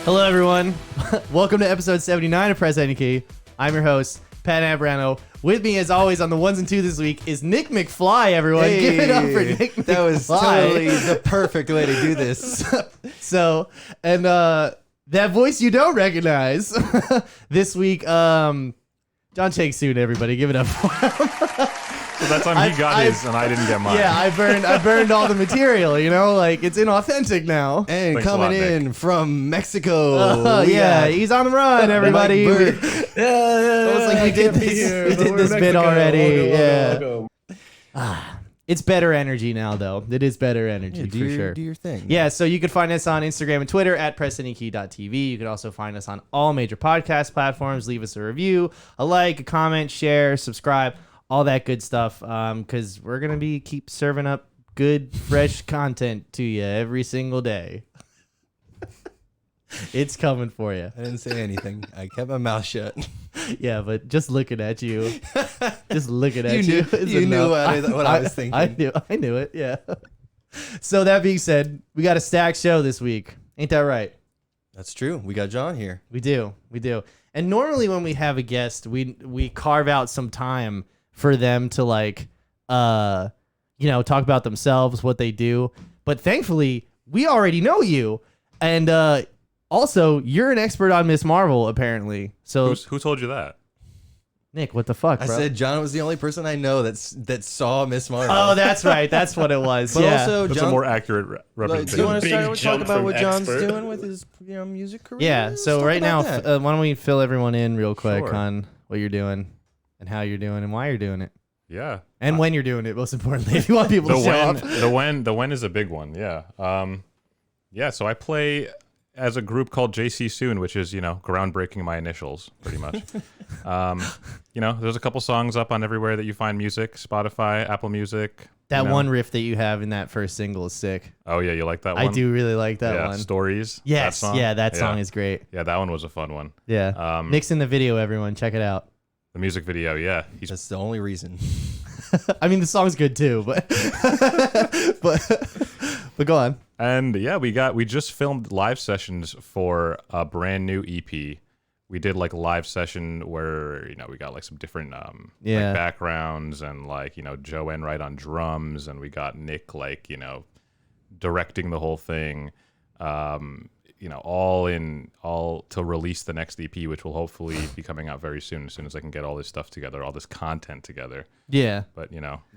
Hello, everyone. Welcome to episode 79 of Press Any Key. I'm your host, Pat Ambrano. With me, as always, on the ones and two this week is Nick McFly, everyone. Hey, give it up for Nick McFly. That was totally the perfect way to do this. That voice you don't recognize this week, John Shake Soon, everybody. Give it up for him. So that time he got his and I didn't get mine. Yeah, I burned all the material, you know? Like, it's inauthentic now. And Thanks coming a lot, in Nick. from Mexico. Yeah, he's on the run, everybody. Mike Almost like we did this bit already. It's better energy now, though. It is better energy, for sure. Do your thing. Yeah, so you can find us on Instagram and Twitter at PressAnyKey.tv. You can also find us on all major podcast platforms. Leave us a review, a like, a comment, share, subscribe, all that good stuff, because we're going to keep serving up good, fresh content to you every single day. It's coming for you. I didn't say anything. I kept my mouth shut. Yeah, but just looking at you, just looking at You you knew what I was thinking. I knew it, yeah. So that being said, we got a stacked show this week. Ain't that right? That's true. We got John here. We do. And normally when we have a guest, we carve out some time for them to talk about themselves, what they do. But thankfully, we already know you. And also, you're an expert on Miss Marvel, apparently. So Who told you that? Nick, what the fuck, I bro? said John was the only person I know that saw Miss Marvel. Oh, that's right. That's what it was. But yeah. also, That's John, a more accurate do representation. you want to Big start with talk jump about from what John's expert. doing with his music career? Yeah, Let's so talk right now, about that. why don't we fill everyone in real quick Sure. on what you're doing and how you're doing and why you're doing it. Yeah. And when you're doing it, most importantly, if you want people to show up. The when is a big one. Yeah. So I play as a group called JC Soon, which is, groundbreaking my initials, pretty much. There's a couple songs up on everywhere that you find music, Spotify, Apple Music. That one riff that you have in that first single is sick. Oh, yeah, you like that one? I do really like that one. Stories. Yes, that song? that song is great. Yeah, that one was a fun one. Yeah. Nick's in the video, everyone. Check it out. The music video, yeah. That's the only reason. I mean, the song's good too, but but go on. And yeah, we just filmed live sessions for a brand new EP. We did like a live session where we got like some different backgrounds and Joe Enright on drums, and we got Nick directing the whole thing. All to release the next EP, which will hopefully be coming out very soon. As soon as I can get all this stuff together, all this content together. Yeah, but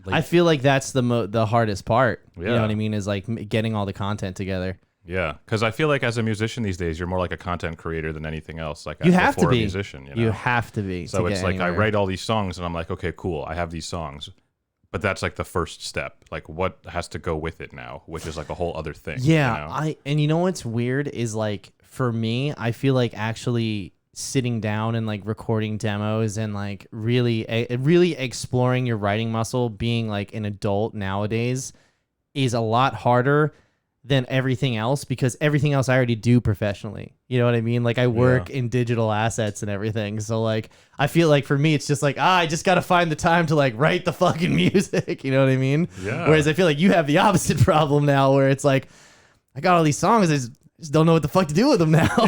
I feel like that's the hardest part. Yeah. You know what I mean? Is getting all the content together. Yeah, because I feel like as a musician these days, you're more like a content creator than anything else. Like you have to before be a musician. You have to be. So it's like I write all these songs, and I'm like, okay, cool, I have these songs. But that's like the first step. Like what has to go with it now, which is like a whole other thing. Yeah, and you know what's weird is for me, I feel like actually sitting down and recording demos and really exploring your writing muscle, being an adult nowadays, is a lot harder than everything else, because everything else I already do professionally. You know what I mean? I work in digital assets and everything. So I feel like for me, it's just I just got to find the time to write the fucking music. You know what I mean? Yeah. Whereas I feel like you have the opposite problem now, where it's I got all these songs, I just don't know what the fuck to do with them now.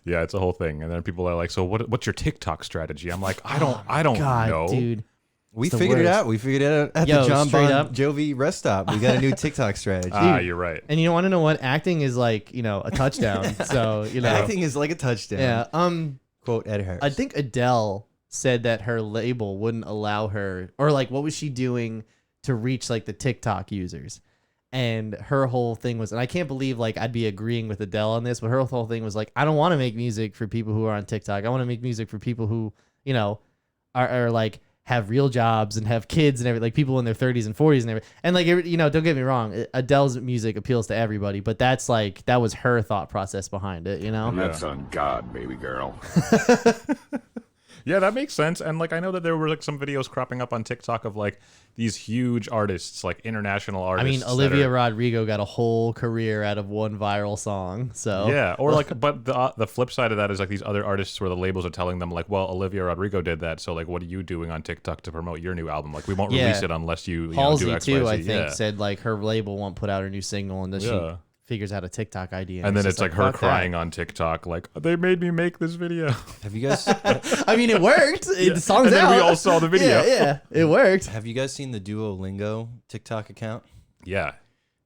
Yeah, it's a whole thing. And then people are like, so what's your TikTok strategy? I'm like, I don't God, know. dude. We the figured it worst. out. We figured it out at Yo, the John straight Bon up. Jovi rest stop. We got a new TikTok strategy. You're right. And you want to know what? Acting is a touchdown. So, Acting is like a touchdown. Yeah. Quote Ed Harris. I think Adele said that her label wouldn't allow her, or what was she doing to reach the TikTok users? And her whole thing was, and I can't believe I'd be agreeing with Adele on this, but her whole thing was I don't want to make music for people who are on TikTok. I want to make music for people who, are have real jobs and have kids and everything, people in their 30s and 40s and everything. And don't get me wrong, Adele's music appeals to everybody, but that's that was her thought process behind it, And that's on God, baby girl. Yeah, that makes sense. And like I know that there were like some videos cropping up on TikTok of like these huge artists, like international I artists. mean, Olivia Rodrigo got a whole career out of one viral song. So yeah, or like, but the flip side of that is like these other artists where the labels are telling them like, well, Olivia Rodrigo did that, so like, what are you doing on TikTok to promote your new album? Like, we won't release it unless you Halsey do X, too, Y, I Z. think, said like her label won't put out her new single until she figures out a TikTok ID. And then it's like her crying on TikTok, like, they made me make this video. Have you guys? I mean, it worked. The song's and then out. we all saw the video. Yeah, it worked. Have you guys seen the Duolingo TikTok account? Yeah.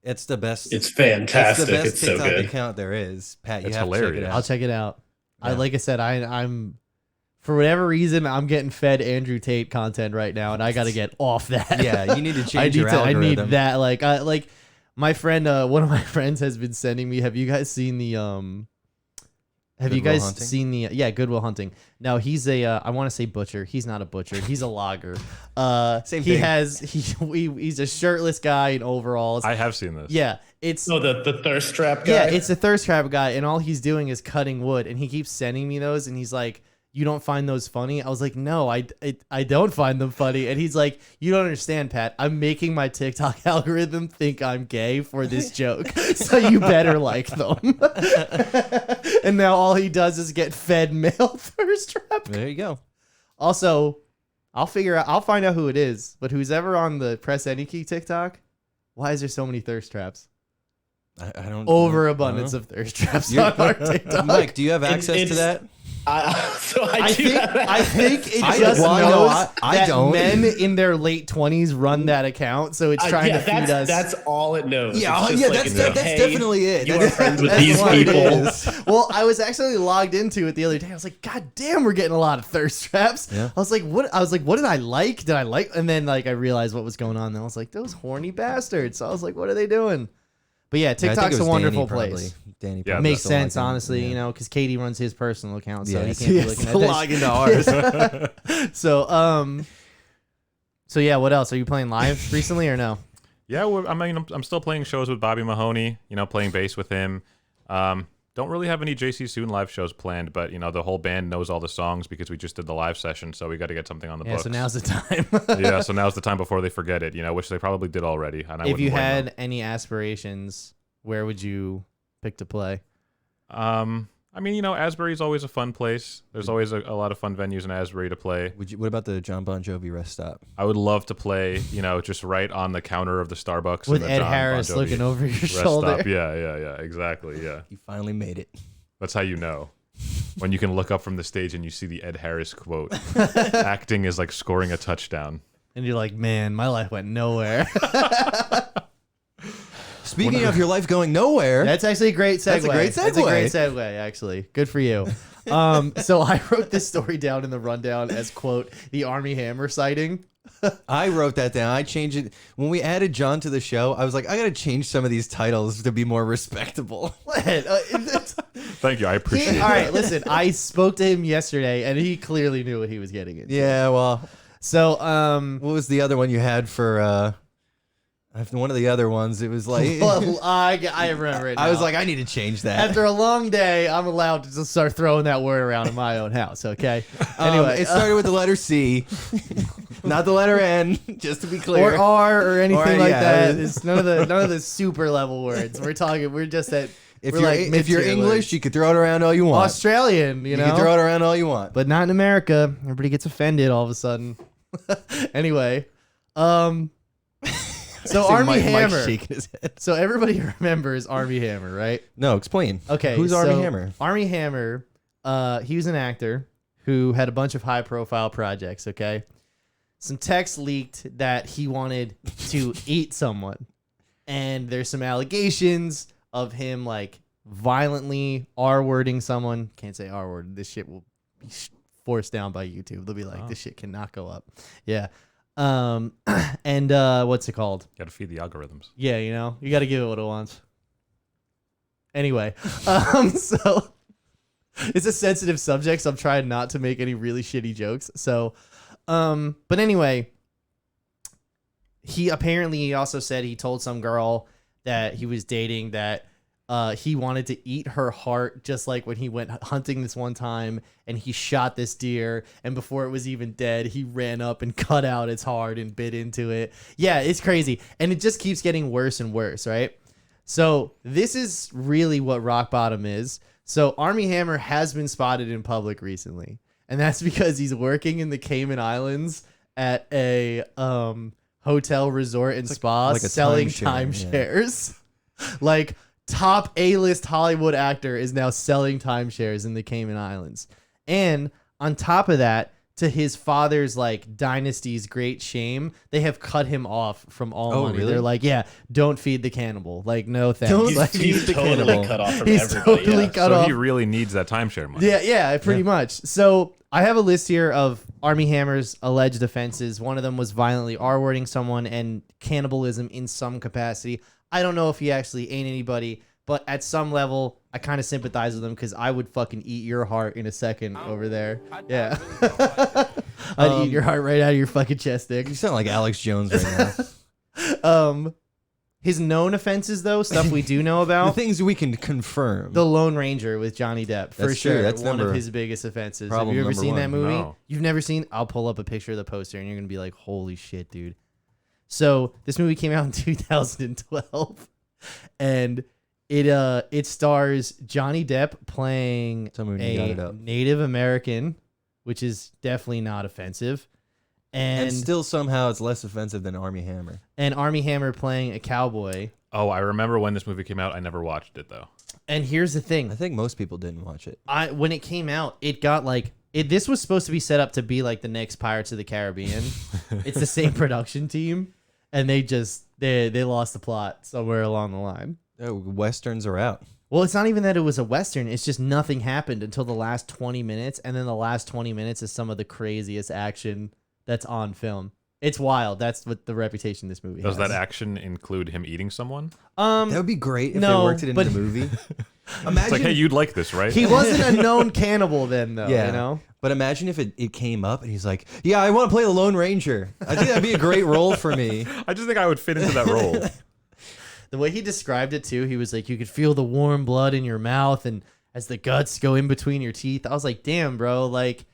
It's the best. It's fantastic. It's the best It's so TikTok good. account there is. Pat, you It's have to check hilarious. it out. I'll check it out. Yeah. Like I said, I'm for whatever reason I'm getting fed Andrew Tate content right now, and I got to get off that. Yeah, you need to change your I algorithm. need that. Like my friend, one of my friends has been sending me. Have you guys seen the Have you Goodwill guys Hunting? seen the Goodwill Hunting? No, he's a I want to say butcher. He's not a butcher. He's a logger. Same he thing. He's a shirtless guy in overalls. I have seen this. Yeah, it's Oh, the thirst trap guy. yeah, it's a thirst trap guy, and all he's doing is cutting wood, and he keeps sending me those, and he's like, "You don't find those funny?" I was like, "No, I don't find them funny," and he's like, "You don't understand, Pat. I'm making my TikTok algorithm think I'm gay for this joke, so you better like them." And now all he does is get fed male thirst trap. There you go. Also, I'll find out who it is, but who's ever on the Press Any Key TikTok, why is there so many thirst traps? I don't. Overabundance of thirst traps on our TikTok. Mike, do you have access to that? So I do have that. think it I- just well, knows no, I that don't. men in their late 20s run that account, so it's trying to feed us. That's all it knows. Yeah, It's just yeah, like, that's it's that's hey, definitely it. You are friends with That's these what it people. is. Well, I was actually logged into it the other day. I was like, God damn, we're getting a lot of thirst traps. Yeah. I was like, what did I like? Did I like? And then like I realized what was going on. And I was like, those horny bastards. So I was like, what are they doing? But yeah, Yeah, I think TikTok's it a was wonderful Danny, place. probably. Danny Yeah, probably Makes still sense, like him. honestly, Yeah. you know, because Katie runs his personal account, so Yes, he can't be yes, looking at to this. log into ours. So yeah, what else? Are you playing live recently or no? Yeah, I'm still playing shows with Bobby Mahoney, playing bass with him. Don't really have any JC Soon live shows planned, but, the whole band knows all the songs because we just did the live session, so we got to get something on the Yeah, books. so now's the time. Yeah, so now's the time before they forget it, which they probably did already. And I If you wouldn't blame had them. any aspirations, where would you pick to play? Asbury's always a fun place. There's always a lot of fun venues in Asbury to play. What about the John Bon Jovi rest stop? I would love to play, just right on the counter of the Starbucks. With in the Ed John Bon Harris Jovi looking over your rest shoulder. Stop. Yeah, exactly, yeah. You finally made it. That's how you know. When you can look up from the stage and you see the Ed Harris quote. Acting is like scoring a touchdown. And you're like, man, my life went nowhere. Speaking of your life going nowhere, That's actually a great segue. That's a great That's a great segue. segue, actually. Good for you. So I wrote this story down in the rundown as, quote, the Armie Hammer sighting. I wrote that down. I changed it. When we added John to the show, I was like, I got to change some of these titles to be more respectable. What? Thank you. I appreciate it. All right, listen. I spoke to him yesterday, and he clearly knew what he was getting into. Yeah, well, So, what was the other one you had for one of the other ones? It was like, well, I remember it now. I was like, I need to change that. After a long day, I'm allowed to just start throwing that word around in my own house, okay? Anyway, it started with the letter C, not the letter N, just to be clear. or R or anything like yeah. that. It's none of the super level words. We're just at If we're you're like if you're mid-tier English, words. you could throw it around all you want. Australian, you You know, can throw it around all you want. but not in America. Everybody gets offended all of a sudden. Anyway, so See Armie Mike's Hammer. shaking his head. So everybody remembers Armie Hammer, right? No, explain. Okay, Who's so Armie Hammer? Armie Hammer, he was an actor who had a bunch of high-profile projects. Okay, some text leaked that he wanted to eat someone, and there's some allegations of him like violently R-wording someone. Can't say R-word. This shit will be forced down by YouTube. They'll be like, this shit cannot go up. Yeah. And what's it called? Got to feed the algorithms. Yeah, you got to give it what it wants. Anyway, so it's a sensitive subject, so I'm trying not to make any really shitty jokes. So, but anyway, he also said he told some girl that he was dating that he wanted to eat her heart, just like when he went hunting this one time and he shot this deer, and before it was even dead, he ran up and cut out its heart and bit into it. Yeah, it's crazy. And it just keeps getting worse and worse, right? So this is really what rock bottom is. So Armie Hammer has been spotted in public recently, and that's because he's working in the Cayman Islands at a hotel, resort, and spa, like a selling timeshare, timeshares. Like, top A-list Hollywood actor is now selling timeshares in the Cayman Islands. And on top of that, to his father's like dynasty's great shame, they have cut him off from all money. Really? They're like, yeah, don't feed the cannibal. Like, no thanks. Don't Like, He's the totally cannibal. cut off from he's everybody. totally Yeah. cut So off. he really needs that timeshare money. Yeah, pretty much. So I have a list here of Armie Hammer's alleged offenses. One of them was violently R-wording someone and cannibalism in some capacity. I don't know if he actually ate anybody, but at some level, I kind of sympathize with him because I would fucking eat your heart in a second over there. Yeah. I'd eat your heart right out of your fucking chest, Dick. You sound like Alex Jones right now. His known offenses, though, stuff we do know The about. things we can confirm. The Lone Ranger with Johnny Depp, for That's sure. true. That's one of number- his biggest offenses. Have problem you ever number seen that one. movie? No. You've never seen? I'll pull up a picture of the poster and you're going to be like, holy shit, dude. So this movie came out in 2012 and it stars Johnny Depp playing Tell me when you got it a up. Native American, which is definitely not offensive. and And still somehow it's less offensive than Armie Hammer. and Armie Hammer playing a cowboy. Oh, I remember when this movie came out. I never watched it though. And here's the thing. I think most people didn't watch it. When it came out, it got like this was supposed to be set up to be like the next Pirates of the Caribbean. It's the same production team, and they lost the plot somewhere along the line. Oh, Westerns are out. Well, it's not even that it was a Western. It's just nothing happened until the last 20 minutes, and then the last 20 minutes is some of the craziest action that's on film. It's wild. That's what the reputation this movie Does has. that action include him eating someone? That would be great if no, they worked it into but- the movie. It's Imagine, like, hey, you'd like this, right? He wasn't a known cannibal then, though. yeah. You know. But imagine if it came up and he's like, "Yeah, I want to play the Lone Ranger. I think that'd be a great role for me." I just think I would fit into that role. The way he described it too, he was like, you could feel the warm blood in your mouth and as the guts go in between your teeth. I was like, damn, bro. Like,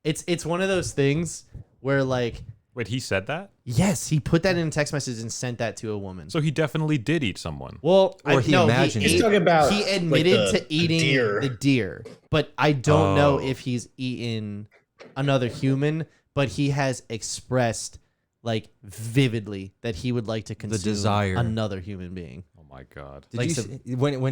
it's one of those things where like, Wait, he said that? yes, he put that in a text message and sent that to a woman. So he definitely did eat someone. Well, Or he imagined he, it. He's talking about, he like, admitted the to eating deer. the deer, but I don't know Oh. if he's eaten another human. But he has expressed like vividly that he would like to consume desire. another human being. Oh my god. Did Like you some-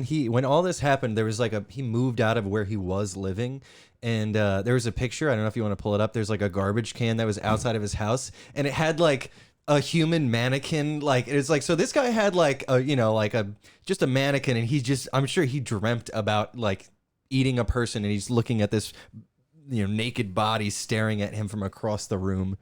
see, when all this happened, there was like he moved out of where he was living, and there was a picture. I don't know if you want to pull it up. There's like a garbage can that was outside of his house, and it had like a human mannequin. Like it's like, so this guy had like just a mannequin, and I'm sure he dreamt about like eating a person, and he's looking at this naked body staring at him from across the room.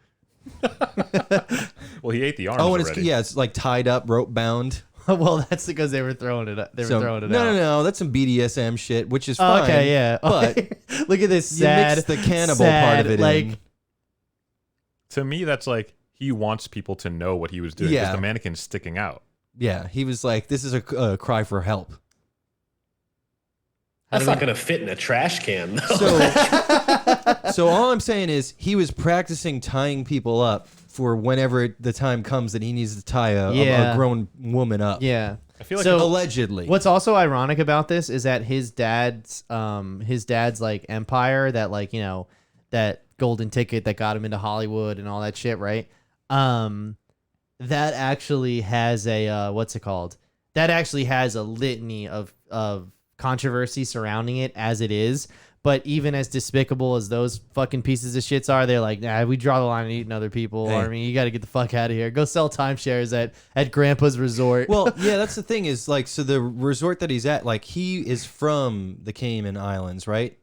Well, he ate the arms Oh, and already. it's like tied up, rope bound. Well, that's because they were throwing it. They were throwing it out. No, that's some BDSM shit, which is Oh, fine. okay, yeah. But look at this you sad, mix the cannibal sad, part of it like, in. To me, that's like he wants people to know what he was doing because Yeah. the mannequin's sticking out. Yeah, he was like, this is a cry for help. That's not going to fit in a trash can, though. So all I'm saying is he was practicing tying people up for whenever the time comes that he needs to tie a grown woman up. Yeah. I feel like So- Allegedly. What's also ironic about this is that his dad's like empire, that like, that golden ticket that got him into Hollywood and all that shit, right? That actually has a what's it called? That actually has a litany of controversy surrounding it as it is. But even as despicable as those fucking pieces of shits are, they're like, nah, we draw the line on eating other people. Hey. I mean, you got to get the fuck out of here. Go sell timeshares at Grandpa's resort. Well, yeah, that's the thing is like, so the resort that he's at, like he is from the Cayman Islands, right?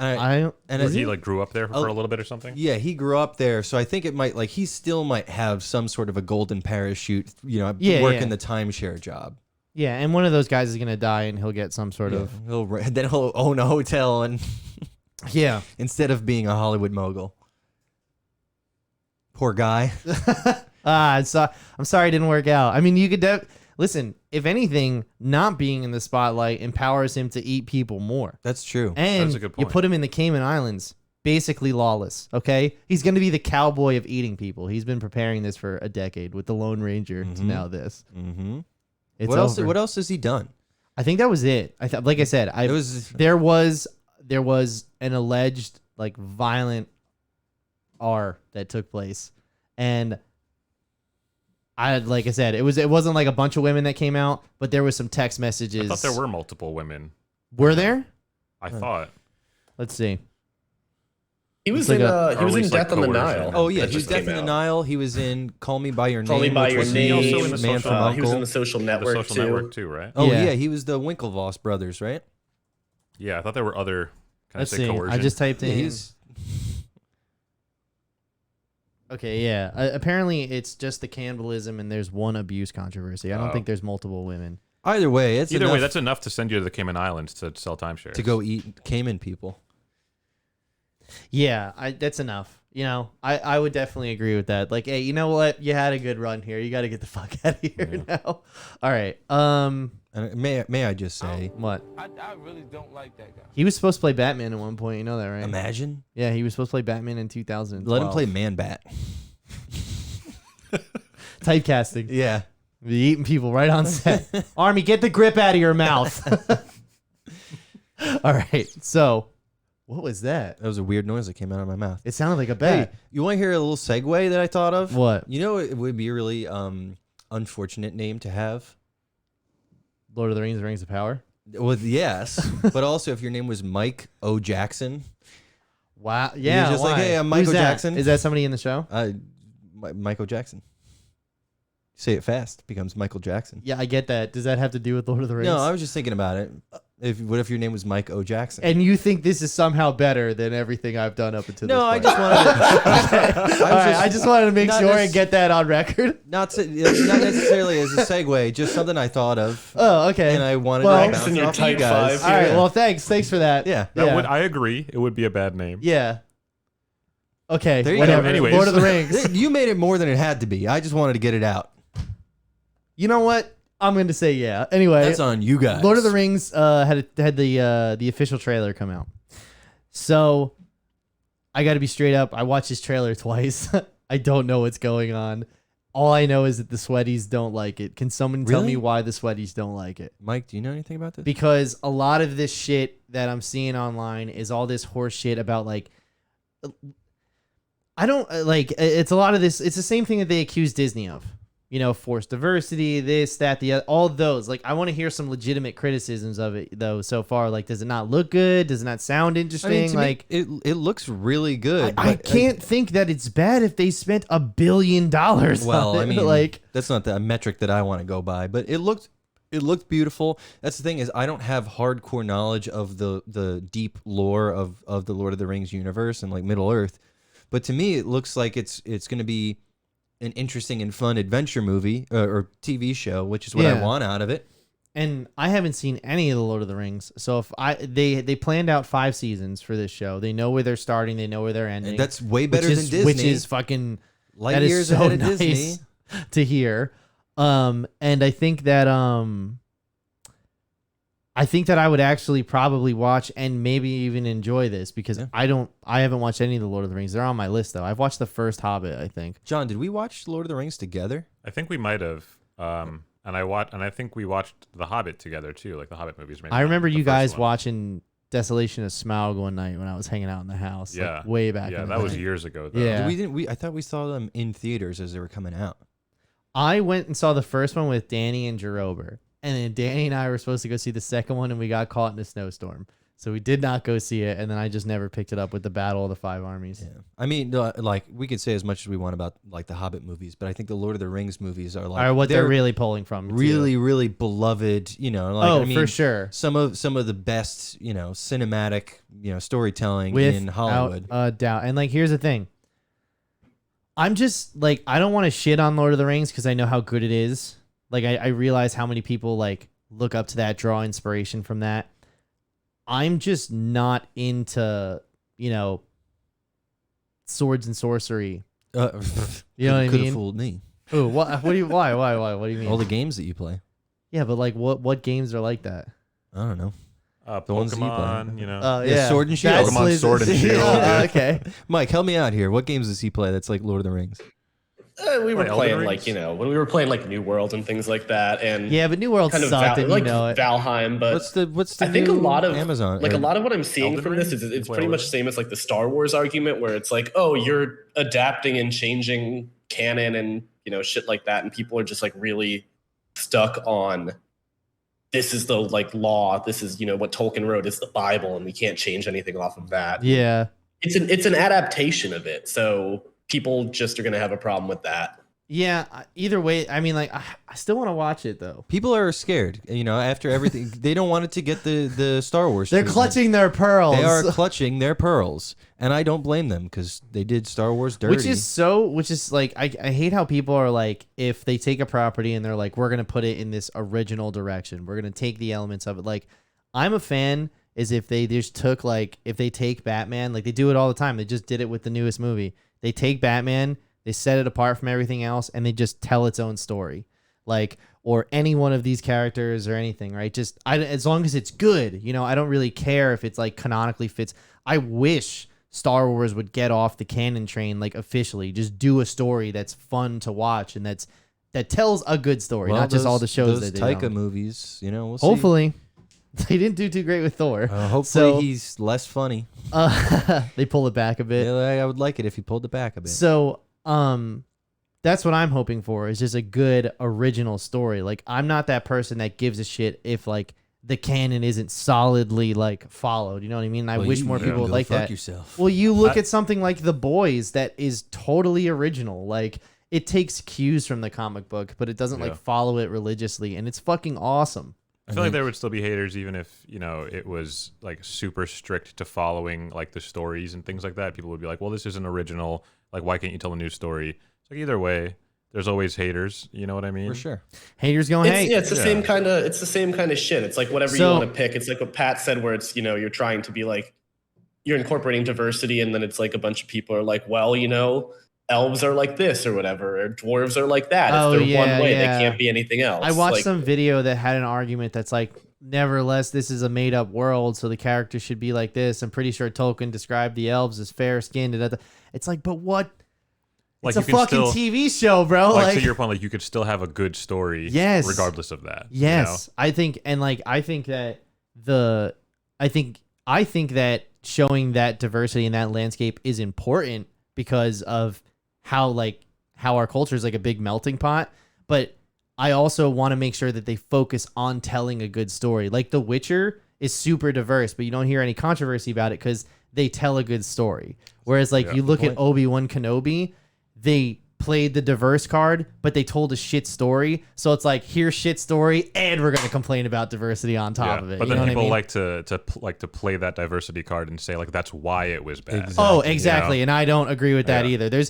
I And Or he like grew up there for a little bit or something. Yeah, he grew up there, so I think it might he still might have some sort of a golden parachute, working the timeshare job. Yeah, and one of those guys is gonna die, and he'll get some sort of Then he'll own a hotel and yeah. instead of being a Hollywood mogul. Poor guy. I'm sorry it didn't work out. I mean, you could listen, if anything, not being in the spotlight empowers him to eat people more. That's true. And That's a good you point. put him in the Cayman Islands, basically lawless, okay? He's going to be the cowboy of eating people. He's been preparing this for a decade with the Lone Ranger to now this. Mm-hmm. It's What else? over. What else has he done? I think that was it. I thought, like I said, there was an alleged like violent R that took place, and like I said, it wasn't like a bunch of women that came out, but there was some text messages. I thought there were multiple women. Were there? I thought. Let's see. He was It's in like he was or at in least, like, Death on the coercion. Nile. Oh yeah, that he was just Death came in the out. Nile. He was in Call Me by Your Call Me Name. by which Your was Name. also in the Man Social from Network. He was in Uncle. the Social The Network Social too. Network too, right? Oh Yeah. yeah, he was the Winklevoss brothers, right? Yeah, I thought there were other. Can Let's I say see. coercion? I just typed Yeah, in. he's Okay, yeah. Apparently, it's just the cannibalism, and there's one abuse controversy. I don't Oh. think there's multiple women. either way. It's Either way, enough that's enough to send you to the Cayman Islands to sell timeshares. to go eat Cayman people. Yeah, that's enough. You know, I would definitely agree with that. Like, hey, you know what? You had a good run here. You got to get the fuck out of here now. All right. And may I just say, What? I really don't like that guy. He was supposed to play Batman at one point. You know that, right? imagine Yeah, he was supposed to play Batman in 2012. let him play Man Bat. Typecasting. Yeah. The eating people right on set. Armie, get the grip out of your mouth. All right. So, what was that? That was a weird noise that came out of my mouth. It sounded like a Hey, bat. you want to hear a little segue that I thought of? What? You know, it would be a really unfortunate name to have. Lord of the Rings, Rings of Power. Well, yes, but also if your name was Mike O. Jackson, Wow. Yeah. just like, why? hey, I'm Who's Michael that? Jackson. Is that somebody in the show? Michael Jackson. Say it fast, becomes Michael Jackson. Yeah, I get that. Does that have to do with Lord of the Rings? No, I was just thinking about it. What if your name was Mike O. Jackson? And you think this is somehow better than everything I've done up until No, I this point? just wanted to. All right, I just wanted to make not sure necess- and get that on record. not necessarily as a segue, just something I thought of, Oh, okay. and I wanted Well- to bounce Next in it your off of you type guys. five. All right. Yeah. Well, thanks for that. Yeah. That yeah. would, I agree. It would be a bad name. Yeah. Okay. There you whatever. go. Anyways. Lord of the Rings. You made it more than it had to be. I just wanted to get it out. You know what? I'm going to say yeah. Anyway, That's on you guys. Lord of the Rings had the official trailer come out. So I got to be straight up. I watched this trailer twice. I don't know what's going on. All I know is that the Sweaties don't like it. Can someone tell Really? me why the Sweaties don't like it? Mike, do you know anything about this? Because a lot of this shit that I'm seeing online is all this horse shit about like I don't like it's a lot of this. It's the same thing that they accuse Disney of. You know, forced diversity, this, that, the other, all those. Like, I want to hear some legitimate criticisms of it, though. So far, like, does it not look good? Does it not sound interesting? I mean, to me, like, it looks really good. I but can't think that it's bad if they spent $1 billion. Well, on I it. mean, like, that's not the metric that I want to go by, but it looked beautiful. That's the thing is I don't have hardcore knowledge of the deep lore of the Lord of the Rings universe and like Middle Earth, but to me it looks like it's going to be an interesting and fun adventure movie or TV show, which is what I Yeah. want out of it. and I haven't seen any of the Lord of the Rings. So if they planned out 5 seasons for this show, they know where they're starting, they know where they're ending. And that's way better which than is, Disney. which is fucking light that is years so ahead of nice Disney. to hear. And I think that I would actually probably watch and maybe even enjoy this because Yeah. I haven't watched any of the Lord of the Rings. They're on my list though. I've watched the first Hobbit, I think. John, did we watch Lord of the Rings together? I think we might have. And I think we watched The Hobbit together too, like the Hobbit movies. maybe I not remember the you first guys one. watching Desolation of Smaug one night when I was hanging out in the house. Yeah, like, way back. Yeah, in the that was day. years ago. Though. Yeah. I thought we saw them in theaters as they were coming out. I went and saw the first one with Danny and Jerober. And then Danny and I were supposed to go see the second one, and we got caught in a snowstorm. So we did not go see it, and then I just never picked it up with the Battle of the Five Armies. Yeah. I mean, like we could say as much as we want about like the Hobbit movies, but I think the Lord of the Rings movies are like Or what they're really pulling from. too. really, really beloved. You know, like Oh, I mean, for sure. Some of the best, cinematic, storytelling With in Hollywood. doubt. And like, here's the thing. I'm just like, I don't want to shit on Lord of the Rings because I know how good it is. Like, I realize how many people like look up to that, draw inspiration from that. I'm just not into, swords and sorcery. You know what I Could mean? have fooled me. Ooh, what do you? Why? What do you mean? All the games that you play. Yeah, but like what games are like that? I don't know. The ones that you play. Pokemon, you know. Yeah, Sword and Shield. That's Pokemon Liz- Sword and Shield, Yeah, yeah. okay. Mike, help me out here. What games does he play that's like Lord of the Rings? We were Elden playing Rings? like, when we were playing like New World and things like that, and Yeah, but New World kind of sucked, and like you know it. Valheim. But What's the I think a new lot of Amazon? like a lot of what I'm seeing Elden from Ring? this is You it's play pretty Elden much Ring? the same as like the Star Wars argument, where it's like, oh, you're adapting and changing canon and shit like that, and people are just like really stuck on this is the like law, this is what Tolkien wrote is the Bible, and we can't change anything off of that. Yeah. It's an adaptation of it, so people just are gonna have a problem with that. Yeah, either way, I mean, like, I still want to watch it, though. People are scared, after everything. They don't want it to get the Star Wars They're treatment. clutching their pearls. They are clutching their pearls. And I don't blame them because they did Star Wars dirty. Which is like, I hate how people are like, if they take a property and they're like, we're going to put it in this original direction. We're going to take the elements of it. Like, I'm a fan is if they just took, like, if they take Batman, like they do it all the time. They just did it with the newest movie. They take Batman, they set it apart from everything else, and they just tell its own story. Like, or any one of these characters or anything, right? Just as long as it's good, I don't really care if it's like canonically fits. I wish Star Wars would get off the canon train, like officially. Just do a story that's fun to watch and that tells a good story, not just all the shows those that they Taika don't. movies, we'll see. Hopefully. They didn't do too great with Thor. Hopefully So- he's less funny. They pull it back a bit. Yeah, I would like it if he pulled it back a bit. So, that's what I'm hoping for is just a good original story. Like, I'm not that person that gives a shit if like the canon isn't solidly like followed. You know what I mean? I wish more people would like that. Yourself. Well, you look at something like The Boys that is totally original. Like, it takes cues from the comic book, but it doesn't like follow it religiously, and it's fucking awesome. I feel like there would still be haters even if, it was like super strict to following like the stories and things like that. People would be like, well, this isn't original. Like, why can't you tell a new story? It's like either way, there's always haters. You know what I mean? For sure. Haters going hate. It's the same kind of shit. It's like whatever So- you want to pick. It's like what Pat said, where it's you're trying to be like you're incorporating diversity, and then it's like a bunch of people are like, well, elves are like this or whatever, or dwarves are like that. Oh, If they're yeah, one way, yeah. they can't be anything else. I watched Like, some video that had an argument that's like, nevertheless, this is a made up world, so the character should be like this. I'm pretty sure Tolkien described the elves as fair skinned. It's like, but what? Like, It's a you can fucking still, TV show, bro. like, Like, to your point, like you could still have a good story, Yes. regardless of that. yes, I think that I think that showing that diversity in that landscape is important because of how our culture is like a big melting pot. But I also want to make sure that they focus on telling a good story. Like The Witcher is super diverse, but you don't hear any controversy about it because they tell a good story. Whereas like you look at Obi-Wan Kenobi, they played the diverse card, but they told a shit story. So it's like, here's shit story, and we're gonna complain about diversity on top of it. But You then know what I people mean? like to play that diversity card and say like that's why it was bad. Exactly. Oh, exactly. And I don't agree with that Yeah. either.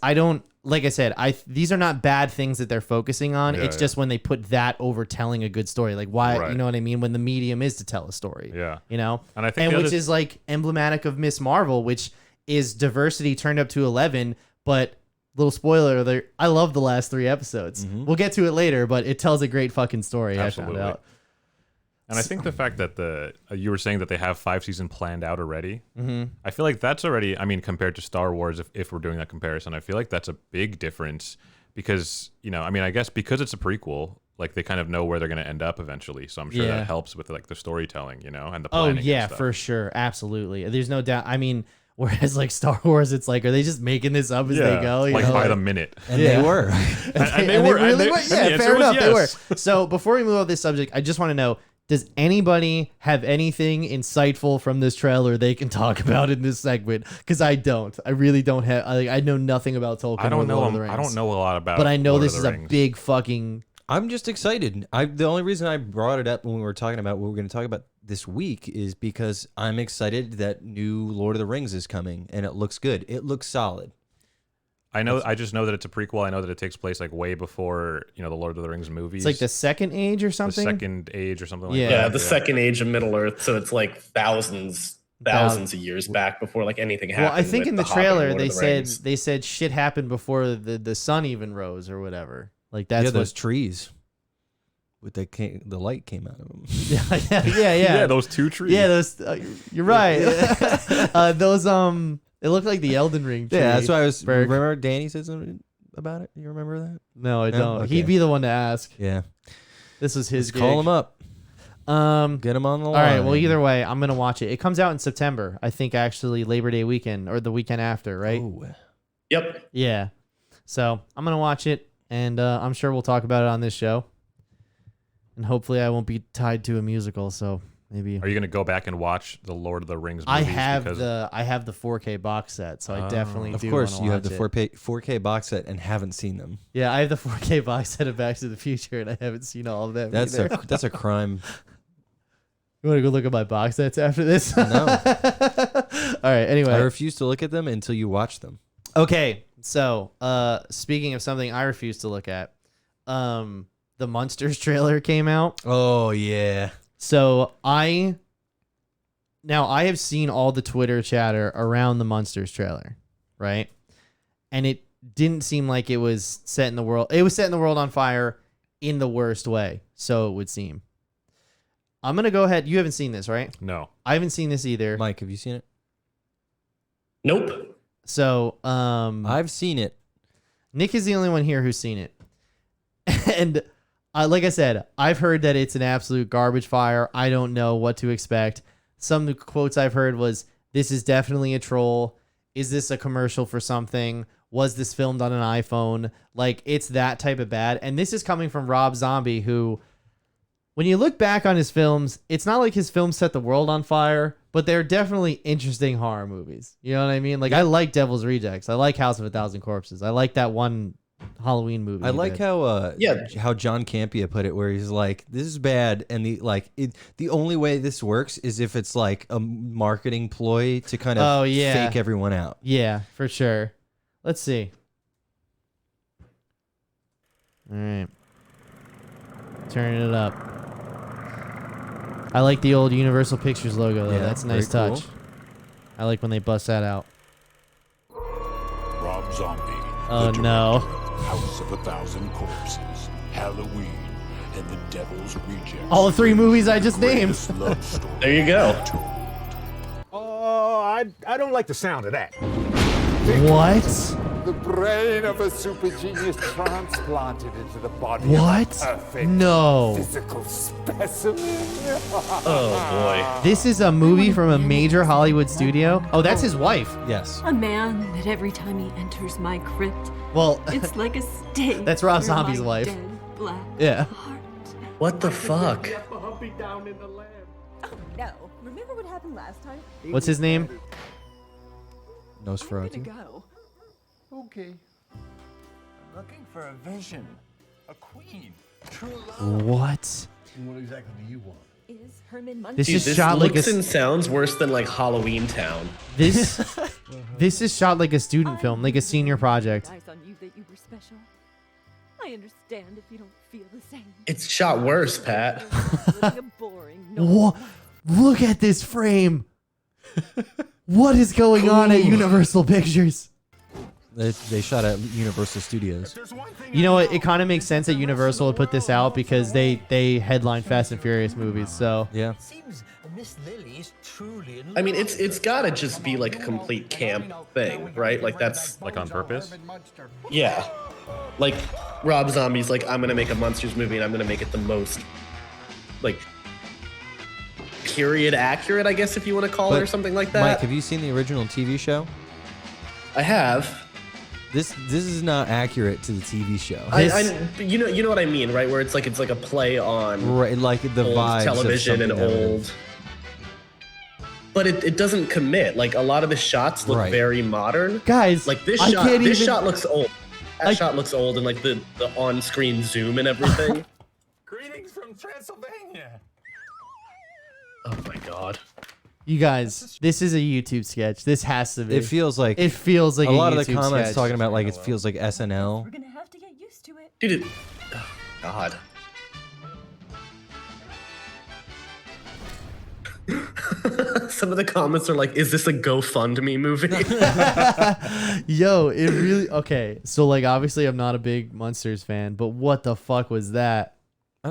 I don't, like I said, these are not bad things that they're focusing on. Yeah, It's just when they put that over telling a good story. Like why, Right. you know what I mean? When the medium is to tell a story. Yeah. You know? And I think and the which other- is like emblematic of Miss Marvel, which is diversity turned up to 11, but little spoiler alert, I love the last 3 episodes. We'll get to it later, but it tells a great fucking story. Absolutely. I found out. And I think the fact that you were saying that they have 5 seasons planned out already, I feel like that's already, I mean, compared to Star Wars, if we're doing that comparison, I feel like that's a big difference because, I mean, I guess because it's a prequel, like they kind of know where they're going to end up eventually. So I'm sure Yeah. that helps with like the storytelling, and the Oh planning. yeah, and stuff. for sure. Absolutely. There's no doubt. I mean, whereas like Star Wars, it's like, are they just making this up as they go? You like know, by the minute. And Yeah. they were. And they were. really and were. the Yeah, answer fair was enough. yes. They were. So before we move on this subject, I just want to know: does anybody have anything insightful from this trailer they can talk about in this segment? Because I don't. I really don't have. I know nothing about Tolkien. I don't or know. Lord of the Rings, I don't know a lot about. but I know Lord this of is the a Rings. big fucking. I'm just excited. The only reason I brought it up when we were talking about what we're going to talk about this week is because I'm excited that new Lord of the Rings is coming, and it looks good. It looks solid. I know. I just know that it's a prequel. I know that it takes place like way before the Lord of the Rings movies. It's like the Second Age or the something. Second Age or something like Yeah. that. yeah, the second age of Middle Earth, so it's like thousands of years back before like anything happened. Well, I think with in the Hobbit and trailer Lord they of the said Rings. shit happened before the sun even rose or whatever. Like that's yeah, what. those trees. With the light came out of them. Yeah. Those two trees. Yeah, those. You're right. Those it looked like the Elden Ring tree. Yeah, that's why I was. Berg. Remember Danny said something about it? You remember that? No, I No? don't. Okay. He'd be the one to ask. Yeah. This was his. Just call him up. Get him on the line. All right. Well, either way, I'm gonna watch it. It comes out in September. I think actually Labor Day weekend or the weekend after, right? Ooh. Yep. Yeah. So I'm gonna watch it, and I'm sure we'll talk about it on this show. And hopefully, I won't be tied to a musical. So maybe. Are you gonna go back and watch the Lord of the Rings I movies? have because the 4K box set, so I definitely Of do. course, wanna you have watch the it. 4K box set and haven't seen them. Yeah, I have the 4K box set of Back to the Future, and I haven't seen all of them. That's either. that's a crime. You want to go look at my box sets after this? No. All right. Anyway. I refuse to look at them until you watch them. Okay. So, speaking of something I refuse to look at, the Munsters trailer came out. Oh yeah. So I have seen all the Twitter chatter around the Munsters trailer, right? And it didn't seem like it was setting the world. It was setting the world on fire in the worst way. So it would seem. I'm gonna go ahead. You haven't seen this, right? no. I haven't seen this either. Mike, have you seen it? Nope. So, I've seen it. Nick is the only one here who's seen it. And like I said, I've heard that it's an absolute garbage fire. I don't know what to expect. Some of the quotes I've heard was, this is definitely a troll. Is this a commercial for something? Was this filmed on an iPhone? Like, it's that type of bad. And this is coming from Rob Zombie, who, when you look back on his films, it's not like his films set the world on fire, but they're definitely interesting horror movies. You know what I mean? Like, I like Devil's Rejects. I like House of a Thousand Corpses. I like that one Halloween movie. I like did. how John Campea put it, where he's like, "This is bad," and the only way this works is if it's like a marketing ploy to kind of fake everyone out. Yeah, for sure. Let's see. All right. Turning it up. I like the old Universal Pictures logo, though. Yeah, That's a nice very touch. cool. I like when they bust that out. Rob Zombie. Oh, the no. director of House of a Thousand Corpses, Halloween, and The Devil's Rejects. All the three movies I just named. Greatest love story There you go. ever told. Oh, I don't like the sound of that. What? The brain of a super genius transplanted into the body What? of a perfect No. physical specimen. Oh This is a movie from a major Hollywood studio. Oh, that's his wife. Yes. A man that every time he enters my crypt, Well, it's like a stake. That's Rob through Zombie's my wife. dead black Yeah. heart. boy. What the fuck? Oh no! Remember what happened last time? What's his name? I'm ready to Nosferatu. go. Okay. I'm looking for a vision, a queen, true love. What? Is Herman Munster? This Dude, is this shot like looks a and sounds worse than like Halloween Town. this. This is shot like a student film, like a senior project. Eyes on you that you were special. I understand if you don't feel the same. It's shot worse, Pat. Living a boring, Wha- Look at this frame. What is going on at Universal Pictures? They shot at Universal Studios. You know what? It kind of makes sense that Universal would put this out because they headline Fast and Furious movies. So Yeah. Seems Miss Lily is truly in I mean, it's gotta just be like a complete camp thing, right? Like that's Like on purpose? yeah. Like Rob Zombie's like, I'm gonna make a Munsters movie and I'm gonna make it the most like period accurate, I guess if you want to call it, But, or something like that. Mike, have you seen the original TV show? I have. This is not accurate to the TV show. You know what I mean, right? Where it's like a play on Right, like the old vibes television of and something that old. is- But it doesn't commit. Like a lot of the shots look Right. very modern. guys, Like this I shot, can't this even- shot looks old. That I- shot looks old, and like the on-screen zoom and everything. Greetings from Transylvania. Oh my god. you guys, this is a YouTube sketch. This has to be. It feels like It feels like a lot of YouTube the comments sketch. talking about like it feels like SNL. We're gonna have to get used to it. Dude, oh god. Some of the comments are like, is this a GoFundMe movie? Yo, it really okay. So like, obviously, I'm not a big Munsters fan, but what the fuck was that?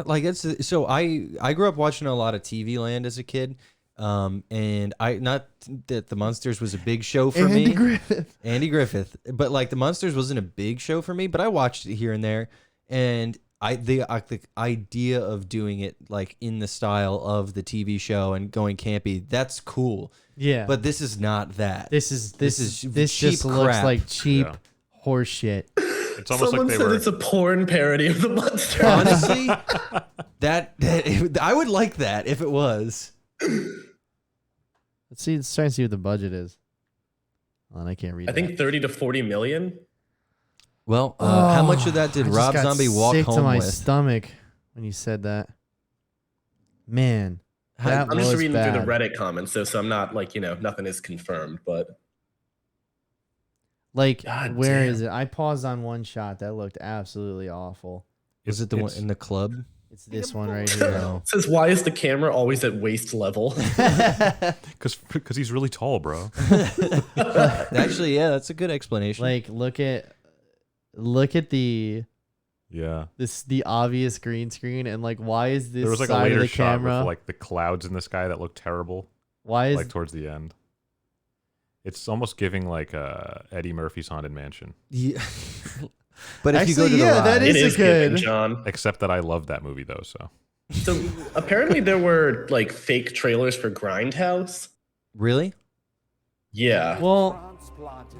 Like it's so I grew up watching a lot of TV Land as a kid, and I not that the Munsters was a big show for me. Andy Griffith, but like the Munsters wasn't a big show for me, but I watched it here and there, and the idea of doing it like in the style of the TV show and going campy, that's cool. Yeah, but this is not that. This cheap just looks crap. like cheap horse shit. It's almost Someone like they said were. it's a porn parody of the Munsters. Honestly, that I would like that if it was. Let's see. Let's try and see what the budget is. Oh, and I can't read. I think 30 to 40 million. Well, how much of that did I just Rob got Zombie walk sick to home my with? stomach when you said that. Man, that I'm just was reading bad. through the Reddit comments, so I'm not like, nothing is confirmed, but Like, God where damn. is it? I paused on one shot that looked absolutely awful. Was it the one in the club? It's this one right here. it says, why is the camera always at waist level? Because he's really tall, bro. Actually, yeah, that's a good explanation. Like, look at the the obvious green screen, and like, why is this There was like a side of later the shot camera? with like the clouds in the sky that looked terrible. Why is like towards the end? It's almost giving like Eddie Murphy's Haunted Mansion. Yeah. But if Actually, you go to the yeah, ride, that is It a is good. giving, John. Except that I love that movie though. So apparently there were like fake trailers for Grindhouse. really? Yeah. Well,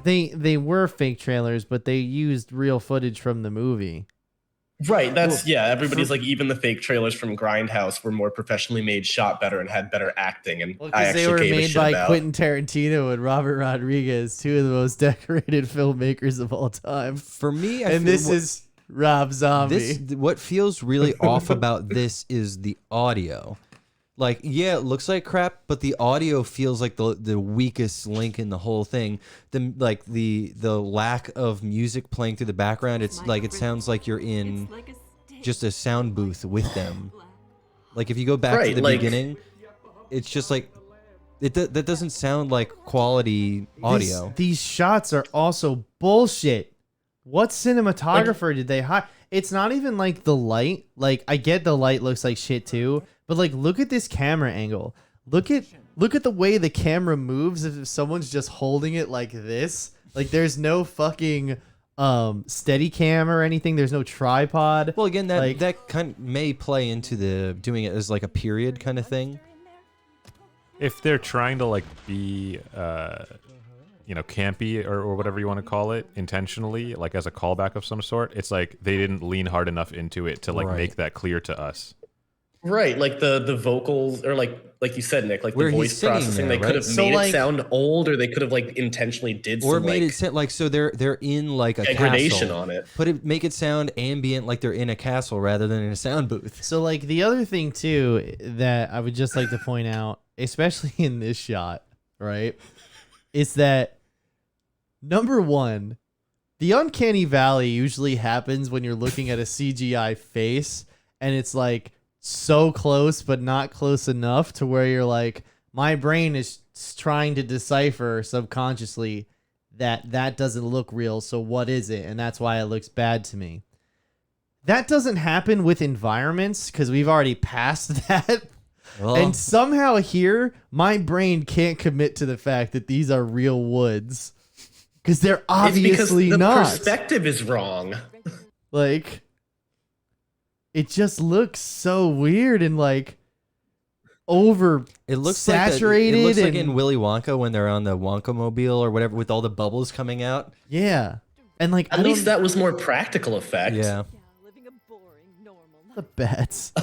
they were fake trailers, but they used real footage from the movie. Right. That's everybody's like, even the fake trailers from Grindhouse were more professionally made, shot better, and had better acting. And I Because actually they were gave a made shit by about. Quentin Tarantino and Robert Rodriguez, two of the most decorated filmmakers of all time. For me, I And feel this is Rob Zombie. what feels really off about this is the audio. Like, yeah, it looks like crap, but the audio feels like the weakest link in the whole thing. The lack of music playing through the background. It's like it sounds like you're in just a sound booth with them. Like if you go back to the beginning, it's just like that doesn't sound like quality audio. These shots are also bullshit. What cinematographer did they hire? It's not even like the light. Like I get the light looks like shit too, but like look at this camera angle. Look at the way the camera moves if someone's just holding it like this. Like there's no fucking steady cam or anything. There's no tripod. Well, again, that kind of may play into the doing it as like a period kind of thing. If they're trying to like be campy or whatever you want to call it intentionally, like as a callback of some sort, it's like they didn't lean hard enough into it to like make that clear to us. Right, like the vocals, or like you said, Nick, like Where the he's voice singing processing, there, they could right? have So, made like- it sound old, or they could have like intentionally did Or some made like it sound like so they're in like a degradation castle. on it. Make it sound ambient, like they're in a castle rather than in a sound booth. So like the other thing too that I would just like to point out, especially in this shot, right, is that number one, the uncanny valley usually happens when you're looking at a CGI face and it's like so close but not close enough to where you're like, my brain is trying to decipher subconsciously that doesn't look real, so what is it? And that's why it looks bad to me. That doesn't happen with environments because we've already passed that. Well, And somehow here, my brain can't commit to the fact that these are real woods because they're obviously it's because the not. perspective is wrong. Like, it just looks so weird and like over it looks saturated. Like it looks like and, in Willy Wonka when they're on the Wonka mobile or whatever with all the bubbles coming out. yeah, and like At least that was more practical effect. Yeah. the bats.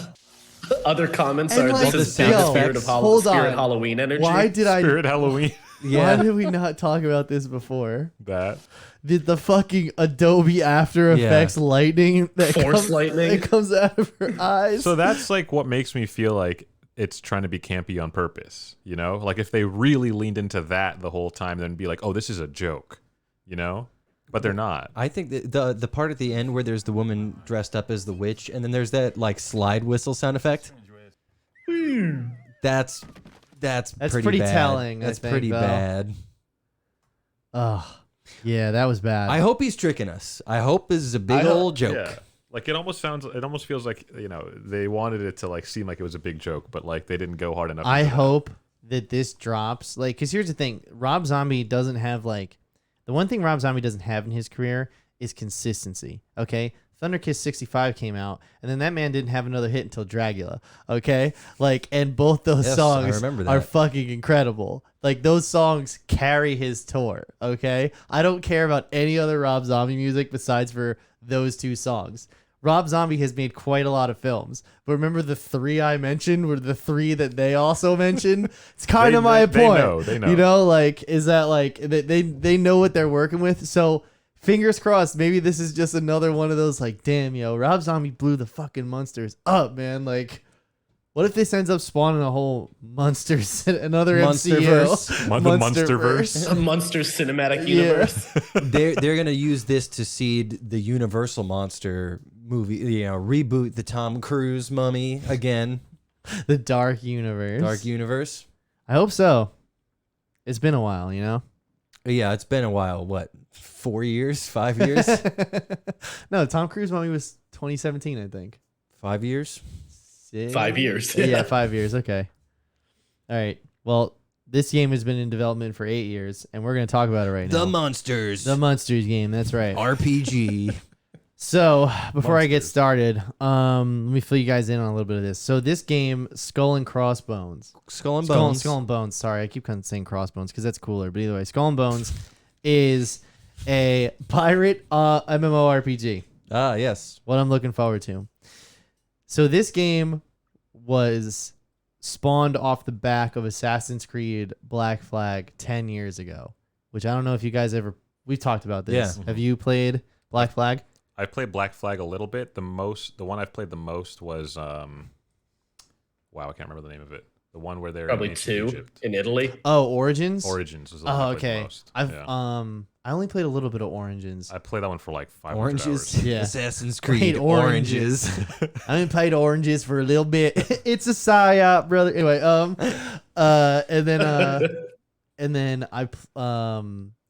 Other comments And are like, this is yo, the spirit of hold spirit on. Halloween energy. Why did I? Spirit Halloween. Why did we not talk about this before? That The fucking Adobe After Effects lightning that Force lightning that comes out of her eyes. So that's like what makes me feel like it's trying to be campy on purpose, you know? Like if they really leaned into that the whole time, then be like, oh, this is a joke, you know? But they're not. I think that the part at the end where there's the woman dressed up as the witch, and then there's that like slide whistle sound effect. That's pretty bad. telling, I That's think, pretty though. bad. Oh, yeah, that was bad. I hope he's tricking us. I hope this is a big old joke. Yeah. Like it almost feels like, you know, they wanted it to like seem like it was a big joke, but like they didn't go hard enough. I hope that this drops, like, because here's the thing, Rob Zombie doesn't have, like, the one thing Rob Zombie doesn't have in his career is consistency. Okay, Thunderkiss 65 came out, and then that man didn't have another hit until Dragula. Okay, like, and both those songs are fucking incredible. Like, those songs carry his tour. Okay, I don't care about any other Rob Zombie music besides for those two songs. Rob Zombie has made quite a lot of films, but remember the three I mentioned were the three that they also mentioned. It's kind of my point. They know. You know, like, is that like they know what they're working with? So fingers crossed, maybe this is just another one of those like, damn, yo, Rob Zombie blew the fucking Munsters up, man. Like, what if this ends up spawning a whole Munsters, another Monsterverse. Monsterverse, a Munsters cinematic universe. They're gonna use this to seed the Universal monster movie. You know, reboot the Tom Cruise Mummy again. The Dark Universe. Dark Universe. I hope so. It's been a while, you know. Yeah, it's been a while. What, 4 years? 5 years? No, Tom Cruise Mummy was 2017, I think. 5 years? 5 years. Yeah, 5 years. Okay. All right. Well, this game has been in development for 8 years, and we're going to talk about it right now. The Munsters. The Munsters game. That's right. RPG. So, before I get started, let me fill you guys in on a little bit of this. So, this game, Skull and Crossbones. Skull and Bones. Skull and Bones. Sorry, I keep kind of saying Crossbones because that's cooler. But either way, Skull and Bones is a pirate MMORPG. Ah, yes. What I'm looking forward to. So, this game was spawned off the back of Assassin's Creed Black Flag 10 years ago, which I don't know if you guys ever... We've talked about this. Yeah. Have you played Black Flag? I played Black Flag a little bit. The one I've played the most was wow, I can't remember the name of it. The one where they're Probably in 2 Egypt. in Italy. Oh, Origins. Origins was the one I played okay. the most. I only played a little bit of Origins. I played that one for like 500 Oranges. hours. Yeah. Assassin's Played Creed. Oranges. I only played Oranges for a little bit. It's a psyop, brother. Anyway, and then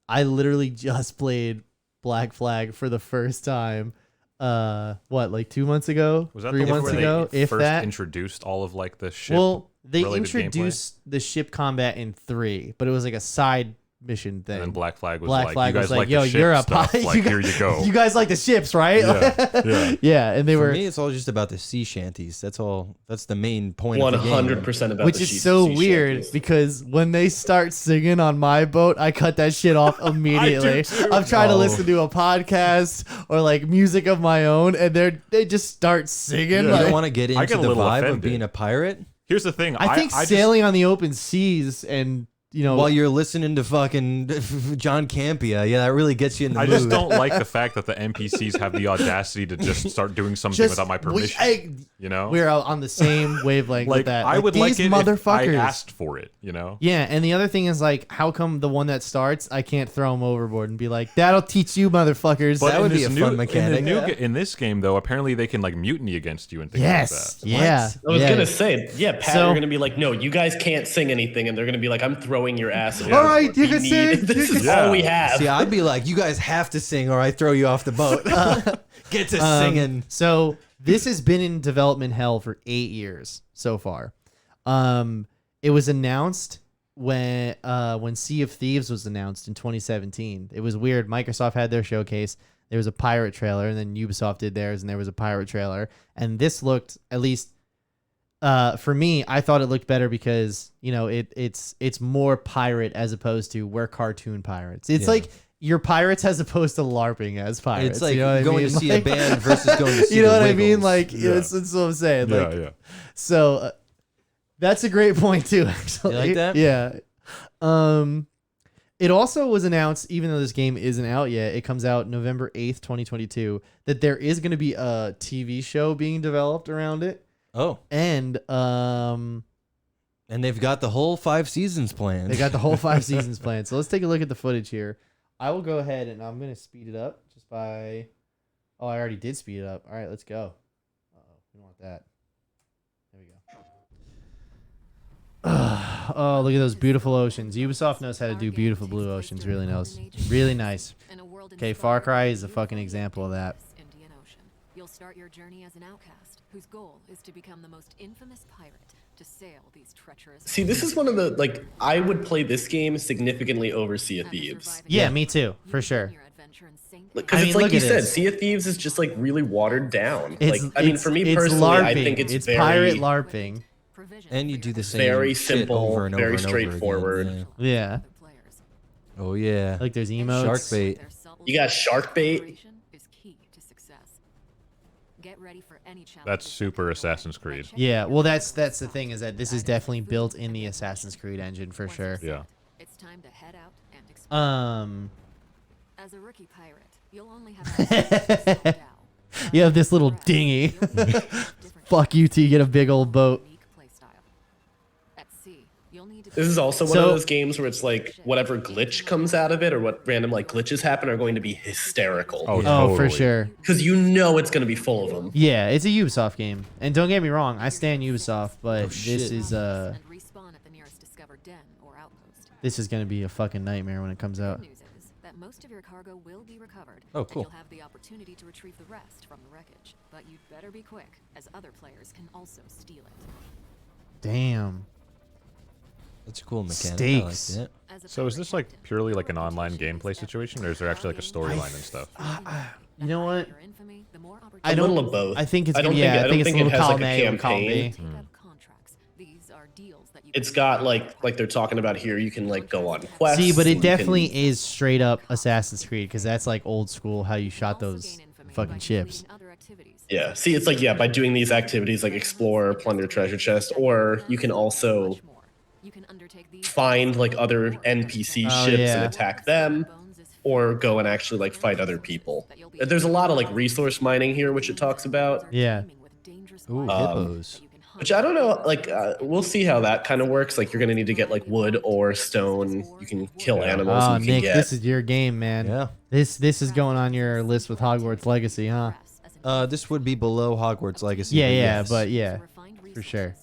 I literally just played Black Flag for the first time. What, like 2 months ago? Was that 3 the one months where ago? they If first that introduced all of like the ship? Well, they related introduced the ship combat in 3, but it was like a side mission thing. And then Black Flag was Black like, Flag you guys was like, like yo, the ship you're a stuff. pilot. Like, here you go. You guys like the ships, right? Yeah. Yeah, and they For were... me, it's all just about the sea shanties. That's all. That's the main point of the game. 100% about Which the is so sea weird shanties. because when they start singing on my boat, I cut that shit off immediately. I'm trying to listen to a podcast or like music of my own, and they just start singing. You Like, don't want to get I into get a the little vibe of offended. being a pirate Here's the thing. I think sailing on the open seas and while you're listening to fucking John Campia. Yeah, that really gets you in the mood. I just don't like the fact that the NPCs have the audacity to just start doing something without my permission. You know, we're on the same wavelength like with that. I would these like it motherfuckers. if I asked for it. You know. Yeah, and the other thing is like, how come the one that starts, I can't throw him overboard and be like, that'll teach you, motherfuckers. But that would in be a this fun mechanic. In this game, though, apparently they can like mutiny against you and things Yes. like that. Yeah. I was yeah. gonna say, yeah, Pat, So- you're gonna be like, no, you guys can't sing anything, and they're gonna be like, I'm throwing your ass. All right, you We can need- sing. This is Yeah. all we have. See, I'd be like, you guys have to sing or I throw you off the boat. Get to singing. So this has been in development hell for 8 years so far. It was announced when Sea of Thieves was announced in 2017. It was weird. Microsoft had their showcase. There was a pirate trailer, and then Ubisoft did theirs, and there was a pirate trailer. And this looked, at least for me, I thought it looked better because it's more pirate as opposed to we're cartoon pirates. It's like you're pirates as opposed to LARPing as pirates. It's like you know what I going mean? to see Like- a band versus going to see you know the what I mean? Wiggles. Like Yeah. that's what I'm saying. Yeah, Like, yeah. so that's a great point too. Actually, You like that? Yeah. It also was announced, even though this game isn't out yet, it comes out November 8th, 2022, that there is going to be a TV show being developed around it. Oh, And and they've got the whole 5 seasons planned. they got the whole 5 seasons planned. So let's take a look at the footage here. I will go ahead and I'm going to speed it up just by... Oh, I already did speed it up. All right, let's go. Uh-oh, we don't want that. There we go. Oh, look at those beautiful oceans. Ubisoft knows how to do beautiful blue oceans. Really knows. Really nice. Okay, Far Cry is a fucking example of that. You'll start your journey as an outcast whose goal is to become the most infamous pirate to sail these treacherous. See, this is one of the like I would play this game significantly over Sea of Thieves. Yeah, me too, for sure. Because it's like you said, Sea of Thieves is just like really watered down. It's, like I mean, for me it's personally, LARPing. I think it's very pirate LARPing. And you do the same very shit simple, over and over very and over again, straightforward. Yeah. Oh yeah. Like there's emotes. Shark bait. You got shark bait. That's super Assassin's Creed. Yeah, well, that's the thing is that this is definitely built in the Assassin's Creed engine for sure. Yeah. It's time to head out and explore. As a rookie pirate, you'll only have You have this little dinghy. Fuck you till you get a big old boat. This is also one of those games where it's like whatever glitch comes out of it or what random like glitches happen are going to be hysterical. Oh, totally. For sure. Because you know it's going to be full of them. Yeah, it's a Ubisoft game, and don't get me wrong, I stand Ubisoft, but this is gonna be a fucking nightmare when it comes out. That most of your cargo will be recovered. Oh, cool. And you'll have the opportunity to retrieve the rest from the wreckage, but you'd better be quick, as other players can also steal it. Damn. That's a cool mechanic. Stakes. I like that. So is this like purely like an online gameplay situation, or is there actually like a storyline and stuff? You know what? A little of both. I think it's I don't yeah. think, I think it's a little it has column like a A and column B. campaign. It's got like they're talking about here. You can like go on quests. See, but and it you definitely can- is straight up Assassin's Creed because that's like old school how you shot those fucking ships. Yeah. See, it's like by doing these activities like explore, plunder treasure chest, or you can also find like other NPC ships and attack them, or go and actually like fight other people. There's a lot of like resource mining here, which it talks about. Yeah. Ooh, hippos. Which I don't know, like we'll see how that kind of works. Like you're gonna need to get like wood or stone. You can kill animals. Oh, and you Nick, can get. this is your game, man. Yeah. This is going on your list with Hogwarts Legacy, huh? This would be below Hogwarts Legacy. But yeah, for sure.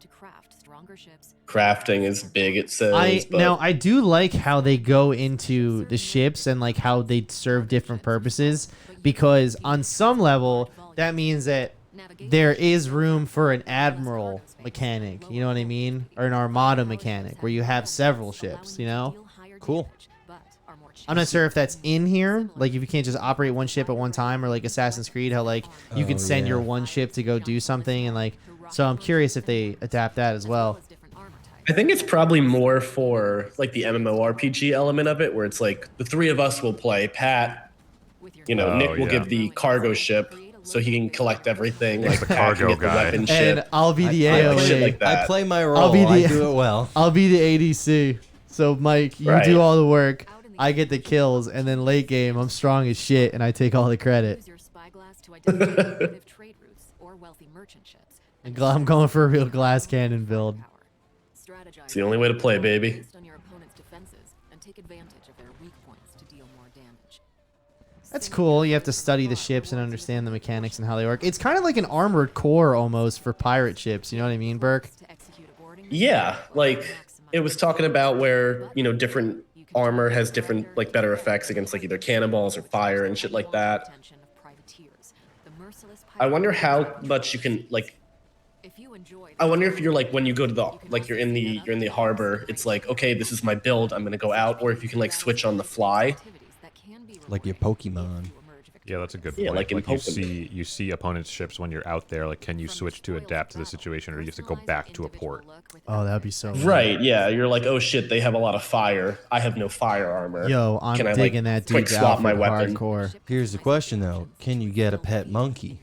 Crafting is big, it says. Now I do like how they go into the ships and like how they serve different purposes, because on some level that means that there is room for an admiral mechanic, you know what I mean, or an armada mechanic where you have several ships, you know. Cool. I'm not sure if that's in here, like if you can't just operate one ship at one time, or like Assassin's Creed, how like you can send your one ship to go do something, and like, so I'm curious if they adapt that as well. I think it's probably more for like the MMORPG element of it, where it's like the three of us will play. Pat, Nick will give the cargo ship, so he can collect everything. Like the Pat cargo can get guy. the weapon And ship. I'll be the Shit AOE. like that. I play my role. I do it well. I'll be the ADC. So Mike, you Right. do all the work. I get the kills, and then late game, I'm strong as shit, and I take all the credit. I'm going for a real glass cannon build. It's the only way to play, baby. That's cool. You have to study the ships and understand the mechanics and how they work. It's kind of like an armored core almost for pirate ships. You know what I mean, Burke? Yeah, like it was talking about where different armor has different like better effects against like either cannonballs or fire and shit like that. I wonder how much you can like. I wonder if you're like when you go to the like you're in the harbor, it's like, okay, this is my build, I'm gonna go out, or if you can like switch on the fly. Like your Pokemon. Yeah, that's a good Yeah, point. like in you Pokemon. see opponents' ships when you're out there. Like, can you switch to adapt to the situation, or do you have to go back to a port? Oh, that'd be so. Right, yeah, you're like, oh shit, they have a lot of fire. I have no fire armor. Yo, I'm Can I, digging like, that quick dude's swap outfit my weapon? hardcore. Here's the question though: can you get a pet monkey?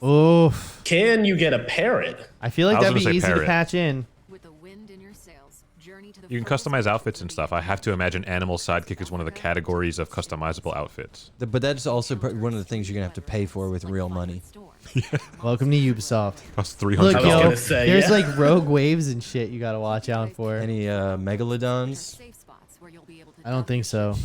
Oof. Can you get a parrot? I feel like I was that'd be gonna say easy to parrot. patch in. You can customize outfits and stuff. I have to imagine animal sidekick is one of the categories of customizable outfits. But that's also one of the things you're gonna have to pay for with real money. Welcome to Ubisoft. Costs Look, $300. yo, say, there's yeah. like rogue waves and shit you gotta watch out for. Any megalodons? I don't think so.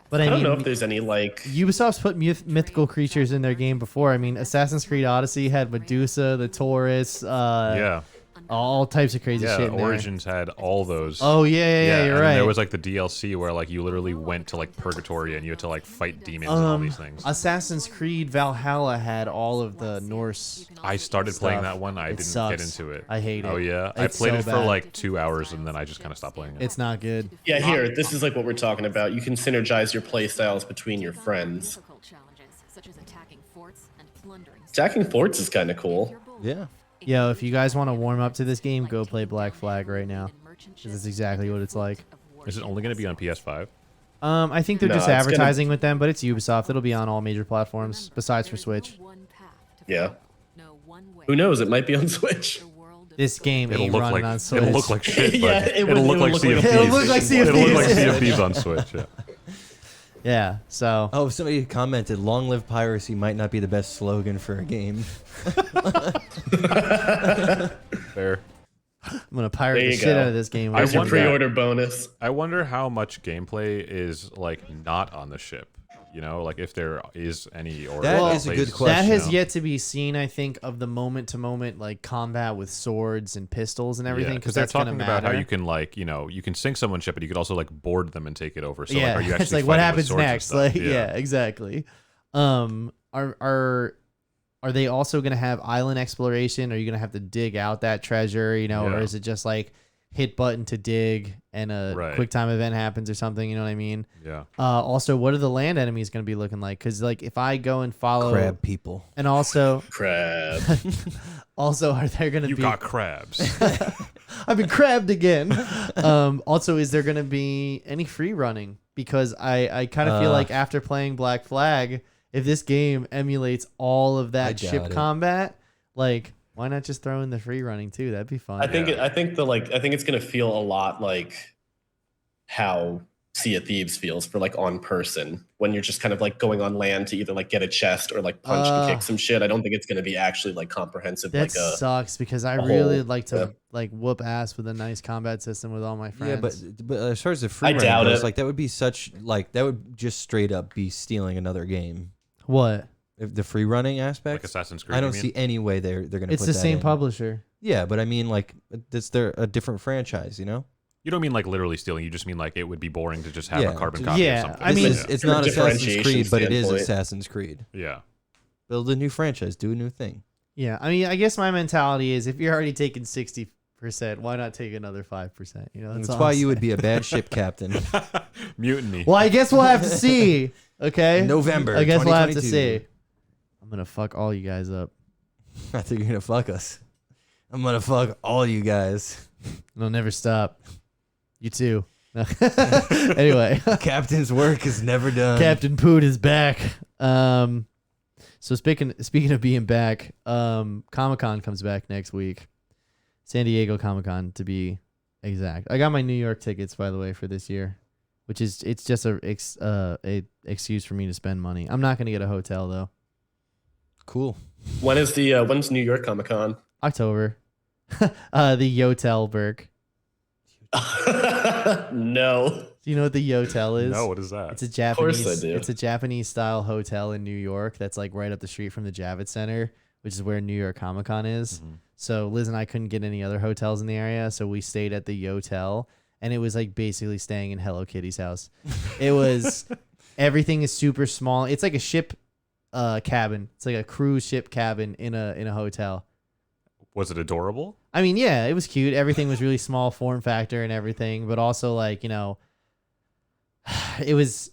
But I I don't mean, know if there's any like. Ubisoft's put mythical creatures in their game before. I mean, Assassin's Creed Odyssey had Medusa, the Taurus. Yeah. all types of crazy Yeah, shit in there. Origins had all those. Oh yeah, you're and right. There was like the DLC where like you literally went to like Purgatory and you had to like fight demons and all these things. Assassin's Creed Valhalla had all of the Norse. I started stuff. playing that one. I It didn't sucks. get into it. I hate it. Oh yeah, It's I played so it for bad. like 2 hours and then I just kind of stopped playing it. It's not good. Yeah, here, this is like what we're talking about. You can synergize your play styles between your friends. Attacking forts is kind of cool. Yeah. Yo, if you guys want to warm up to this game, go play Black Flag right now. 'Cause that's exactly what it's like. Is it only going to be on PS5? I think they're No, just it's advertising with them, but it's Ubisoft. It'll be on all major platforms besides for Switch. Yeah. Who knows? It might be on Switch. This game It'll ain't look running like on Switch. it'll look like shit. Yeah, but it would- it'll look like Sea of Thieves. It'll look like Sea of It'll look like Thieves. Sea of Thieves on Switch. Yeah. Yeah, so Oh, somebody commented, "Long live piracy" might not be the best slogan for a game. Fair. I'm gonna pirate There the you shit go. out of this game. There's your wonder- pre-order bonus. I wonder how much gameplay is like not on the ship. You know, like if there is any or That like, is a good places, question. That you has know? yet to be seen. I think of the moment-to-moment like combat with swords and pistols and everything, because because they're that's gonna talking matter. about how you can like you can sink someone's ship, but you could also like board them and take it over. So yeah, like, are you actually it's like what fighting with happens swords and next? stuff? Like yeah, exactly. Are they also gonna have island exploration? Are you gonna have to dig out that treasure? You know, or Yeah. is it just like hit button to dig and a Right. quick time event happens or something? You know what I mean? Yeah. Also, what are the land enemies gonna be looking like? Because like if I go and follow Crab people. and also Crab. also are there gonna You be got crabs. I've been crabbed again. Also, is there going to be any free running? Because I kind of feel like after playing Black Flag, if this game emulates all of I that doubt ship it. combat, like why not just throw in the free running too? That'd be fun. I think Yeah. I think it's gonna feel a lot like how Sea of Thieves feels for like on person when you're just kind of like going on land to either like get a chest or like punch and kick some shit. I don't think it's gonna be actually like comprehensive. That like a sucks because I a really whole- like to yeah. like whoop ass with a nice combat system with all my friends. Yeah, but as far as the free I running doubt goes, it. like that would be such like that would just straight up be stealing another game. what? If the free running aspect, Like Assassin's Creed. I don't you see mean? any way they're gonna. It's put the that same in. publisher. Yeah, but I mean, like, they're a different franchise, you know? You don't mean like literally stealing. You just mean like it would be boring to just have Yeah, a carbon just- copy Yeah, of something. I mean- it's From a not Assassin's differentiation Creed, but it is standpoint. Assassin's Creed. Yeah. Build a new franchise, do a new thing. Yeah, I mean, I guess my mentality is if you're already taking 60%, why not take another 5%? You know, That's all why I'm you would saying. be a bad ship captain. Mutiny. Well, I guess we'll have to see. Okay, November. I guess we'll have to 2022. see. I'm gonna fuck all you guys up. I think you're gonna fuck us. I'm gonna fuck all you guys. It'll never stop. You too. Anyway, Captain's work is never done. Captain Poot is back. So speaking of being back, Comic-Con comes back next week. San Diego Comic-Con to be exact. I got my New York tickets by the way for this year, which is it's just a excuse for me to spend money. I'm not gonna get a hotel though. Cool. when's New York Comic Con? October. The Yotelberg. No. Do you know what the Yotel is? No, what is that? It's a course I Japanese. do. It's a Japanese style hotel in New York that's like right up the street from the Javits Center, which is where New York Comic Con is. Mhm. So Liz and I couldn't get any other hotels in the area, so we stayed at the Yotel, and it was like basically staying in Hello Kitty's house. It was everything is super small. It's like a ship cabin. It's like a cruise ship cabin in a hotel. Was it adorable? I mean, yeah, it was cute. Everything was really small form factor and everything, but also like, you know, there's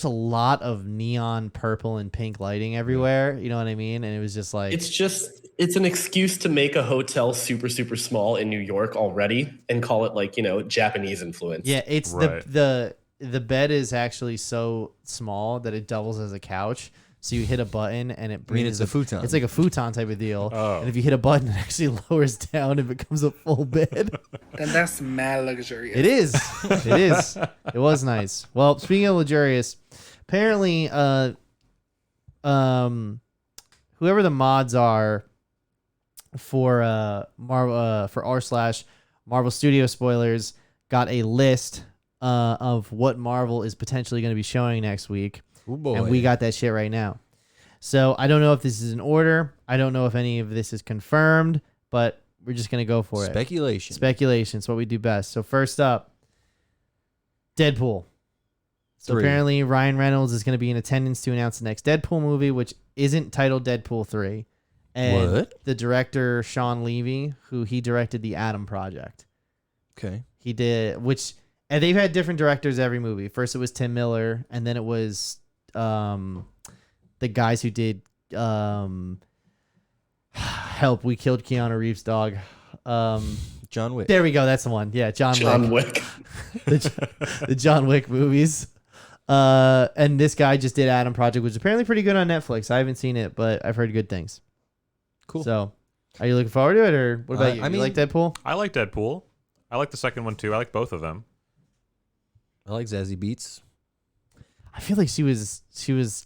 a lot of neon purple and pink lighting everywhere. You know what I mean? And it was just like, It's an excuse to make a hotel super, super small in New York already and call it like, Japanese influence. yeah, it's Right. the bed is actually so small that it doubles as a couch. So you hit a button and it brings it's a futon. It's like a futon type of deal. Oh. And if you hit a button, it actually lowers down and becomes a full bed. And that's mad luxurious. It is. It is. It was nice. Well, speaking of luxurious, apparently, whoever the mods are for r/Marvel Studio spoilers got a list of what Marvel is potentially going to be showing next week. Ooh, boy. And we got that shit right now. So I don't know if this is in order. I don't know if any of this is confirmed, but we're just gonna go for it. Speculation. Speculation. It's what we do best. So first up, Deadpool. So 3. apparently Ryan Reynolds is going to be in attendance to announce the next Deadpool movie, which isn't titled Deadpool 3. And What? the director, Sean Levy, who he directed the Adam Project. Okay. He did, and they've had different directors every movie. First it was Tim Miller, and then it was the guys who did Help, We Killed Keanu Reeves' Dog. John Wick. There we go. That's the one. Yeah, John Wick. the John Wick movies. And this guy just did Adam Project, which is apparently pretty good on Netflix. I haven't seen it, but I've heard good things. Cool. So, are you looking forward to it, or what about you? I You mean, like Deadpool? I like Deadpool. I like the second one too. I like both of them. I like Zazie Beetz. I feel like she was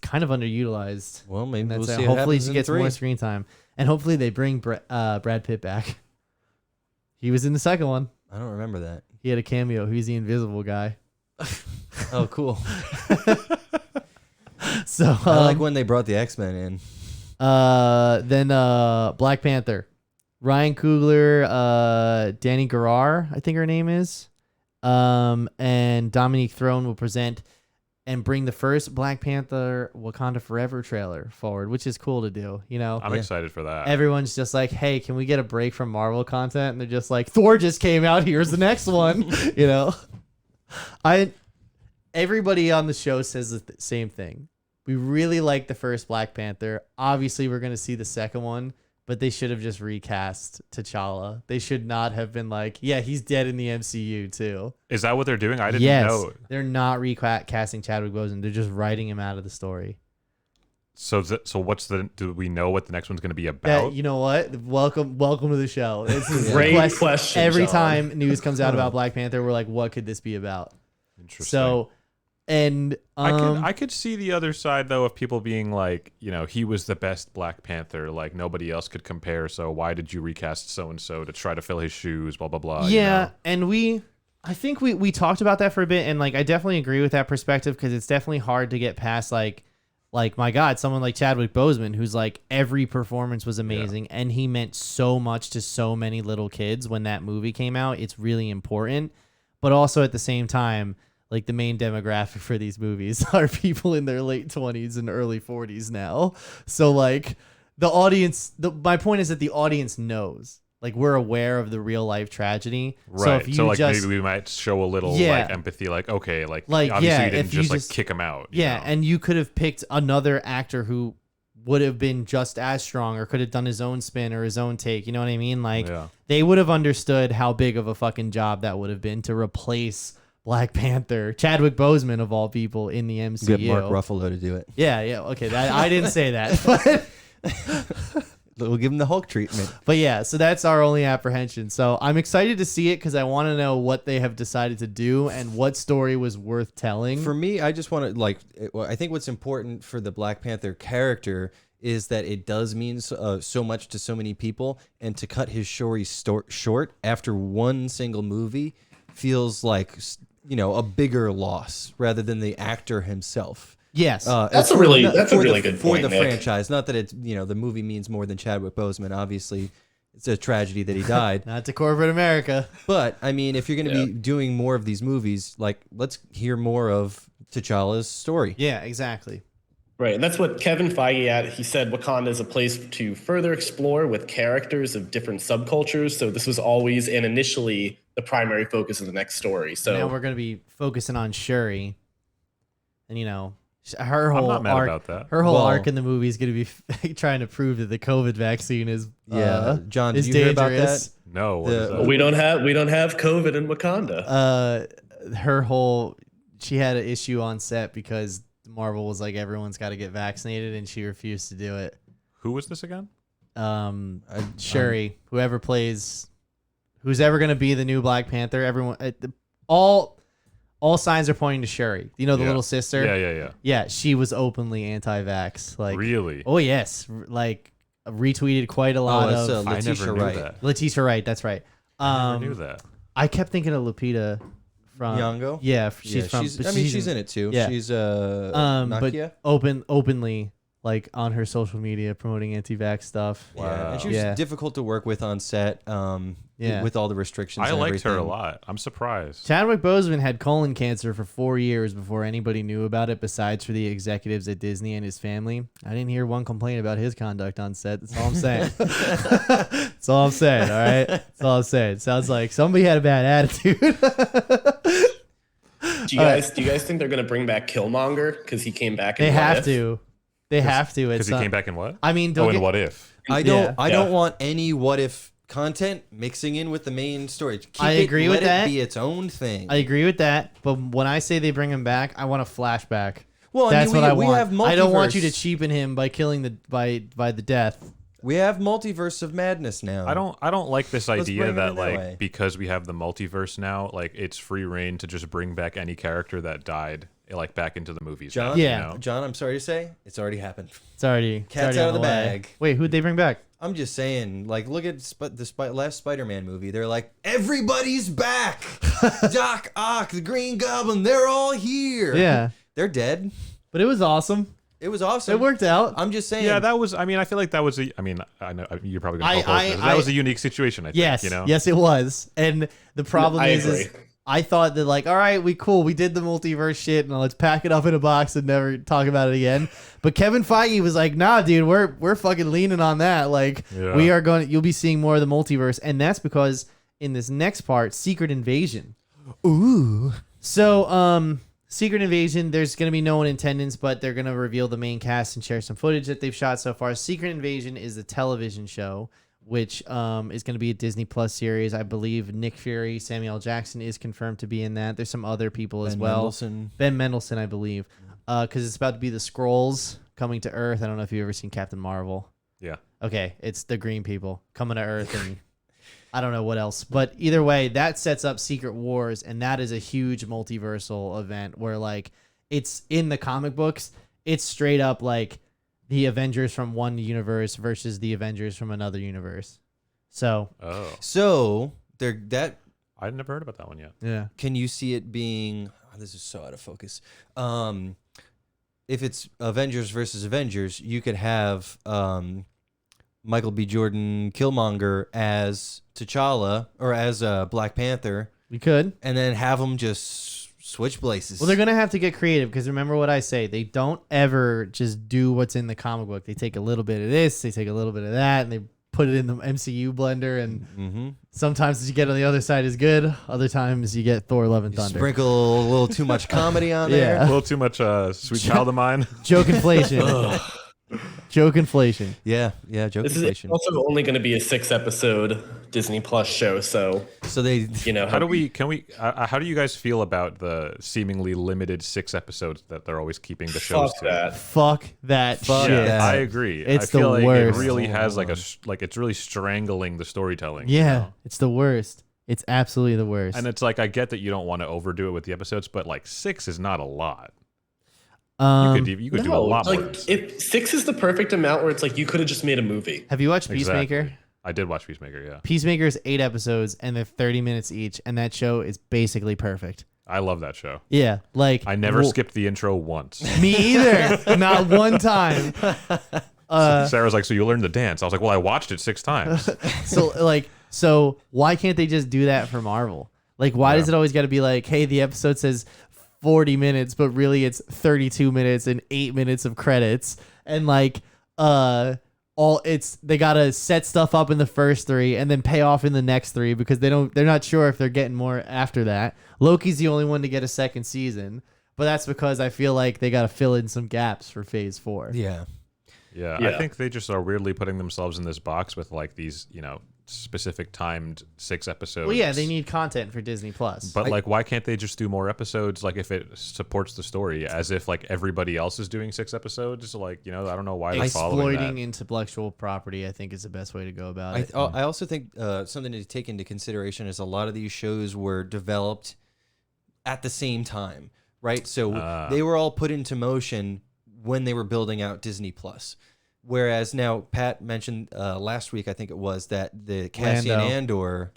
kind of underutilized. Well, maybe we'll see. Hopefully she gets more screen time, and hopefully they bring Brad Pitt back. He was in the second one. I don't remember that. He had a cameo. He's the invisible guy. Oh, cool. So I like when they brought the X-Men in. Then Black Panther, Ryan Coogler, Danny Garrar, I think her name is, and Dominique Throne will present and bring the first Black Panther Wakanda Forever trailer forward, which is cool to do. You know, I'm excited for that. Everyone's just like, hey, can we get a break from Marvel content? And they're just like, Thor just came out. Here's the next one. You know, everybody on the show says the same thing. We really like the first Black Panther. Obviously, we're going to see the second one, but they should have just recast T'Challa. They should not have been like, yeah, he's dead in the MCU too. Is that what they're doing? I didn't know. They're not recasting Chadwick Boseman. They're just writing him out of the story. So do we know what the next one's going to be about? You know what? Welcome to the show. It's a great question. Every John. time news comes out about Black Panther, we're like, what could this be about? Interesting. So, and I could see the other side though of people being like, you know, he was the best Black Panther, like nobody else could compare. So why did you recast so and so to try to fill his shoes? Blah blah blah. Yeah, you know? and I think we talked about that for a bit, and like I definitely agree with that perspective because it's definitely hard to get past like my God, someone like Chadwick Boseman, who's like every performance was amazing, and he meant so much to so many little kids when that movie came out. It's really important, but also at the same time, like the main demographic for these movies are people in their late 20s and early 40s now. So like the audience, my point is that the audience knows, like we're aware of the real life tragedy. Right. So if you maybe we might show a little like empathy, like, okay, like obviously you didn't just kick him out. You know? And you could have picked another actor who would have been just as strong or could have done his own spin or his own take. You know what I mean? Like they would have understood how big of a fucking job that would have been to replace Black Panther, Chadwick Boseman of all people in the MCU. Get Mark Ruffalo to do it. Yeah. Okay, I didn't say that, but we'll give him the Hulk treatment. But yeah, so that's our only apprehension. So I'm excited to see it because I want to know what they have decided to do and what story was worth telling. For me, I just want to I think what's important for the Black Panther character is that it does mean so much to so many people, and to cut his story short after one single movie feels like, you know, a bigger loss rather than the actor himself. Yes, that's a really good point for the Nick. franchise. Not that it's, you know, the movie means more than Chadwick Boseman. Obviously, it's a tragedy that he died. Not to corporate America. But I mean, if you're going to be doing more of these movies, like let's hear more of T'Challa's story. Yeah, exactly. Right, and that's what Kevin Feige he said Wakanda is a place to further explore with characters of different subcultures. So this was always and initially the primary focus of the next story. So now we're going to be focusing on Shuri, and you know, her whole I'm not mad arc, about that. her whole arc in the movie is going to be trying to prove that the COVID vaccine is John, did is you dangerous. hear about that? No, what is that? we don't have COVID in Wakanda. She had an issue on set because Marvel was like, everyone's got to get vaccinated, and she refused to do it. Who was this again? Shuri, who's ever going to be the new Black Panther. Everyone, all signs are pointing to Shuri. You know, the little sister. Yeah. Yeah, she was openly anti-vax. Like, really? Oh yes, like retweeted quite a lot of. Letitia I never knew Wright. that. Letitia Wright. That's right. I never knew that. I kept thinking of Lupita from Nyong'o? Yeah, she's from. She's in it too. Yeah. She's but Nakia. openly like on her social media promoting anti-vax stuff. Yeah, and she was difficult to work with on set. With all the restrictions. I and liked her a everything. lot. I'm surprised. Chadwick Boseman had colon cancer for 4 years before anybody knew about it, besides for the executives at Disney and his family. I didn't hear one complaint about his conduct on set. That's all I'm saying. That's all I'm saying. All right. That's all I'm saying. Sounds like somebody had a bad attitude. Do you guys think they're gonna bring back Killmonger because he came back? They have to. They have to. Because he came back in what? I mean, in What If? I don't want any What If content mixing in with the main story. I agree with that. Let it be its own thing. I agree with that. But when I say they bring him back, I want a flashback. Well, that's what I want. Have I don't want you to cheapen him by killing by the death. We have multiverse of madness now. I don't like this idea that way. because we have the multiverse now, like it's free reign to just bring back any character that died like back into the movies. John, now, John, I'm sorry to say, it's already happened. It's already Cat's out of the bag. Wait, who'd they bring back? I'm just saying, like, look at the last Spider-Man movie. They're like, everybody's back. Doc Ock, the Green Goblin, they're all here. Yeah. They're dead. But it was awesome. It was awesome. It worked out. I'm just saying. Yeah, that was. I mean, I feel like that was. I know you're probably going to. That was a unique situation. I think. Yes. You know? Yes, it was. And the problem I is agree. I thought that like, all right, we did the multiverse shit, and let's pack it up in a box and never talk about it again. But Kevin Feige was like, nah, dude, we're fucking leaning on that. Like, we are going. You'll be seeing more of the multiverse, and that's because in this next part, Secret Invasion. Ooh. So, Secret Invasion, there's going to be no one in attendance, but they're going to reveal the main cast and share some footage that they've shot so far. Secret Invasion is a television show, which is going to be a Disney Plus series. I believe Nick Fury, Samuel L. Jackson is confirmed to be in that. There's some other people as well. Ben Mendelsohn, I believe, because it's about to be the Skrulls coming to Earth. I don't know if you've ever seen Captain Marvel. Yeah. Okay, it's the green people coming to Earth and... I don't know what else, but either way, that sets up Secret Wars, and that is a huge multiversal event where, like, it's in the comic books, it's straight up like the Avengers from one universe versus the Avengers from another universe. So, that I'd never heard about that one yet. Yeah. Can you see it being? Oh, this is so out of focus. If it's Avengers versus Avengers, you could have Michael B. Jordan Killmonger as T'Challa or as Black Panther. We could. And then have them just switch places. Well, they're going to have to get creative because remember what I say. They don't ever just do what's in the comic book. They take a little bit of this, they take a little bit of that, and they put it in the MCU blender. And sometimes what you get on the other side is good. Other times you get Thor Love and Thunder. Sprinkle a little too much comedy on there. A little too much Sweet Child of Mine. Joke inflation. Joke inflation. Yeah, joke this inflation. Is also only going to be a 6-episode Disney Plus show, so they, you know, how do you guys feel about the seemingly limited 6 episodes that they're always keeping the shows to? Fuck that shit. Yeah, I agree. It's I feel the like worst. it really has like it's really strangling the storytelling. Yeah, you know? it's the worst. It's absolutely the worst. And it's like I get that you don't want to overdo it with the episodes, but like 6 is not a lot. You could do a lot more. Like 6 is the perfect amount where it's like you could have just made a movie. Have you watched Peacemaker? Exactly. I did watch Peacemaker, yeah. Peacemaker is 8 episodes and they're 30 minutes each, and that show is basically perfect. I love that show. Yeah, like I never skipped the intro once. Me either. Not one time. Sarah's like, so you learned the dance? I was like, well, I watched it 6 times. So why can't they just do that for Marvel? Like, why does it always got to be like, hey, the episode says 40 minutes, but really it's 32 minutes and 8 minutes of credits, and like they gotta set stuff up in the first 3 and then pay off in the next 3 because they're not sure if they're getting more after that. Loki's the only one to get a second season, but that's because I feel like they gotta fill in some gaps for phase 4. Yeah. I think they just are weirdly putting themselves in this box with like these, specific timed 6 episodes. Well, yeah, they need content for Disney Plus. But like, why can't they just do more episodes? Like, if it supports the story, as if like everybody else is doing 6 episodes. Like, I don't know why they're following that. Exploiting intellectual property, I think, is the best way to go about it. I also think something to take into consideration is a lot of these shows were developed at the same time, right? So they were all put into motion when they were building out Disney Plus. Whereas now Pat mentioned last week, I think it was, that the Cassian Andor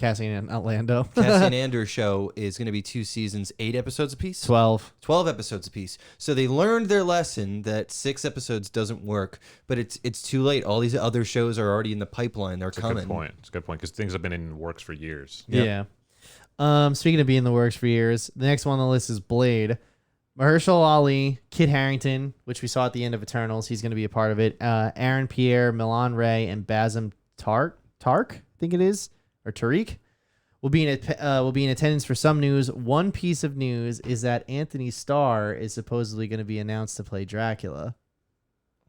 show is going to be 2 seasons, 8 episodes apiece. 12 episodes apiece. So they learned their lesson that 6 episodes doesn't work, but it's too late. All these other shows are already in the pipeline. They're coming. It's a good point because things have been in works for years. Yeah. Speaking of being in the works for years, the next one on the list is Blade. Mahershala Ali, Kit Harington, which we saw at the end of Eternals, he's going to be a part of it. Aaron Pierre, Milan Ray, and Bazem Tark, I think it is, or Tariq, will be in attendance for some news. One piece of news is that Anthony Starr is supposedly going to be announced to play Dracula.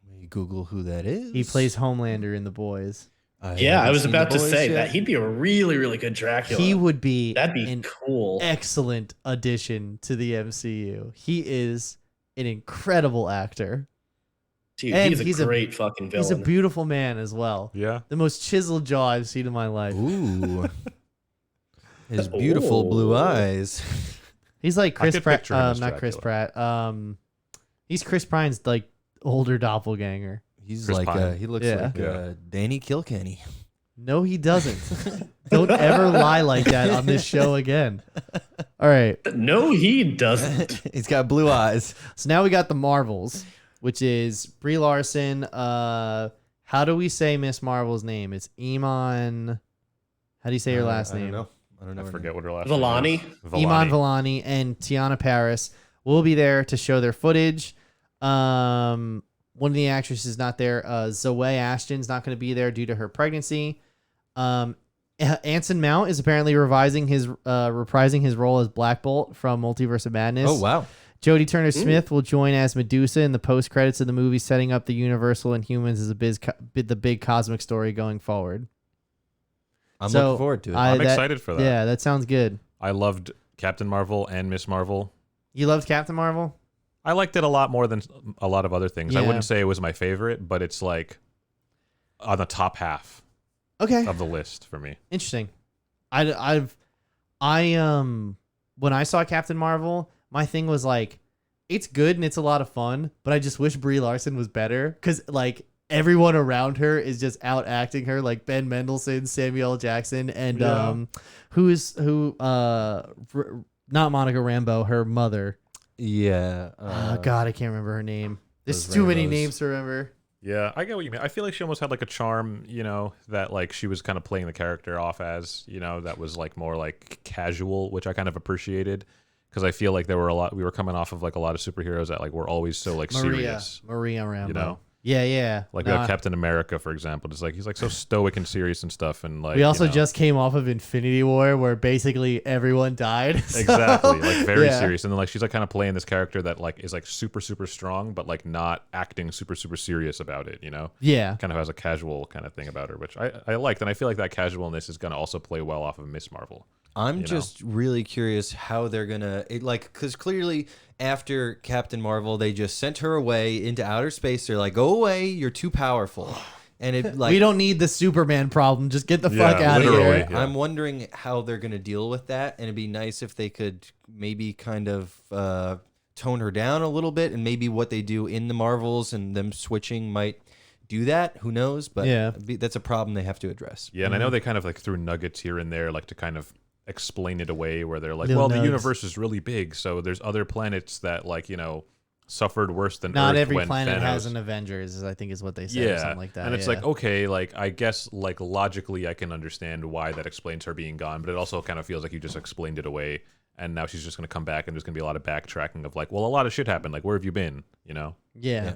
Let me Google who that is. He plays Homelander in The Boys. I was about to say that he'd be a really, really good Dracula. He would be. That'd be cool. Excellent addition to the MCU. He is an incredible actor. Dude, and he's a great fucking villain. He's a beautiful man as well. Yeah. The most chiseled jaw I've seen in my life. Ooh. His beautiful blue eyes. He's like Chris Pratt. Not Chris Pratt. He's Chris Pine's like older doppelganger. He's Chris like Pine. he looks like Danny Kilkenny. No, he doesn't. Don't ever lie like that on this show again. All right. No, he doesn't. He's got blue eyes. So now we got the Marvels, which is Brie Larson. How do we say Miss Marvel's name? It's Iman. How do you say her last name? I don't know. I forget what her last Vellani. name is. Iman Vellani and Tiana Paris will be there to show their footage. One of the actresses not there. Zoe Ashton's not going to be there due to her pregnancy. Anson Mount is apparently reprising his role as Black Bolt from Multiverse of Madness. Oh, wow. Jodie Turner-Smith will join as Medusa in the post-credits of the movie, setting up the Universal and Humans as the big cosmic story going forward. I'm looking forward to it. I'm excited for that. Yeah, that sounds good. I loved Captain Marvel and Miss Marvel. You loved Captain Marvel? I liked it a lot more than a lot of other things. Yeah. I wouldn't say it was my favorite, but it's like on the top half of the list for me. Interesting. When I saw Captain Marvel, my thing was like, it's good and it's a lot of fun, but I just wish Brie Larson was better because like everyone around her is just out acting her, like Ben Mendelsohn, Samuel L. Jackson, and not Monica Rambeau, her mother. Yeah. God, I can't remember her name. There's too many names to remember. Yeah, I get what you mean. I feel like she almost had like a charm, that like she was kind of playing the character off as, that was like more like casual, which I kind of appreciated because I feel like we were coming off of like a lot of superheroes that like were always so like serious. Maria Rambeau. Yeah. Yeah. Like we have Captain America, for example. It's like he's like so stoic and serious and stuff, and like we also just came off of Infinity War, where basically everyone died. So. Exactly, like very serious, and then like she's like kind of playing this character that like is like super super strong, but like not acting super super serious about it. Yeah, kind of has a casual kind of thing about her, which I liked, and I feel like that casualness is going to also play well off of Miss Marvel. I'm just really curious how they're gonna because clearly after Captain Marvel they just sent her away into outer space. They're like, go away, you're too powerful, and it like we don't need the Superman problem. Just get the fuck out of here. Yeah. I'm wondering how they're gonna deal with that, and it'd be nice if they could maybe kind of tone her down a little bit, and maybe what they do in the Marvels and them switching might do that. Who knows? But that's a problem they have to address. Yeah, and I know they kind of like threw nuggets here and there, like to kind of explain it away where they're like, Little the nugs. universe is really big, so there's other planets that like suffered worse than not Earth every when planet Thanos. has an Avengers, I think is what they said, or something like that. And it's like, okay, like I guess like logically I can understand why that explains her being gone, but it also kind of feels like you just explained it away, and now she's just going to come back and there's going to be a lot of backtracking of like, well, a lot of shit happened, like where have you been, Yeah.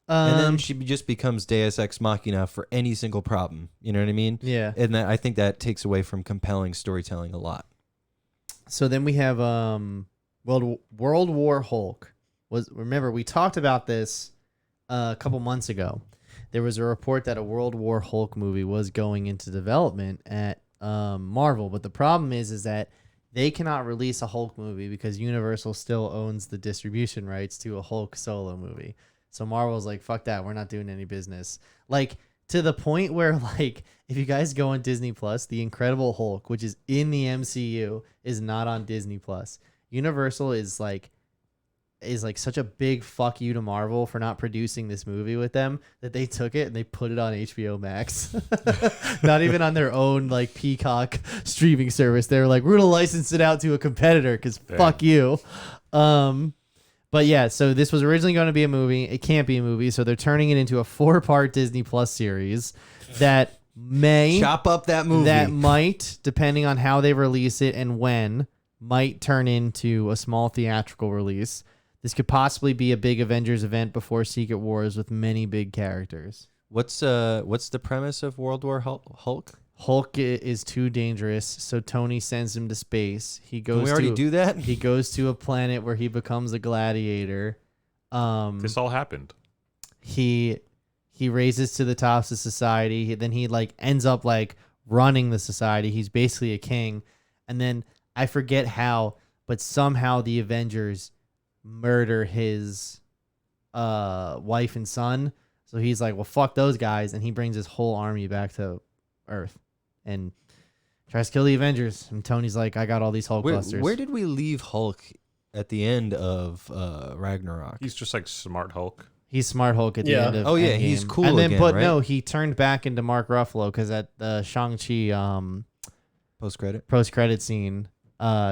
And then she just becomes Deus Ex Machina for any single problem. You know what I mean? Yeah. And I think that takes away from compelling storytelling a lot. So then we have World War Hulk. Remember we talked about this a couple months ago. There was a report that a World War Hulk movie was going into development at Marvel, but the problem is that they cannot release a Hulk movie because Universal still owns the distribution rights to a Hulk solo movie. So Marvel's like, fuck that, we're not doing any business. Like, to the point where, like, if you guys go on Disney Plus, The Incredible Hulk, which is in the MCU, is not on Disney Plus. Universal is like, is like such a big fuck you to Marvel for not producing this movie with them that they took it and they put it on HBO Max. Not even on their own like Peacock streaming service. They were like, we're gonna license it out to a competitor because fuck you. But yeah, so this was originally going to be a movie. It can't be a movie, so they're turning it into a 4-part Disney Plus series that may chop up that movie. That might, depending on how they release it and when, might turn into a small theatrical release. This could possibly be a big Avengers event before Secret Wars with many big characters. What's the premise of World War Hulk? Hulk is too dangerous, so Tony sends him to space. He goes. Can we already do that? He goes to a planet where he becomes a gladiator. This all happened. He raises to the tops of society. Then he like ends up like running the society. He's basically a king. And then I forget how, but somehow the Avengers murder his wife and son. So he's like, well, fuck those guys, and he brings his whole army back to Earth and tries to kill the Avengers. And Tony's like, I got all these Hulkbusters. Where did we leave Hulk at the end of Ragnarok? He's just like Smart Hulk. He's Smart Hulk at the end of Endgame. He's cool and then, again, but right? no, he turned back into Mark Ruffalo because at the Shang-Chi post-credit scene,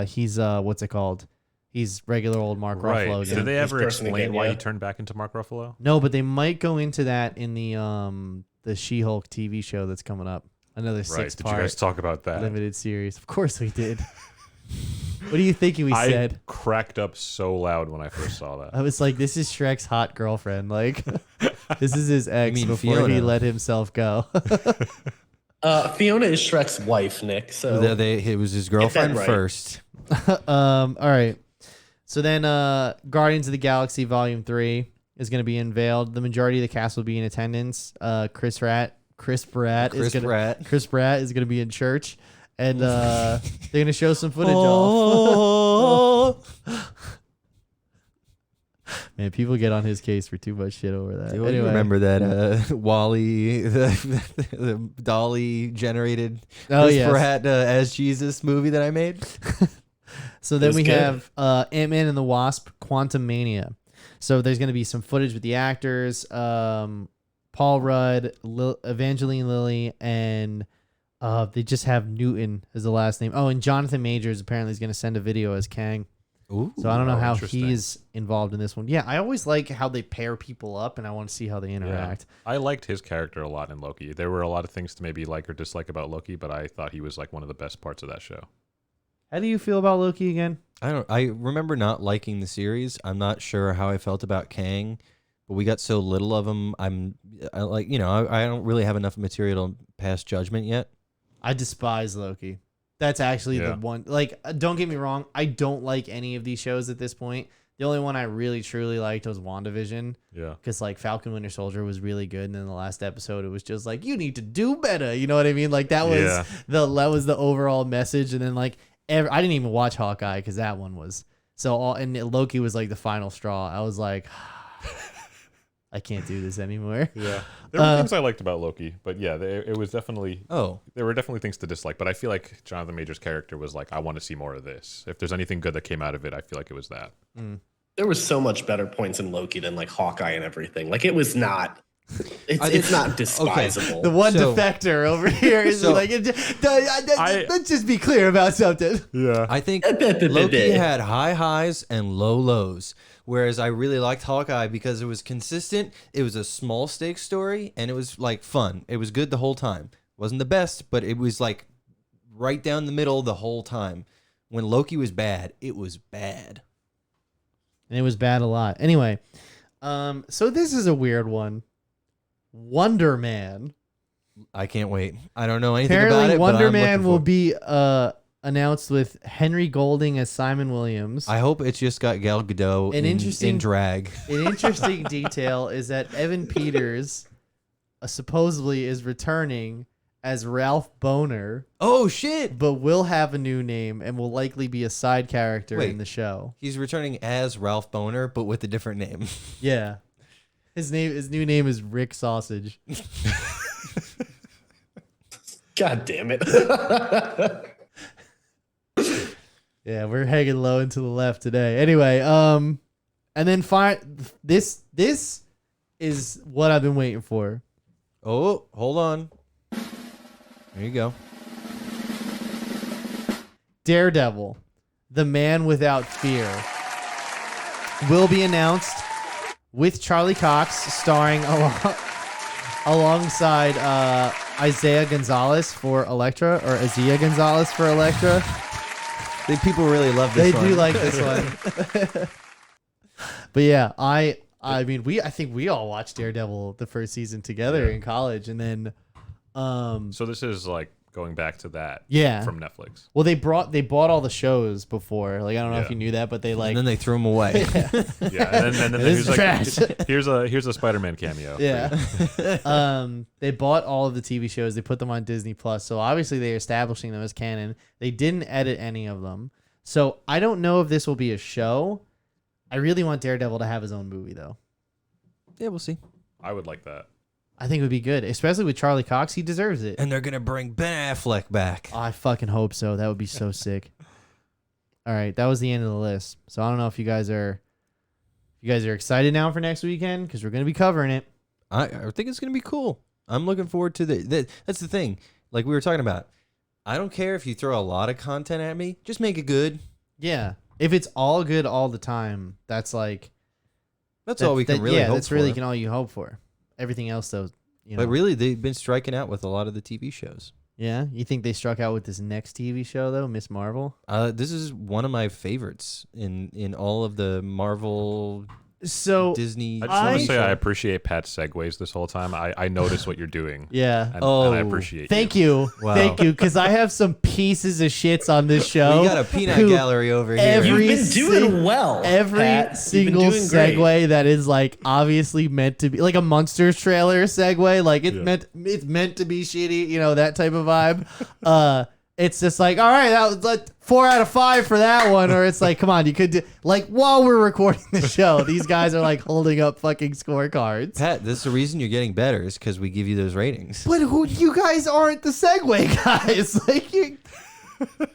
he's what's it called? He's regular old Mark Ruffalo. Did they ever explain why he turned back into Mark Ruffalo? No, but they might go into that in the She-Hulk TV show that's coming up. Another 6-part. Did you guys talk about that? Limited series. Of course we did. What are you thinking we said? I cracked up so loud when I first saw that. I was like, this is Shrek's hot girlfriend. Like, this is his ex before Fiona? he let himself go. Fiona is Shrek's wife, Nick. So it was his girlfriend right. first. All right. So then Guardians of the Galaxy Volume 3 is going to be unveiled. The majority of the cast will be in attendance. Chris Pratt is going to be in church. And they're going to show some footage off. Man, people get on his case for too much shit over that. Anyway. Remember that WALL-E, the Dolly generated Chris Pratt as Jesus movie that I made? So then we have Ant-Man and the Wasp Quantumania. So there's going to be some footage with the actors, Paul Rudd, Evangeline Lilly, and they just have Newton as the last name. Oh, and Jonathan Majors apparently is going to send a video as Kang. Ooh, so I don't know how he's involved in this one. Yeah, I always like how they pair people up, and I want to see how they interact. Yeah. I liked his character a lot in Loki. There were a lot of things to maybe like or dislike about Loki, but I thought he was like one of the best parts of that show. How do you feel about Loki again? I remember not liking the series. I'm not sure how I felt about Kang, but we got so little of him. I don't really have enough material to pass judgment yet. I despise Loki. That's actually the one. Like, don't get me wrong. I don't like any of these shows at this point. The only one I really truly liked was WandaVision. Yeah. Because like Falcon Winter Soldier was really good, and then the last episode it was just like, you need to do better. You know what I mean? Like that was the overall message. And then like I didn't even watch Hawkeye because that one was and Loki was like the final straw. I was like, I can't do this anymore. Yeah, there were things I liked about Loki, but yeah, it was definitely there were definitely things to dislike. But I feel like Jonathan Majors' character was like, I want to see more of this. If there's anything good that came out of it, I feel like it was that. There was so much better points in Loki than like Hawkeye and everything. Like it was not. It's not despisable. Okay. The one defector over here is let's just be clear about something. Yeah, I think Loki had high highs and low lows. Whereas I really liked Hawkeye because it was consistent. It was a small stakes story, and it was like fun. It was good the whole time. Wasn't the best, but it was like right down the middle the whole time. When Loki was bad, it was bad. And it was bad a lot. Anyway, so this is a weird one. Wonder Man. I can't wait. I don't know anything Apparently, about it. Wonder but Man will be announced with Henry Golding as Simon Williams. I hope it's just got Gal Gadot in drag. An interesting detail is that Evan Peters supposedly is returning as Ralph Boner. Oh, shit. But will have a new name and will likely be a side character in the show. He's returning as Ralph Boner, but with a different name. Yeah. His new name is Rick Sausage. God damn it. Yeah, we're hanging low and to the left today. Anyway, And then this is what I've been waiting for. Oh, hold on. There you go. Daredevil, The Man Without Fear, will be announced with Charlie Cox starring alongside Isaiah Gonzalez for Elektra, or Azia Gonzalez for Elektra. People really love this one. They do like this one. But yeah, I think we all watched Daredevil the first season together in college, and then So this is like going back to that from Netflix. Well, they bought all the shows before. Like, I don't know if you knew that, but they and then they threw them away. And then This is trash. Here's a Spider-Man cameo. Yeah. They bought all of the TV shows. They put them on Disney Plus. So obviously they're establishing them as canon. They didn't edit any of them. So I don't know if this will be a show. I really want Daredevil to have his own movie though. Yeah, we'll see. I would like that. I think it would be good, especially with Charlie Cox. He deserves it. And they're gonna bring Ben Affleck back. Oh, I fucking hope so. That would be so sick. All right, that was the end of the list. So I don't know if you guys are excited now for next weekend, because we're gonna be covering it. I think it's gonna be cool. I'm looking forward to that's the thing. Like we were talking about. I don't care if you throw a lot of content at me. Just make it good. Yeah. If it's all good all the time, that's like all we can really hope for. That's really all you hope for. Everything else, though, But really, they've been striking out with a lot of the TV shows. Yeah? You think they struck out with this next TV show, though, Miss Marvel? This is one of my favorites in all of the Marvel Disney. I just want to say I appreciate Pat's segues this whole time. I notice what you're doing. Yeah. And I appreciate Thank you. Wow. Thank you, because I have some pieces of shits on this show. We got a peanut gallery over here. You've been doing well. Every Pat. single segue that is like obviously meant to be like a Munsters trailer segue, like it's meant to be shitty, that type of vibe. It's just like, all right, that was like 4 out of 5 for that one. Or it's like, come on, you could do, like, while we're recording the show, these guys are like holding up fucking scorecards. Pat, this is the reason you're getting better is because we give you those ratings. But you guys aren't the segue guys. Like,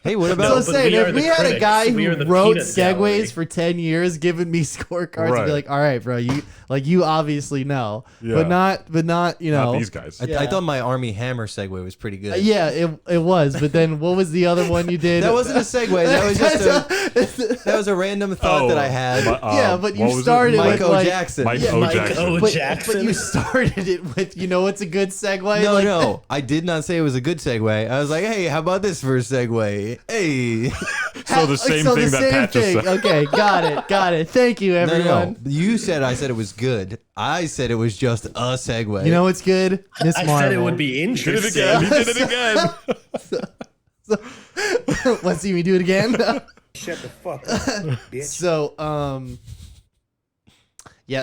hey, what about? So saying, if we had a guy who wrote segues for 10 years, giving me scorecards, I'd be like, all right, bro, you obviously know, but not, Not these guys. I thought my Armie Hammer segue was pretty good. Yeah, it was. But then what was the other one you did? That wasn't a segue. That was just that was a random thought that I had. But you started Mike with O. Jackson. Mike O. Jackson. But you started it with, what's a good segue? No, I did not say it was a good segue. I was like, hey, how about this for a segue? Hey. So the same thing that Pat just said. Okay, got it. Thank you, everyone. No. You said I said it was good. I said it was just a segue. You know what's good? I said it would be interesting. He did it again. Let's see me do it again. Shut the fuck up, bitch. So,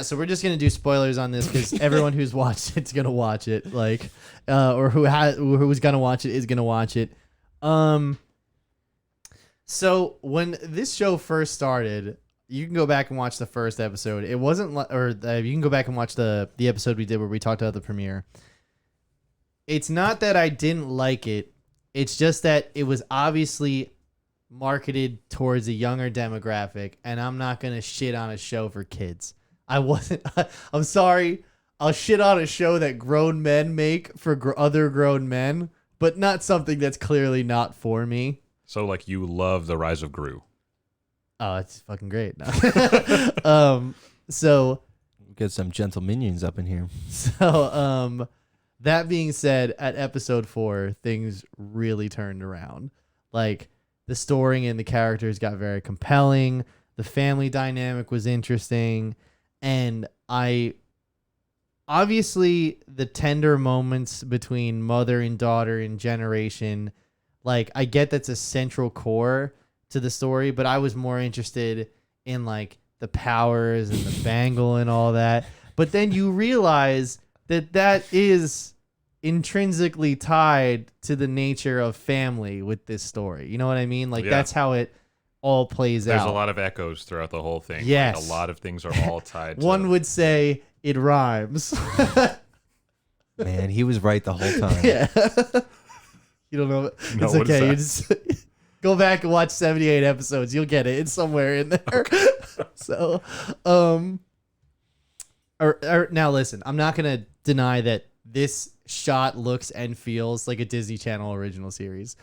so we're just gonna do spoilers on this because everyone who's watched it's gonna watch it, like, or who's gonna watch it is gonna watch it. So when this show first started, you can go back and watch the first episode. It wasn't, you can go back and watch the episode we did where we talked about the premiere. It's not that I didn't like it. It's just that it was obviously marketed towards a younger demographic, and I'm not going to shit on a show for kids. I'm sorry. I'll shit on a show that grown men make for other grown men, but not something that's clearly not for me. So, like, you love The Rise of Gru. Oh, it's fucking great. No. So get some gentle minions up in here. So, that being said, at episode 4, things really turned around. Like, the story and the characters got very compelling. The family dynamic was interesting. And obviously, the tender moments between mother and daughter and generation, like, I get that's a central core to the story, but I was more interested in, like, the powers and the bangle and all that. But then you realize that is intrinsically tied to the nature of family with this story. You know what I mean? Like, that's how it all plays out. There's a lot of echoes throughout the whole thing. Yes. Like, a lot of things are all tied to One would say it rhymes. Man, he was right the whole time. Yeah. You don't know. No, it's okay. Go back and watch 78 episodes. You'll get it. It's somewhere in there. So, now listen, I'm not going to deny that this shot looks and feels like a Disney Channel original series.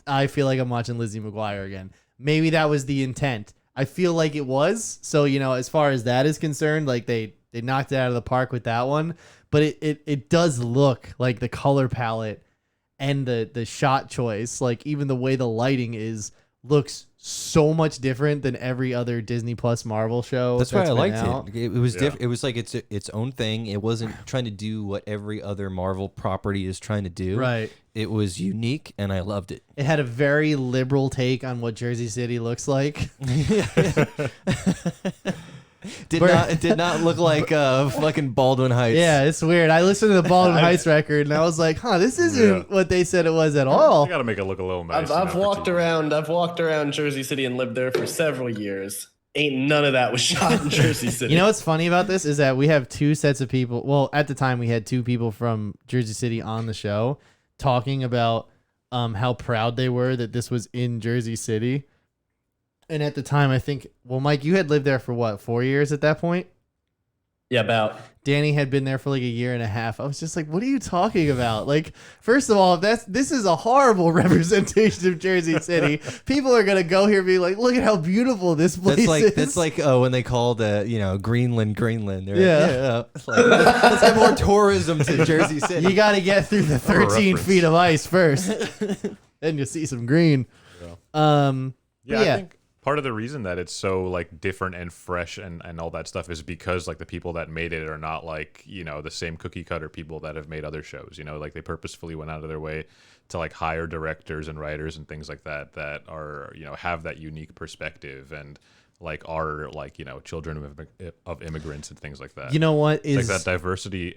I feel like I'm watching Lizzie McGuire again. Maybe that was the intent. I feel like it was. So, as far as that is concerned, like they knocked it out of the park with that one. But it does look like the color palette and the shot choice, like even the way the lighting looks so much different than every other Disney Plus Marvel show. That's why I liked it. It was different. It was like its own thing. It wasn't trying to do what every other Marvel property is trying to do. Right. It was unique, and I loved it. It had a very liberal take on what Jersey City looks like. It did not look like fucking Baldwin Heights. Yeah, it's weird. I listened to the Baldwin Heights record and I was like, this isn't what they said it was at all. You got to make it look a little nice. I've walked around Jersey City and lived there for several years. Ain't none of that was shot in Jersey City. You know what's funny about this is that we have two sets of people. Well, at the time we had two people from Jersey City on the show talking about how proud they were that this was in Jersey City. And at the time, I think, Mike, you had lived there for what, 4 years at that point? Yeah, about. Danny had been there for like a year and a half. I was just like, what are you talking about? Like, first of all, this is a horrible representation of Jersey City. People are going to go here and be like, look at how beautiful this place is. That's like when they called, Greenland. Yeah. Let's get more tourism to Jersey City. You got to get through the 13 feet of ice first. Then you'll see some green. Yeah. I think part of the reason that it's so like different and fresh and all that stuff is because like the people that made it are not like, the same cookie cutter people that have made other shows, like they purposefully went out of their way to like hire directors and writers and things like that are, have that unique perspective and like are like, children of immigrants and things like that. You know what is like that diversity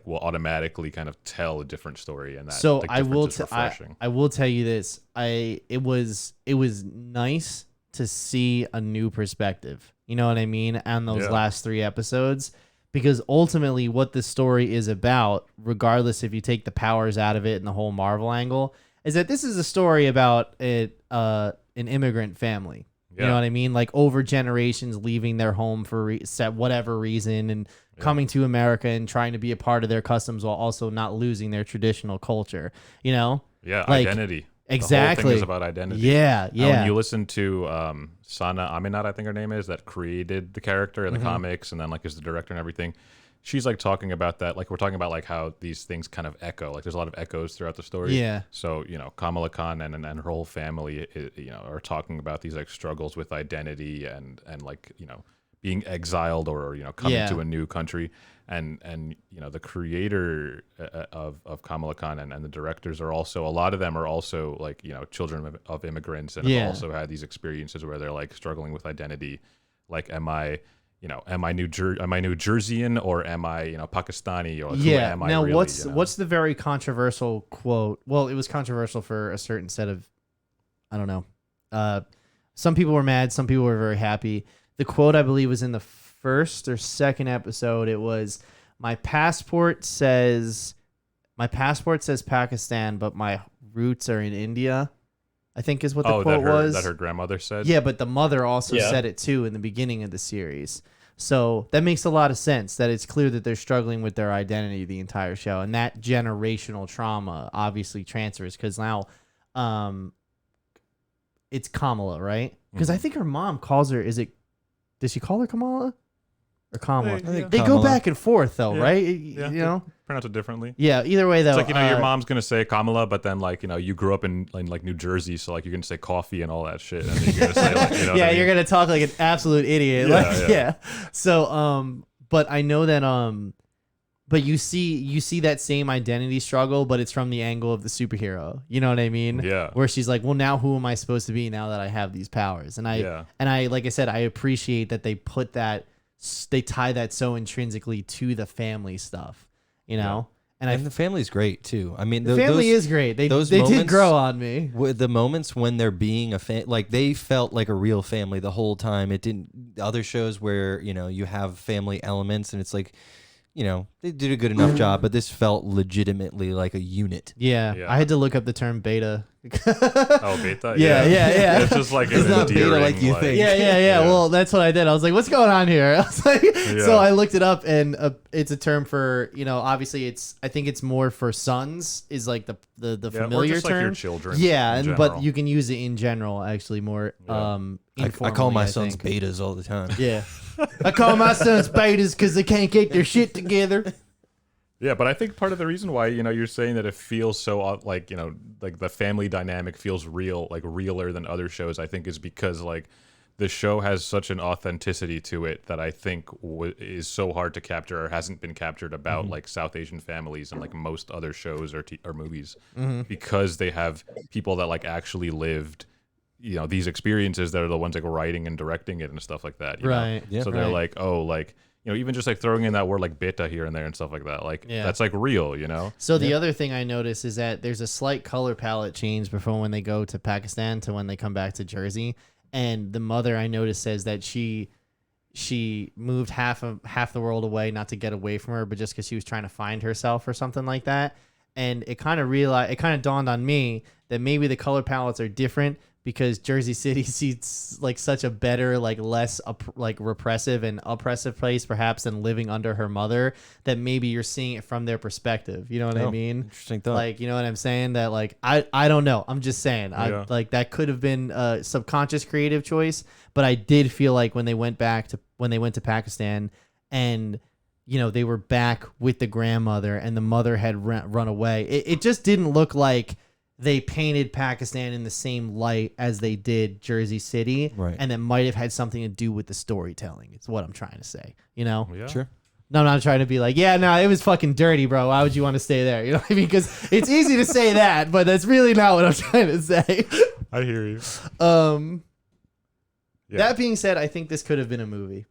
will automatically kind of tell a different story, and that so like, I will I will tell you this. It was nice to see a new perspective. You know what I mean? On those last 3 episodes, because ultimately what the story is about, regardless if you take the powers out of it and the whole Marvel angle, is that this is a story about an immigrant family. You know what I mean? Like over generations leaving their home for whatever reason and coming to America and trying to be a part of their customs while also not losing their traditional culture. Yeah, like, identity. Exactly. The whole thing is about identity. Yeah. When you listen to Sana Aminat, I think her name is, that created the character in the comics and then like is the director and everything. She's like talking about that, like we're talking about like how these things kind of echo, like there's a lot of echoes throughout the story. Yeah. So Kamala Khan and her whole family, are talking about these like struggles with identity and like being exiled or coming to a new country, and the creator of Kamala Khan and the directors are also, a lot of them are also like children of immigrants and have also had these experiences where they're like struggling with identity, like am I New Jerseyan or am I Pakistani, or who am I now really, what's the very controversial quote? Well, it was controversial for a certain set of, I don't know, some people were mad, some people were very happy. The quote, I believe, was in the first or second episode. It was, my passport says Pakistan, but my roots are in India, I think is what the quote was. That her grandmother said? Yeah, but the mother also said it too in the beginning of the series. So that makes a lot of sense, that it's clear that they're struggling with their identity the entire show. And that generational trauma obviously transfers, because now it's Kamala, right? Because I think her mom calls her, does she call her Kamala? Or Kamala? They go back and forth though, right? Pronounce it differently. Yeah, either way though. It's like, your mom's going to say Kamala, but then like, you grew up in like New Jersey, so like you're going to say coffee and all that shit. And then you're going to say like, yeah, you're going to talk like an absolute idiot. So, but I know that, but you see that same identity struggle, but it's from the angle of the superhero. You know what I mean? Yeah. Where she's like, well, now who am I supposed to be now that I have these powers? And I, like I said, I appreciate that they put that, they tie that so intrinsically to the family stuff, and the family's great too. I mean, the family is great. They did grow on me. With the moments when they're being like they felt like a real family the whole time. It didn't. Other shows where you have family elements and it's like, they did a good enough job, but this felt legitimately like a unit. Yeah. I had to look up the term beta Oh, beta. Yeah. It's just like It's an not beta endearing, like you think. Yeah. Well, that's what I did. I was like, "What's going on here?" I was like, Yeah. so I looked it up, and it's a term for obviously I think it's more for sons is like the Yeah, familiar or just term. like your children. Yeah, in but general. you can use it in general actually more. Yeah. I call informally, my I sons think. betas all the time. Yeah, I call my sons betas because they can't get their shit together. Yeah, but I think part of the reason why you're saying that it feels so like like the family dynamic feels real, like realer than other shows, I think is because like the show has such an authenticity to it that I think is so hard to capture or hasn't been captured about like South Asian families and like most other shows or movies because they have people that like actually lived these experiences that are the ones like writing and directing it and stuff like that. Right. So they're like, oh, like. Even just like throwing in that word like beta here and there and stuff like that, like that's like real, So the other thing I noticed is that there's a slight color palette change before when they go to Pakistan to when they come back to Jersey, and the mother I noticed says that she moved half the world away, not to get away from her, but just because she was trying to find herself or something like that. And it kind of dawned on me that maybe the color palettes are different because Jersey City seems like such a better, like less like repressive and oppressive place perhaps than living under her mother, that maybe you're seeing it from their perspective. You know what I mean? Interesting thought. Like, you know what I'm saying? That like, I don't know. I'm just saying. Yeah. Like that could have been a subconscious creative choice, but I did feel like when they went to Pakistan and they were back with the grandmother and the mother had run away. It just didn't look like they painted Pakistan in the same light as they did Jersey City. Right. And that might have had something to do with the storytelling. It's what I'm trying to say, Yeah. Sure. No, I'm not trying to be like, yeah, no, it was fucking dirty, bro. Why would you want to stay there? You know what I mean? Because it's easy to say that, but that's really not what I'm trying to say. I hear you. That being said, I think this could have been a movie.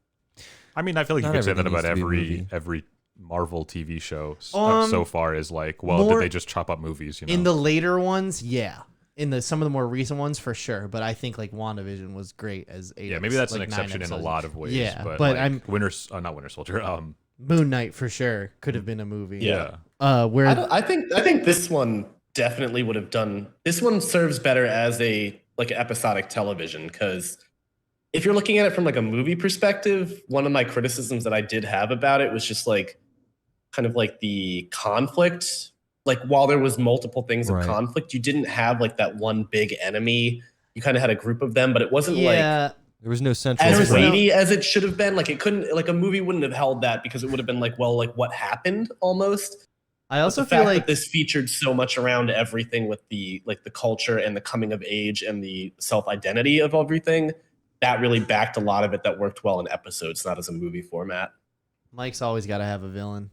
I mean, I feel like Not you could say that everything about needs to be a movie. every Marvel TV show Um, so far is like, well, more- did they just chop up movies? In the later ones, yeah. In some of the more recent ones, for sure. But I think like WandaVision was great as 8. Yeah, maybe that's like an 9 exception in a episodes. lot of ways. Yeah, but but like, I'm not Winter Soldier. Moon Knight for sure could have been a movie. Yeah. Where I think this one definitely would have done. This one serves better as a like episodic television, because if you're looking at it from like a movie perspective, one of my criticisms that I did have about it was just like kind of like the conflict. Like while there was multiple things of conflict, you didn't have like that one big enemy. You kind of had a group of them, but it wasn't like there was no central as threat. weighty as it should have been. Like it couldn't, like a movie wouldn't have held that, because it would have been like, well, like what happened almost. I also But the feel fact like that this featured so much around everything with the like the culture and the coming of age and the self-identity of everything, that really backed a lot of it that worked well in episodes, not as a movie format. Mike's always got to have a villain.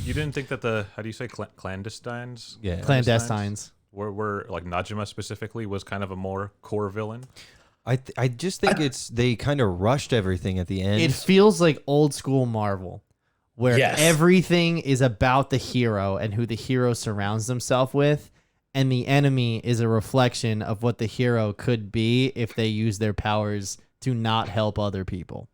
You didn't think that the, how do you say, clandestines? Yeah. Clandestines. Were like Najima specifically was kind of a more core villain. I just think they kind of rushed everything at the end. It feels like old school Marvel, where everything is about the hero and who the hero surrounds himself with, and the enemy is a reflection of what the hero could be if they use their powers to not help other people.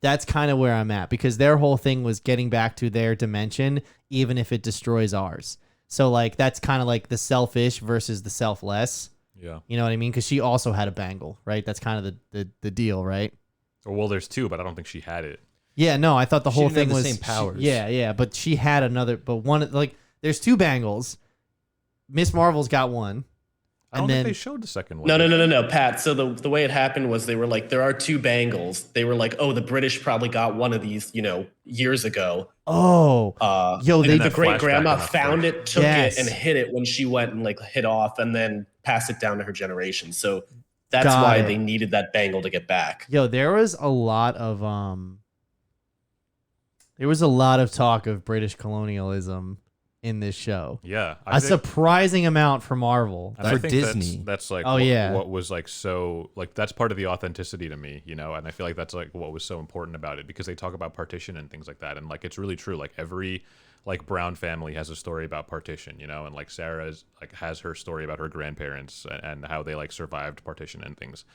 That's kind of where I'm at, because their whole thing was getting back to their dimension, even if it destroys ours. So like that's kind of like the selfish versus the selfless. Yeah. You know what I mean? Because she also had a bangle, right? That's kind of the deal, right? Well, there's two, but I don't think she had it. Yeah, no, I thought the whole didn't thing have the was same powers. Yeah, but she had another. But one, like, there's two bangles. Miss Marvel's got one. I don't think they showed the second one. No, Pat. So the way it happened was they were like, there are two bangles. They were like, oh, the British probably got one of these, years ago. Oh, the great grandma found it, took it, and hid it when she went and like hid off, and then passed it down to her generation. So that's why they needed that bangle to get back. There was a lot of talk of British colonialism in this show. Yeah, a surprising amount for Marvel. For Disney. That's like what was like so like that's part of the authenticity to me, and I feel like that's like what was so important about it, because they talk about partition and things like that, and like it's really true. Like every like Brown family has a story about partition, and like Sarah's like has her story about her grandparents and how they like survived partition and things,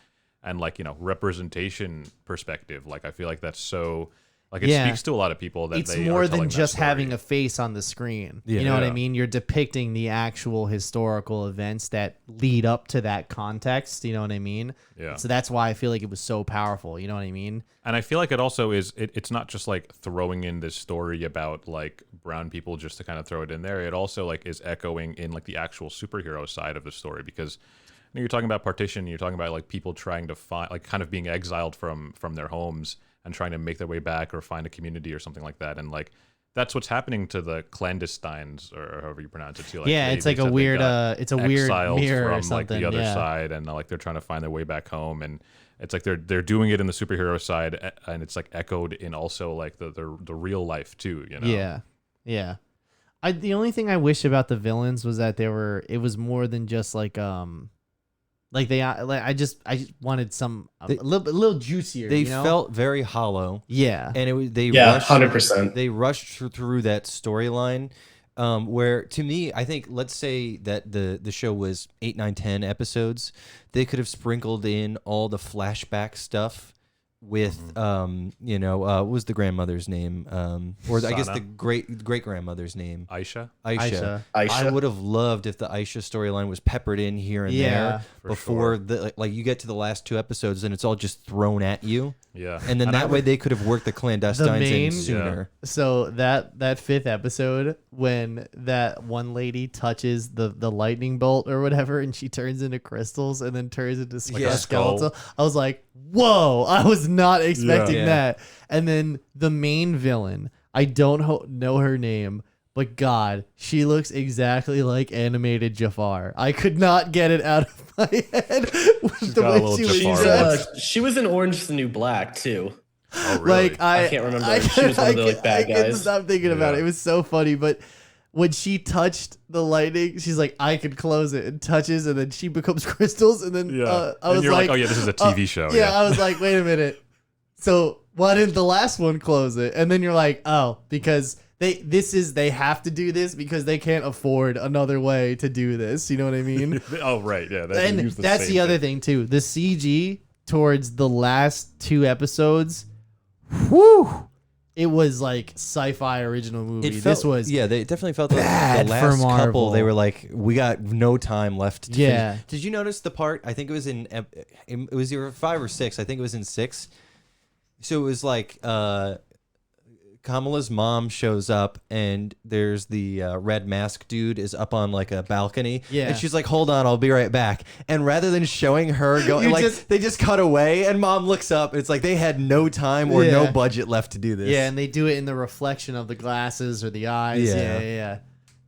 and like representation perspective. Like I feel like that's so Like it speaks to a lot of people that it's they more are than telling just that story. having a face on the screen. Yeah. You know what I Yeah. mean? You're depicting the actual historical events that lead up to that context. You know what I mean? Yeah. So that's why I feel like it was so powerful. You know what I mean? And I feel like it also is. It's not just like throwing in this story about like brown people just to kind of throw it in there. It also like is echoing in like the actual superhero side of the story because you're talking about partition. You're talking about like people trying to find like kind of being exiled from their homes and trying to make their way back or find a community or something like that. And like that's what's happening to the clandestines or however you pronounce it too. Like, Yeah, it's like a said they weird got it's a weird exiled mirror from or something. like the other yeah. side, and like they're trying to find their way back home. And it's like they're doing it in the superhero side, and it's like echoed in also like the real life too. You know? Yeah, yeah. The only thing I wish about the villains was that it was more than just like I just wanted some a little juicier. They you know? felt very hollow. Yeah, and it was Yeah, 100%. They rushed through that storyline. Where to me, I think let's say that the show was 8, 9, 10 episodes, they could have sprinkled in all the flashback stuff with what was the grandmother's name, or I guess Sana. the great grandmother's name, Aisha. I would have loved if the Aisha storyline was peppered in here and there before the like you get to the last 2 episodes and it's all just thrown at you. Yeah, and then that way they could have worked the clandestines in sooner. So that 5th episode when that one lady touches the lightning bolt or whatever, and she turns into crystals and then turns into a skeletal. I was like, whoa! I was not expecting that. And then the main villain, I don't know her name, but God, she looks exactly like animated Jafar. I could not get it out of my head with the way she was dressed. She was in Orange is the New Black too. Oh, really? Like I can't remember. She was one of the like bad guys. I couldn't stop thinking about it. It was so funny, but when she touched the lightning, she's like, I could close it, and touches, and then she becomes crystals, and then I was like, oh yeah, this is a TV show. Yeah, I was like, wait a minute. So why didn't the last one close it? And then you're like, oh, because they have to do this because they can't afford another way to do this. You know what I mean? Oh right, yeah. And that's the other thing too. The CG towards the last 2 episodes, whew, it was like sci-fi original movie. They definitely felt bad the last for Marvel. couple. They were like, we got no time left. To Yeah. finish. Did you notice the part? I think it was it was either 5 or 6. I think it was in 6. So it was like Kamala's mom shows up and there's the red mask dude is up on like a balcony. Yeah. And she's like, hold on, I'll be right back. And rather than showing her going, they just cut away and mom looks up. It's like they had no time or no budget left to do this. Yeah, and they do it in the reflection of the glasses or the eyes. Yeah.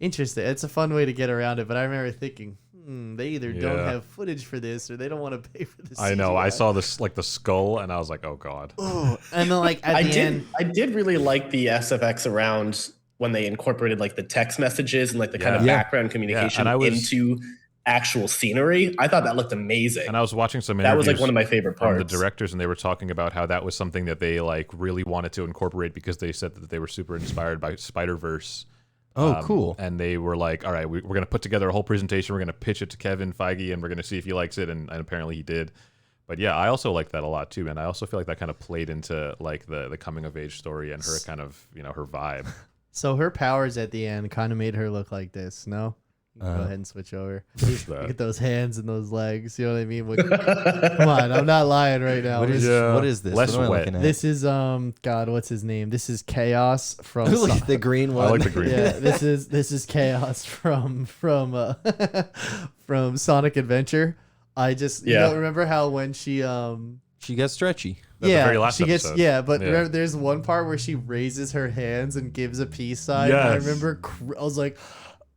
Interesting. It's a fun way to get around it, but I remember thinking, they either don't have footage for this or they don't want to pay for this. I know. I saw this like the skull and I was like, oh god. Oh, and then like at the end, I did really like the SFX around when they incorporated like the text messages and like the kind of background communication into actual scenery. I thought that looked amazing. And I was watching some interviews. That was like one of my favorite parts. From the directors, and they were talking about how that was something that they like really wanted to incorporate because they said that they were super inspired by Spider-Verse. Oh, cool. And they were like, all right, we're going to put together a whole presentation. We're going to pitch it to Kevin Feige, and we're going to see if he likes it. And apparently he did. But yeah, I also like that a lot too. And I also feel like that kind of played into like the coming of age story and her kind of, her vibe. So her powers at the end kind of made her look like this, no? Go ahead and switch over. Look at those hands and those legs. You know what I mean? Come on, I'm not lying right now. What is this? Less what am I wet. looking at? This is God, what's his name? This is Chaos from Look at the green one. I like the green. Yeah, this is Chaos from Sonic Adventure. I just you don't remember how when she gets stretchy. That's the very last she gets episode. Remember, there's one part where she raises her hands and gives a peace sign. Yes. And I remember I was like,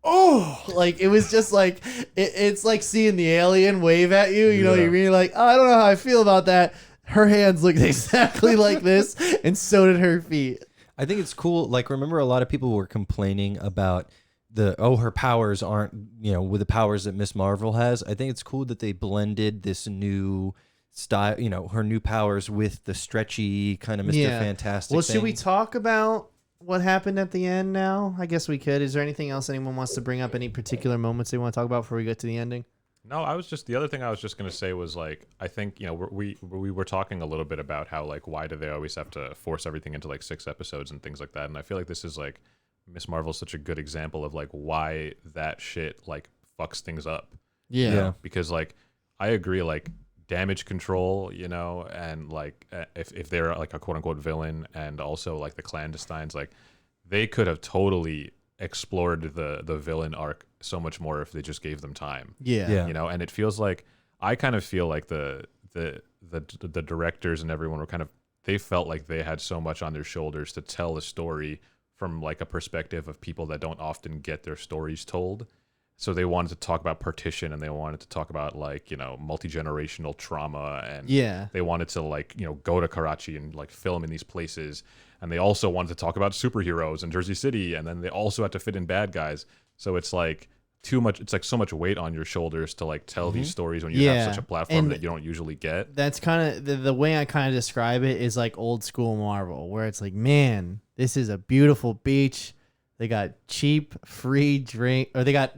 oh, like it was just like it's like seeing the alien wave at you. You know, you're really like, oh, I don't know how I feel about that. Her hands looked exactly like this, and so did her feet. I think it's cool. Like, remember, a lot of people were complaining about her powers aren't, with the powers that Miss Marvel has. I think it's cool that they blended this new style, her new powers with the stretchy kind of Mr. Fantastic. Well, thing. should we talk about what happened at the end now? I guess we could. Is there anything else anyone wants to bring up? Any particular moments they want to talk about before we get to the ending? No, the other thing I was just gonna say was like, I think, you know, we were talking a little bit about how like, why do they always have to force everything into like 6 episodes and things like that? And I feel like this is like, Miss Marvel's such a good example of like why that shit like fucks things up. Yeah. You know? Because like, I agree, like damage control, you know, and like if they're like a quote unquote villain, and also like the clandestines, like they could have totally explored the villain arc so much more if they just gave them time. Yeah. You know, and it feels like, I kind of feel like the directors and everyone were kind of, they felt like they had so much on their shoulders to tell a story from like a perspective of people that don't often get their stories told. So they wanted to talk about partition, and they wanted to talk about like, you know, multi-generational trauma, and they wanted to like, you know, go to Karachi and like film in these places. And they also wanted to talk about superheroes in Jersey City, and then they also had to fit in bad guys. So it's like too much. It's like so much weight on your shoulders to like tell these stories when you have such a platform and that you don't usually get. That's kind of the way I kind of describe it is like old school Marvel, where it's like, man, this is a beautiful beach. They got cheap free drink, or they got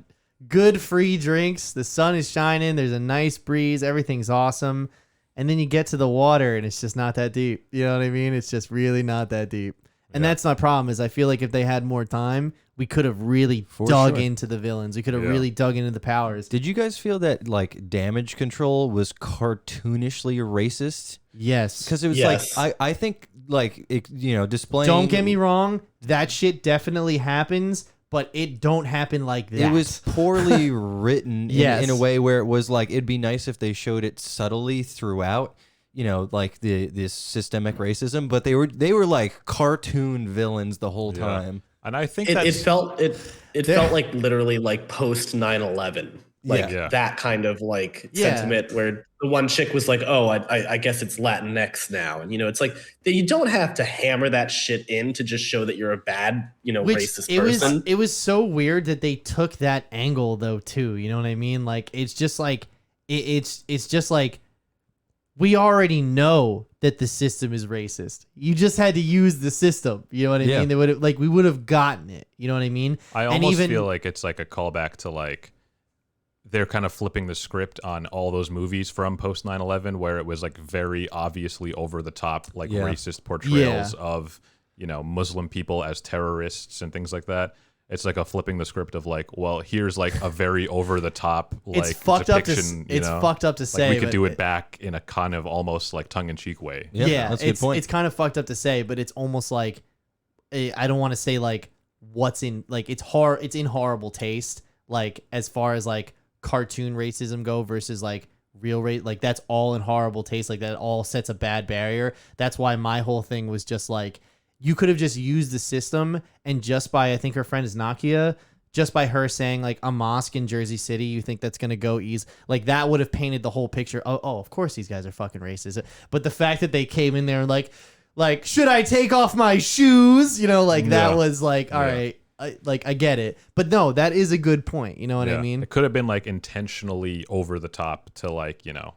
good free drinks. The sun is shining. There's a nice breeze. Everything's awesome. And then you get to the water and it's just not that deep. You know what I mean? It's just really not that deep. And that's my problem, is I feel like if they had more time, we could have really dug into the villains. We could have really dug into the powers. Did you guys feel that like damage control was cartoonishly racist? Yes. Because it was like, I think like, it, you know, displaying... Don't get me wrong. That shit definitely happens, but it don't happen like that. It was poorly written in a way where it was like, it'd be nice if they showed it subtly throughout, you know, like this systemic racism, but they were like cartoon villains the whole time. And I think it felt like literally like post 9/11, like that kind of like sentiment, where the one chick was like, oh, I guess it's Latinx now. And, you know, it's like, you don't have to hammer that shit in to just show that you're a bad, you know, racist person. It was so weird that they took that angle though, too. You know what I mean? Like, it's just like, it's just like, we already know that the system is racist. You just had to use the system. You know what I mean? They would have, like, we would have gotten it. You know what I mean? I almost feel like it's like a callback to like, they're kind of flipping the script on all those movies from post 9/11, where it was like very obviously over the top, like racist portrayals of, you know, Muslim people as terrorists and things like that. It's like a flipping the script of like, well, here's like a very over the top like it's fucked up depiction. It's fucked up to say. Like we could do it back in a kind of almost like tongue in cheek way. Yeah, that's a good point. It's kind of fucked up to say, but it's almost like, I don't want to say like what's in, like it's in horrible taste. Like as far as like cartoon racism go versus like real race, like that's all in horrible taste. Like that all sets a bad barrier. That's why my whole thing was just like, you could have just used the system, and just by, I think her friend is Nakia, just by her saying like a mosque in Jersey City, you think that's going to go easy. Like that would have painted the whole picture. Oh, of course these guys are fucking racist. But the fact that they came in there and like, should I take off my shoes? You know, like that was like, all right, I get it. But no, that is a good point. You know what I mean? It could have been like intentionally over the top to like, you know,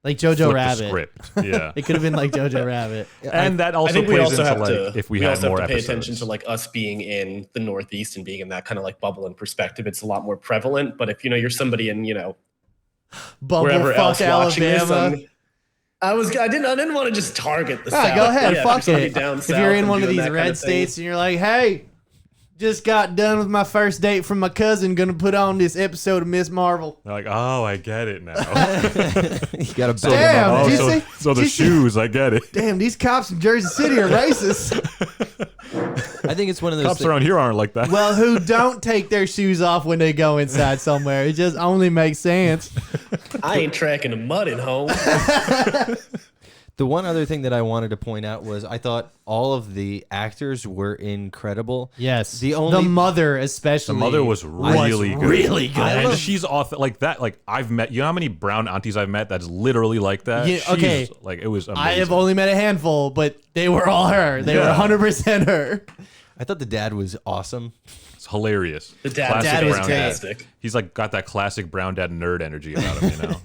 like Jojo flip Rabbit. the script. Yeah. It could have been like Jojo Rabbit. And that also plays into like, if we had more to pay episodes. attention to like us being in the Northeast and being in that kind of like bubble and perspective. It's a lot more prevalent. But if, you know, you're somebody in, you know, wherever else watching Alabama. this, I didn't want to just target the Right, South. go ahead, Yeah, fuck it. down If south you're in and one of doing these that kind red of thing. states and you're like, hey, just got done with my first date from my cousin, gonna put on this episode of Miss Marvel. They're like, oh, I get it now. You gotta Damn, them up. Did you see? So the shoes, I get it. Damn, these cops in Jersey City are racist. I think it's one of those Cops around here aren't like that. Well, who don't take their shoes off when they go inside somewhere? It just only makes sense. I ain't tracking the mud at home. The one other thing that I wanted to point out was I thought all of the actors were incredible. Yes. The mother especially. The mother was really good. Really good. And she's off like that. Like I've met, you know how many brown aunties I've met that's literally like that? Yeah, okay. She's, like it was amazing. I have only met a handful, but they were all her. They were 100% her. I thought the dad was awesome. It's hilarious. The dad was brown fantastic. He's like got that classic brown dad nerd energy about him, you know.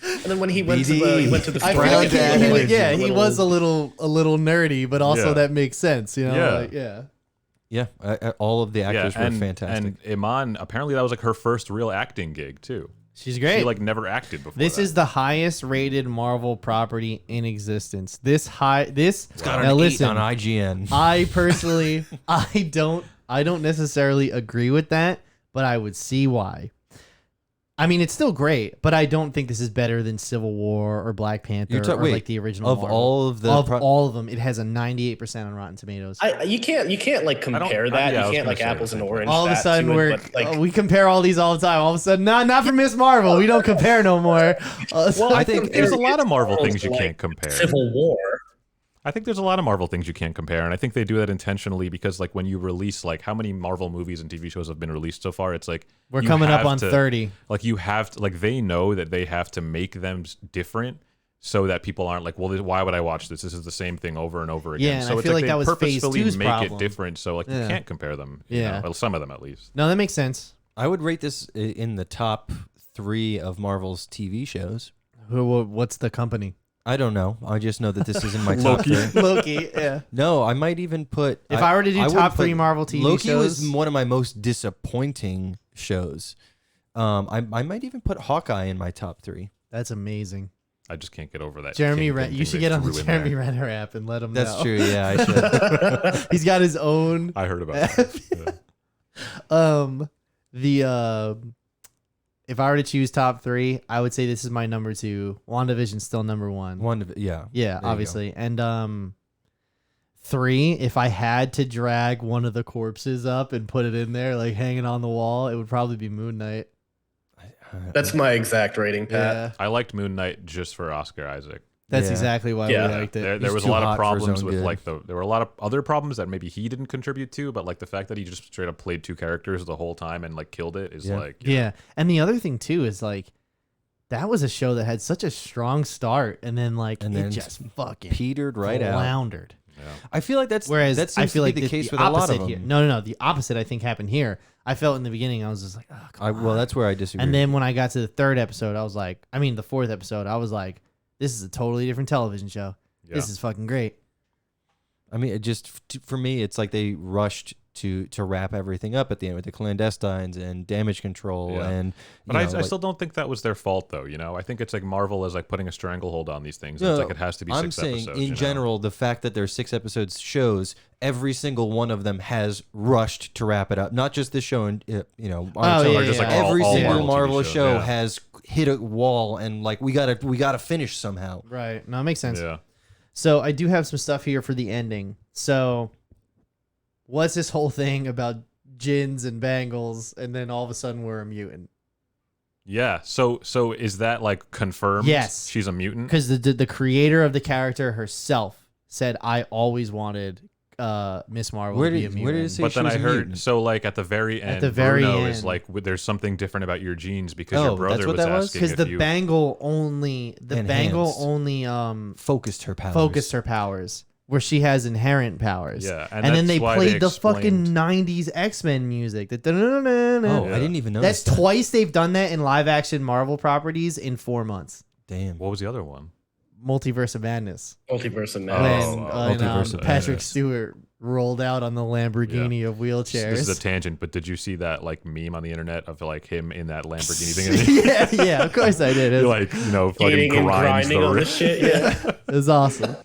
And then when he went to the I store, feel like again, he was a little nerdy, but also that makes sense, you know. Yeah. Like, Yeah, all of the actors were fantastic. And Iman, apparently that was like her first real acting gig too. She's great. She like never acted before. This is the highest rated Marvel property in existence. It's got an 8 on IGN. I personally, I don't necessarily agree with that, but I would see why. I mean, it's still great, but I don't think this is better than Civil War or Black Panther or like the original of Marvel. all of the all of them. It has a 98% on Rotten Tomatoes. You can't like compare that. You can't like apples and oranges. All of a sudden we compare all these all the time. All of a sudden, not for Miss Marvel. We don't compare no more. Well, I think there's a lot of Marvel things you can't compare. Civil War. I think there's a lot of Marvel things you can't compare, and I think they do that intentionally because, like, when you release, like, how many Marvel movies and TV shows have been released so far? It's like we're coming up on 30. Like, you have to, like, they know that they have to make them different so that people aren't like, well, why would I watch this? This is the same thing over and over again. Yeah, and so I it's feel like like they that was Phase purposefully 2's make problem. it different, so like you can't compare them. You know? Well, some of them at least. No, that makes sense. I would rate this in the top 3 of Marvel's TV shows. What's the company? I don't know. I just know that this is in my top 3. Loki, yeah. No, I might even put... If I were to do top 3 Marvel TV Loki shows... was one of my most disappointing shows. I might even put Hawkeye in my top 3. That's amazing. I just can't get over that. Jeremy Renner. You should get on the Jeremy Renner app and let him know. That's true, yeah, I should. He's got his own... I heard about that. Yeah. If I were to choose top 3, I would say this is my number 2. WandaVision's still number 1. Yeah. Yeah, obviously. And 3, if I had to drag one of the corpses up and put it in there, like hanging on the wall, it would probably be Moon Knight. That's my exact rating, Pat. Yeah. I liked Moon Knight just for Oscar Isaac. That's exactly why we liked it. There was a lot of problems with like there were a lot of other problems that maybe he didn't contribute to, but like the fact that he just straight up played 2 characters the whole time and like killed it is like And the other thing too is like that was a show that had such a strong start and then it just fucking petered right floundered. Yeah. I feel like that seems I feel to like be the case the with a lot of them. here. No. The opposite I think happened here. I felt in the beginning I was just like, oh, come on. Well, that's where I disagree. And then when I got to the 3rd episode, I was like, the 4th episode, I was like, this is a totally different television show. Yeah. This is fucking great. I mean, for me, it's like they rushed to wrap everything up at the end with the clandestines and damage control but I still don't think that was their fault though. You know, I think it's like Marvel is like putting a stranglehold on these things. It's like it has to be 6 episodes. I'm saying in general, the fact that there's 6 episodes shows every single one of them has rushed to wrap it up. Not just this show, and every single Marvel show has hit a wall and like we gotta finish somehow. Right. No, it makes sense. Yeah. So I do have some stuff here for the ending. So what's this whole thing about gins and bangles, and then all of a sudden we're a mutant? Yeah. So is that like confirmed? Yes. She's a mutant? Because the creator of the character herself said, I always wanted Miss Marvel to be a mutant. Where did it say but she then was I a heard, mutant? so like at the very end, Bruno is like, there's something different about your genes because your brother was asking because the bangle only focused her powers. Where she has inherent powers. Yeah, and then they played the fucking 90s X-Men music. I didn't even know that's twice they've done that in live action Marvel properties in 4 months. Damn. What was the other one? Multiverse of Madness. Multiverse of Madness. When Patrick Stewart rolled out on the Lamborghini of wheelchairs. This is a tangent, but did you see that like meme on the internet of like him in that Lamborghini thing? yeah, of course I did. Like, fucking grinding all this shit. Yeah. It was awesome.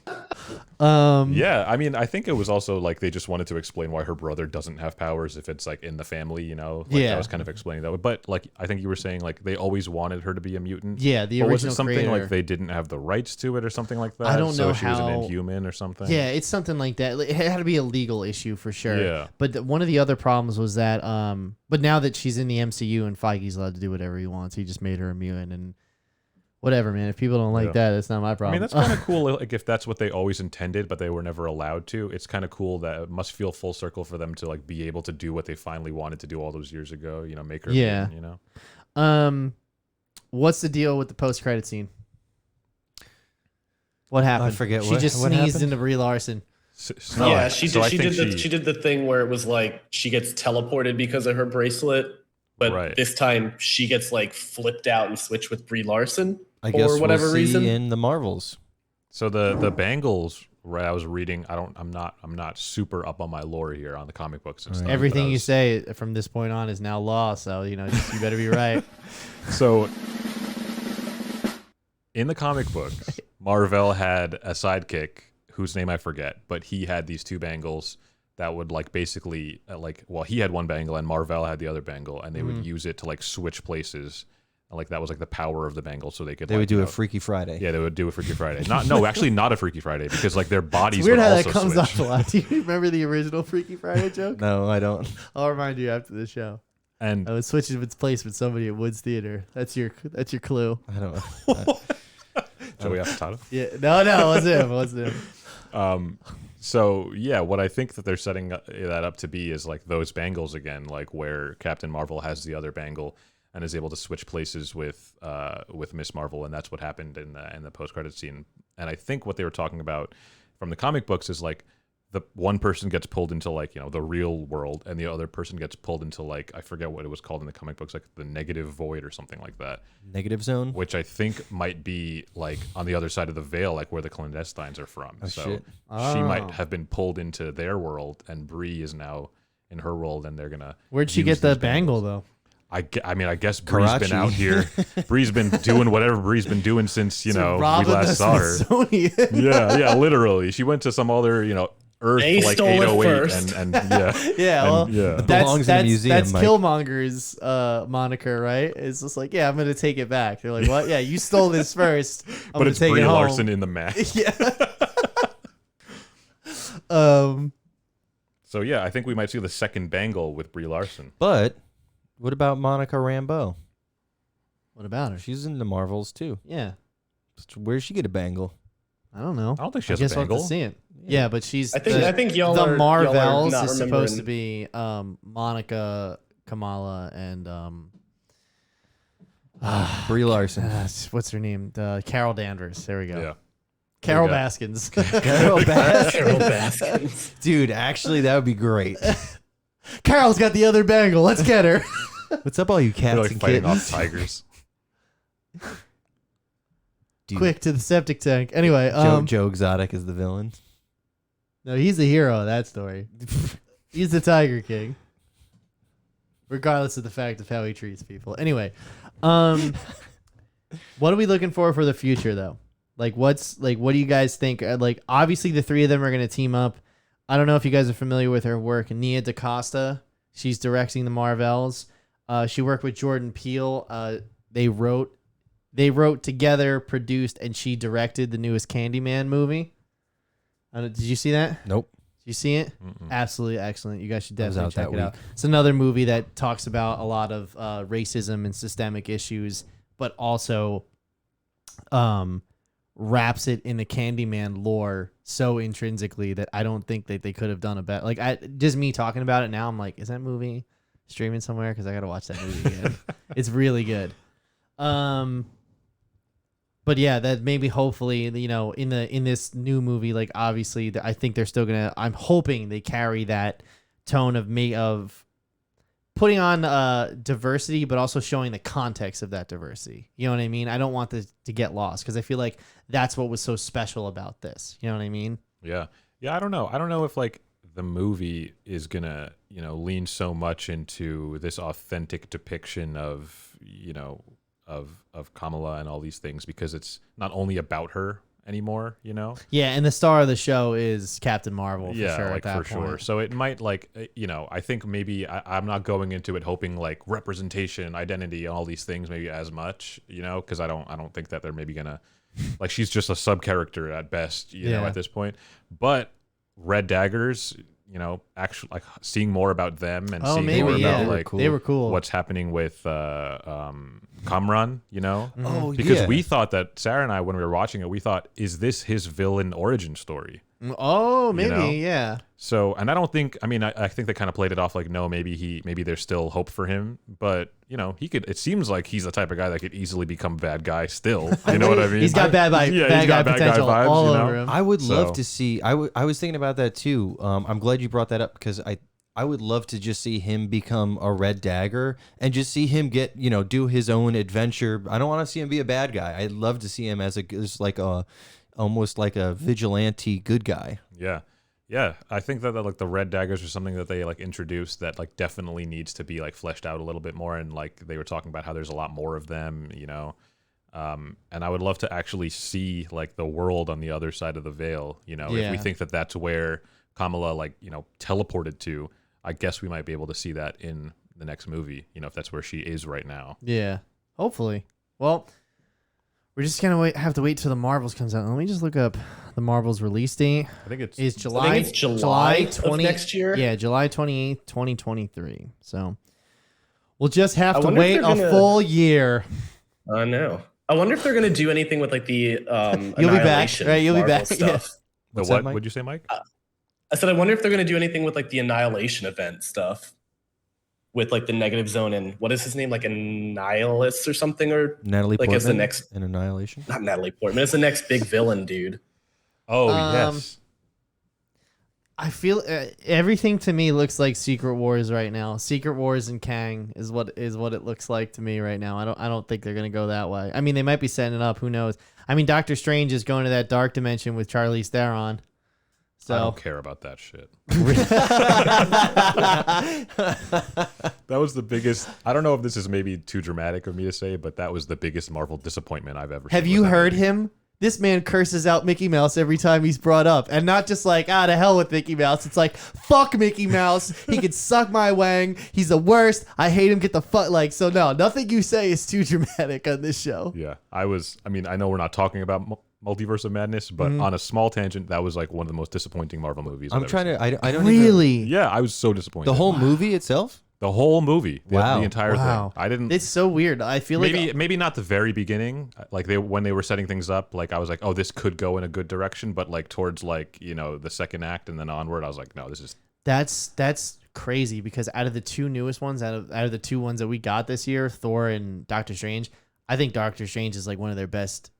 Yeah, I mean, I think it was also like they just wanted to explain why her brother doesn't have powers if it's like in the family, That was kind of explaining that. But like, I think you were saying like they always wanted her to be a mutant. Yeah, the original. Was it something creator. like they didn't have the rights to it or something like that? I don't know she was an Inhuman or something. Yeah, it's something like that. It had to be a legal issue for sure. Yeah. But one of the other problems was that, but now that she's in the MCU and Feige's allowed to do whatever he wants, he just made her a mutant and. Whatever, man. If people don't like that, it's not my problem. I mean, that's kind of cool. Like, if that's what they always intended, but they were never allowed to, it's kind of cool that it must feel full circle for them to like be able to do what they finally wanted to do all those years ago. Make her. Yeah. Mutant, What's the deal with the post-credit scene? What happened? I forget. She just sneezed into Brie Larson. Yeah, she did the thing where it was like she gets teleported because of her bracelet, but this time she gets like flipped out and switched with Brie Larson. I guess for whatever we'll see reason in the Marvels. So the bangles I was reading. I'm not super up on my lore here on the comic books and stuff. Everything you say from this point on is now law, so you better be right. So in the comic books, Marvel had a sidekick whose name I forget, but he had these two bangles that would basically he had one bangle and Marvel had the other bangle, and they would use it to switch places. That was the power of the bangle, so they could. They would do a Freaky Friday. Yeah, they would do a Freaky Friday. Actually, not a Freaky Friday because their bodies. It's weird would how also that comes switch. up a lot. Do you remember the original Freaky Friday joke? No, I don't. I'll remind you after the show. And I would switch its place with somebody at Woods Theater. That's your clue. I don't know. Joey Apatow? Yeah, no, it wasn't him. So yeah, what I think that they're setting that up to be is those bangles again, where Captain Marvel has the other bangle and is able to switch places with Miss Marvel, and that's what happened in the post-credit scene. And I think what they were talking about from the comic books is the one person gets pulled into the real world, and the other person gets pulled into I forget what it was called in the comic books, the negative void or something like that. Negative zone, which I think might be on the other side of the veil, where the clandestines are from. Shit. She might have been pulled into their world, and Bree is now in her world, and they're gonna. Where'd she get the bangle though? I guess Bree's been out here. Bree's been doing whatever Bree's been doing since we last saw her. Yeah, literally. She went to some other Earth They stole it 808 first. and yeah. Yeah, it belongs in a museum. That's Mike. Killmonger's moniker, right? It's just I'm gonna take it back. They're like, what? Yeah, you stole this first. I'm But gonna it's take Brie it home. Larson in the mask. Yeah. So yeah, I think we might see the second bangle with Brie Larson. But what about Monica Rambeau? What about her? She's in the Marvels too. Yeah. Where'd she get a bangle? I don't know. I don't think she I has guess a we'll have to bangle. see it. Yeah, but she's. I think y'all the are Marvels not is supposed to remembering. be Monica, Kamala, and Brie Larson. what's her name? Carol Danvers. There we go. Yeah. Carol There we go. Baskins. Carol Baskins. Carol Baskins. Dude, actually, that would be great. Carol's got the other bangle. Let's get her. What's up, all you They're cats and fighting kittens? off tigers. Dude, Quick to the septic tank. Anyway, Joe Exotic is the villain. no, he's the hero of that story. He's the Tiger King. Regardless of the fact of how he treats people. Anyway, what are we looking for the future though? What do you guys think? Obviously the three of them are going to team up. I don't know if you guys are familiar with her work. Nia DaCosta, she's directing the Marvels. She worked with Jordan Peele. They wrote together, produced, and she directed the newest Candyman movie. Did you see that? Nope. Did you see it? Mm-mm. Absolutely excellent. You guys should I was definitely out check that it out. It's another movie that talks about a lot of racism and systemic issues, but also wraps it in the Candyman lore so intrinsically that I don't think that they could have done a better. Just me talking about it now, I'm like, is that movie streaming somewhere? Because I got to watch that movie again. It's really good. But yeah, that maybe hopefully, in this new movie, obviously, I think they're still gonna. I'm hoping they carry that tone of putting on diversity, but also showing the context of that diversity. You know what I mean? I don't want this to get lost because I feel like that's what was so special about this. You know what I mean? Yeah. I don't know. I don't know if the movie is gonna lean so much into this authentic depiction of of Kamala and all these things, because it's not only about her anymore, Yeah, and the star of the show is Captain Marvel. For sure, at that for point. sure. So it might I think maybe I'm not going into it hoping representation, identity, and all these things maybe as much, because I don't think that they're maybe gonna she's just a sub character at best, at this point. But Red Daggers, actually seeing more about them and seeing maybe, more yeah. about They were cool. what's happening with Kamran, Oh, because yeah. we thought that Sarah and I, when we were watching it, we thought, is this his villain origin story? Oh, maybe, yeah. So, and I don't think, I think they kind of played it off no, maybe there's still hope for him, but it seems like he's the type of guy that could easily become bad guy still. You know what I mean? He's got bad guy potential vibes, all over him. I would love to see. I was thinking about that too. I'm glad you brought that up because I would love to just see him become a Red Dagger and just see him get do his own adventure. I don't want to see him be a bad guy. I'd love to see him as a almost like a vigilante good guy. Yeah. Yeah, I think that like the red daggers are something that they like introduced that like definitely needs to be like fleshed out a little bit more, and like they were talking about how there's a lot more of them, you know. And I would love to actually see like the world on the other side of the veil, you know. If we think that that's where Kamala like, you know, teleported to, I guess we might be able to see that in the next movie, you know, if that's where she is right now. Yeah, hopefully. Well, we're just gonna have to wait till the Marvels comes out. Let me just look up the Marvels release date. I think it's July 20 next year. Yeah, July 28th, 2023. So we'll just have to wait a full year. I know. I wonder if they're gonna do anything with like the You'll be back, right? You'll be Marvel back. stuff. The what? What'd you say, Mike? I said I wonder if they're gonna do anything with like the Annihilation event stuff. With like the negative zone and what is his name, like Annihilus or something, or Natalie like Portman as the next in Annihilation. Not Natalie Portman. It's the next big villain, dude. Oh yes. I feel everything to me looks like Secret Wars right now. Secret Wars and Kang is what it looks like to me right now. I don't think they're gonna go that way. I mean, they might be setting it up. Who knows? I mean, Doctor Strange is going to that dark dimension with Charlize Theron. So I don't care about that shit. That was the biggest. I don't know if this is maybe too dramatic of me to say, but that was the biggest Marvel disappointment I've ever seen. Have you heard him? This man curses out Mickey Mouse every time he's brought up. And not just like, to hell with Mickey Mouse. It's like, fuck Mickey Mouse. He can suck my wang. He's the worst. I hate him. Get the fuck. Like, so no, nothing you say is too dramatic on this show. Yeah, I mean, I know we're not talking about Multiverse of Madness, but on a small tangent, that was like one of the most disappointing Marvel movies. I'm trying to. I don't really. Even, yeah, I was so disappointed. The whole movie itself. The whole movie. Wow. The entire thing. I didn't. It's so weird. I feel maybe not the very beginning. Like when they were setting things up, like I was like, oh, this could go in a good direction, but like towards like, you know, the second act and then onward, I was like, no, this is. That's crazy because out of the two newest ones, out of the two ones that we got this year, Thor and Doctor Strange, I think Doctor Strange is like one of their best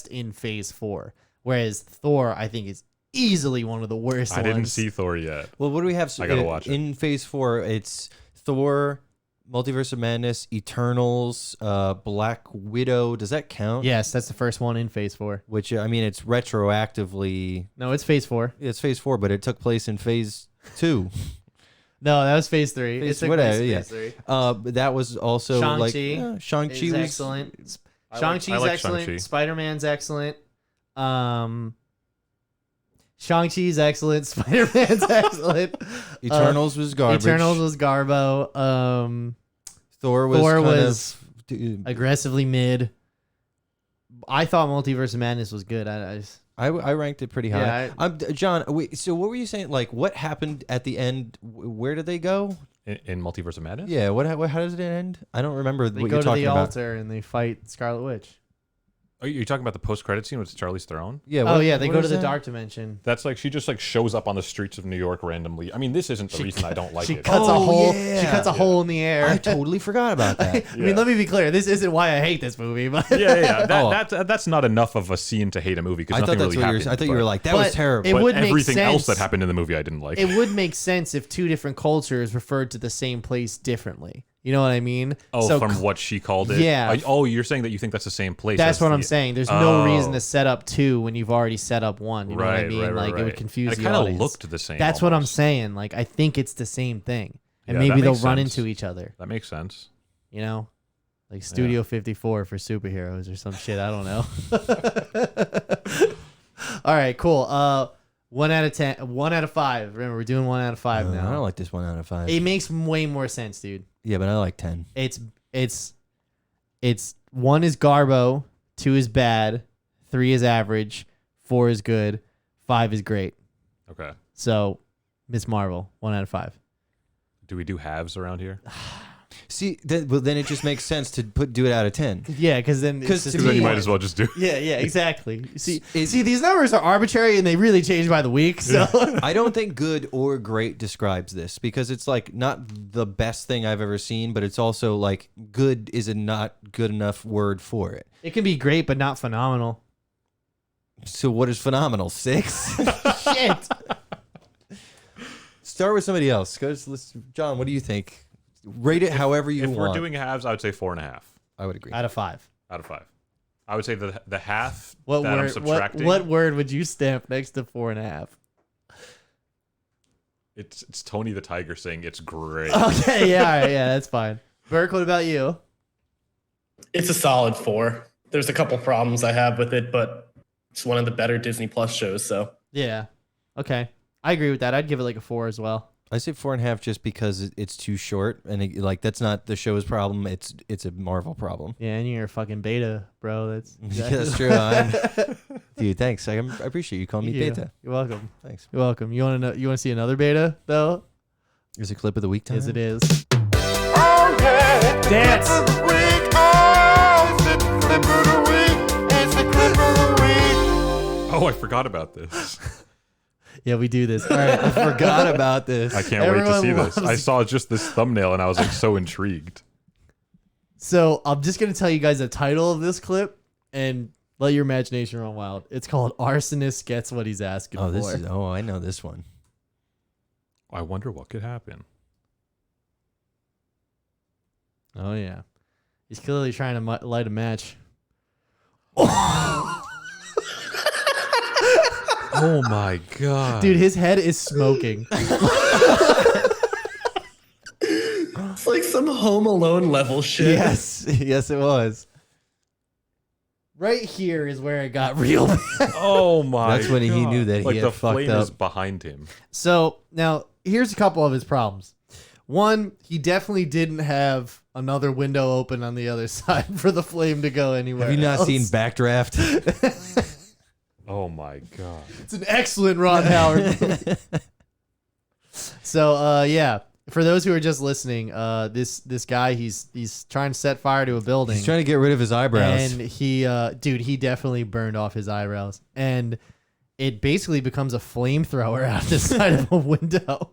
in Phase 4, whereas Thor I think is easily one of the worst. I didn't see Thor yet. Well, what do we have? I gotta watch it. In Phase 4, it's Thor, Multiverse of Madness, Eternals, Black Widow. Does that count? Yes, that's the first one in Phase 4. Which I mean, it's retroactively. No, it's Phase 4. It's Phase 4, but it took place in Phase 2. No, that was Phase 3. Phase, whatever, yeah. But that was also Shang-Chi. Like Shang-Chi was excellent. Shang-Chi's excellent. Shang-Chi. Spider-Man's excellent. Shang-Chi's excellent. Spider-Man's excellent. Eternals was garbage. Eternals was garbo. Thor was aggressively mid. I thought Multiverse of Madness was good. I ranked it pretty high. Yeah, John, wait, so what were you saying? Like, what happened at the end? Where did they go? In Multiverse of Madness? Yeah, how does it end? I don't remember they what go you're to talking the about. altar and they fight Scarlet Witch. Are you talking about the post-credit scene with Charlize Theron? Yeah. They go to the dark dimension. That's like she just like shows up on the streets of New York randomly. I mean, this isn't the reason I don't like She it. cuts a hole. Yeah. She cuts a hole in the air. I totally forgot about that. I mean, let me be clear. This isn't why I hate this movie, but That's not enough of a scene to hate a movie because nothing really happened. I thought you were like, that was terrible. It would but make everything sense. else that happened in the movie I didn't like. It would make sense if two different cultures referred to the same place differently. You know what I mean? Oh, so, from what she called it? Yeah. You're saying that you think that's the same place. That's what I'm saying. There's no reason to set up two when you've already set up one. You know what I mean? It would confuse the audience. It kind of looked the same. That's what I'm saying. Like, I think it's the same thing. And Yeah, maybe they'll makes run sense. into each other. That makes sense. You know? Like Studio 54 for superheroes or some shit. I don't know. All right, cool. 1 out of 10. 1 out of 5. Remember, we're doing 1 out of 5 now. I don't like this 1 out of 5. It makes way more sense, dude. Yeah, but I like 10. It's 1 is garbo, 2 is bad, 3 is average, 4 is good, 5 is great. Okay. So, Miss Marvel, 1 out of 5. Do we do halves around here? See, well, then it just makes sense to do it out of 10. Yeah, because then you might as well just do. Yeah, exactly. See, these numbers are arbitrary and they really change by the week. So I don't think good or great describes this because it's like not the best thing I've ever seen, but it's also like good is a not good enough word for it. It can be great, but not phenomenal. So what is phenomenal? 6? Shit. Start with somebody else. John, what do you think? Rate it however you want. If we're doing halves, I would say 4.5. I would agree. Out of 5. Out of 5. I would say the half What that I'm word? subtracting. What word would you stamp next to 4.5? It's Tony the Tiger saying it's great. Okay, yeah, all right, yeah, that's fine. Burke, what about you? It's a solid 4. There's a couple problems I have with it, but it's one of the better Disney Plus shows. So Yeah. Okay. I agree with that. I'd give it like a 4 as well. I say 4.5 just because it's too short, and like that's not the show's problem. It's a Marvel problem. Yeah, and you're a fucking beta, bro. That's That's true. Dude, thanks. I appreciate you calling me beta. You're welcome. Thanks. You're welcome. You want to know? You want to see another beta though? Is a clip of the week time? Yes, it is. Oh yeah, Dance. Clip of the week. Oh, it's the clip of the week. It's the clip of the week. Oh, I forgot about this. Yeah, we do this. All right. I forgot about this. I can't wait to see Everyone this. I loves- saw just this thumbnail and I was like so intrigued. So I'm just gonna tell you guys the title of this clip and let your imagination run wild. It's called "Arsonist Gets What He's Asking Oh, For." this is. Oh, I know this one. I wonder what could happen. Oh yeah, he's clearly trying to light a match. Oh my god. Dude, his head is smoking. it's like some Home Alone level shit. Yes, yes, it was. Right here is where it got real bad. Oh my That's when he God. knew that he like had the fucked flame up. is behind him. So now here's a couple of his problems. One, he definitely didn't have another window open on the other side for the flame to go anywhere. Have you not else. seen Backdraft? Oh my god. It's an excellent Ron Howard movie. So yeah, for those who are just listening, this guy he's trying to set fire to a building. He's trying to get rid of his eyebrows. And he he definitely burned off his eyebrows. And it basically becomes a flamethrower out the side of a window.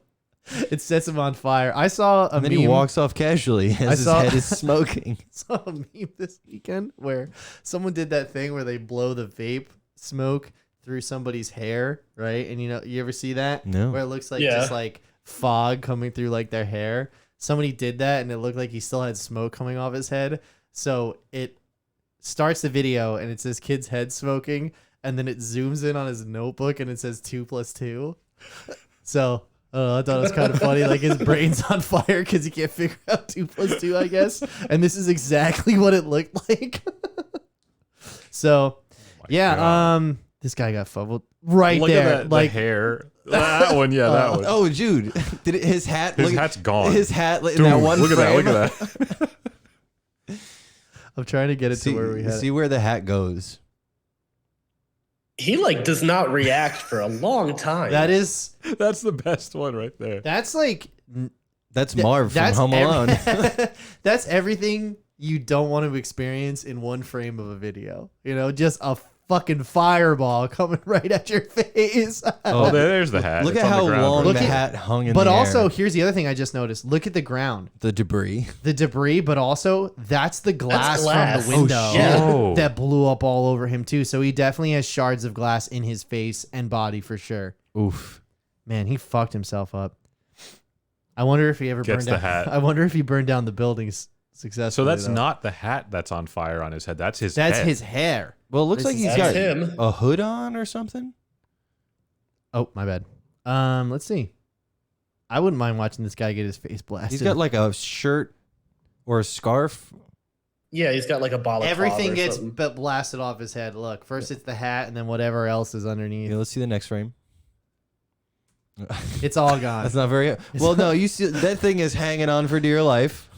It sets him on fire. I saw a and then meme. he walks off casually as his saw- head is smoking. saw a meme this weekend where someone did that thing where they blow the vape smoke through somebody's hair, right? And you ever see that? No. Where it looks like Yeah. just like fog coming through like their hair. Somebody did that and it looked like he still had smoke coming off his head. So it starts the video and it's this kid's head smoking, and then it zooms in on his notebook and it says 2 + 2. So I thought it was kind of funny. Like his brain's on fire because he can't figure out 2 + 2, I guess. And this is exactly what it looked like. So, yeah, God. this guy got fumbled right Look there. at that, like the hair. That one, yeah, that one. Oh, Jude, did it, his hat? His look- hat's gone. His hat in Dude, that one look at that. frame. Look at that. I'm trying to get it See, to where we had see it. where the hat goes. He like does not react for a long time. That's the best one right there. That's like That's Marv from Home Alone. That's everything you don't want to experience in one frame of a video. You know, just a fucking fireball coming right at your face. Oh, there's the hat. Look It's at on the how ground long right the there. hat hung in But the also, air. here's the other thing I just noticed. Look at the ground. The debris. The debris, but also that's the glass, glass. from the window Oh, shit. Oh. that blew up all over him too. So he definitely has shards of glass in his face and body for sure. Oof. Man, he fucked himself up. I wonder if he ever Gets burned the down. hat. I wonder if he burned down the buildings successfully. So that's though. not the hat that's on fire on his head. That's his That's head. his hair. Well, it looks This like is- he's That's got him. a hood on or something. Oh, my bad. Let's see. I wouldn't mind watching this guy get his face blasted. He's got like a shirt or a scarf. Yeah, he's got like a balaclava. everything or gets something. blasted off his head. Look, first it's the hat, and then whatever else is underneath. Yeah, let's see the next frame. It's all gone. That's not very well. No, you see that thing is hanging on for dear life.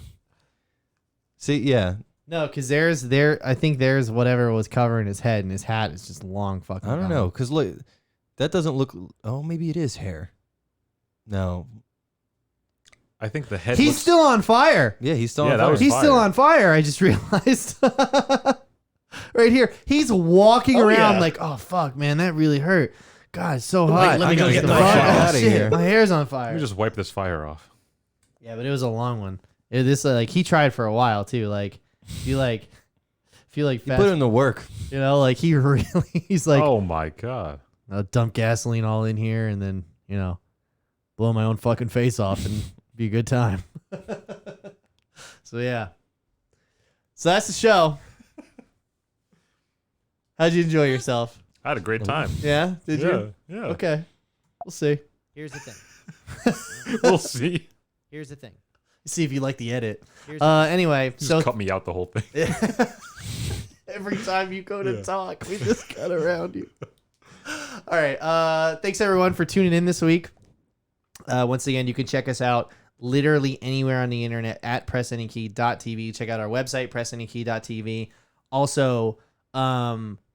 See, yeah, No, because I think there's whatever was covering his head, and his hat is just long fucking. I don't gone. know, because look, that doesn't look. Oh, maybe it is hair. No, I think the head. He's looks, still on fire. yeah, he's still Yeah, on that fire. was He's fire. still on fire. I just realized. Right here, he's walking Oh, around yeah. like, oh fuck, man, that really hurt. God, it's so Wait, hot. let me go What get the my fuck? hat Oh, outta shit, here. my hair's on Let fire. me just wipe this fire off. Yeah, but it was a long one. This like he tried for a while too. Like if you like He fast, put in the work. you know, like he really he's like, Oh my god. I'll dump gasoline all in here and then blow my own fucking face off and be a good time. So yeah, so that's the show. How'd you enjoy yourself? I had a great time. Yeah? Did you? Yeah. Okay. We'll see. Here's the thing. We'll see. Here's the thing. See if you like the edit. Here's Anyway, Just cut me out the whole thing. Every time you go to talk, we just cut around you. All right. Thanks everyone for tuning in this week. Once again, you can check us out literally anywhere on the internet at pressantykey.tv. Check out our website, pressantykey.tv. Also,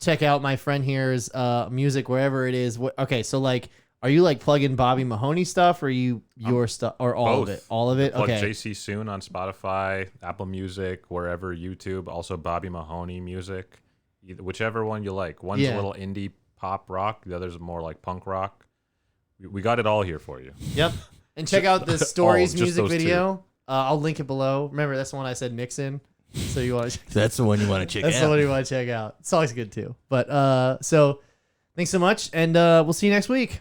check out my friend here's music wherever it is. Okay, so like, are you like plugging Bobby Mahoney stuff, or your stuff, or all of it? All of it. Plug Okay. JC Soon on Spotify, Apple Music, wherever, YouTube. Also Bobby Mahoney music, whichever one you like. One's a little indie pop rock, the other's more like punk rock. We got it all here for you. Yep. And check out the Stories just music those video. I'll link it below. Remember, that's the one I said mix in. So you want to? That's the one you want to check out. That's the one you want to check out. It's always good too. But so, thanks so much, and we'll see you next week.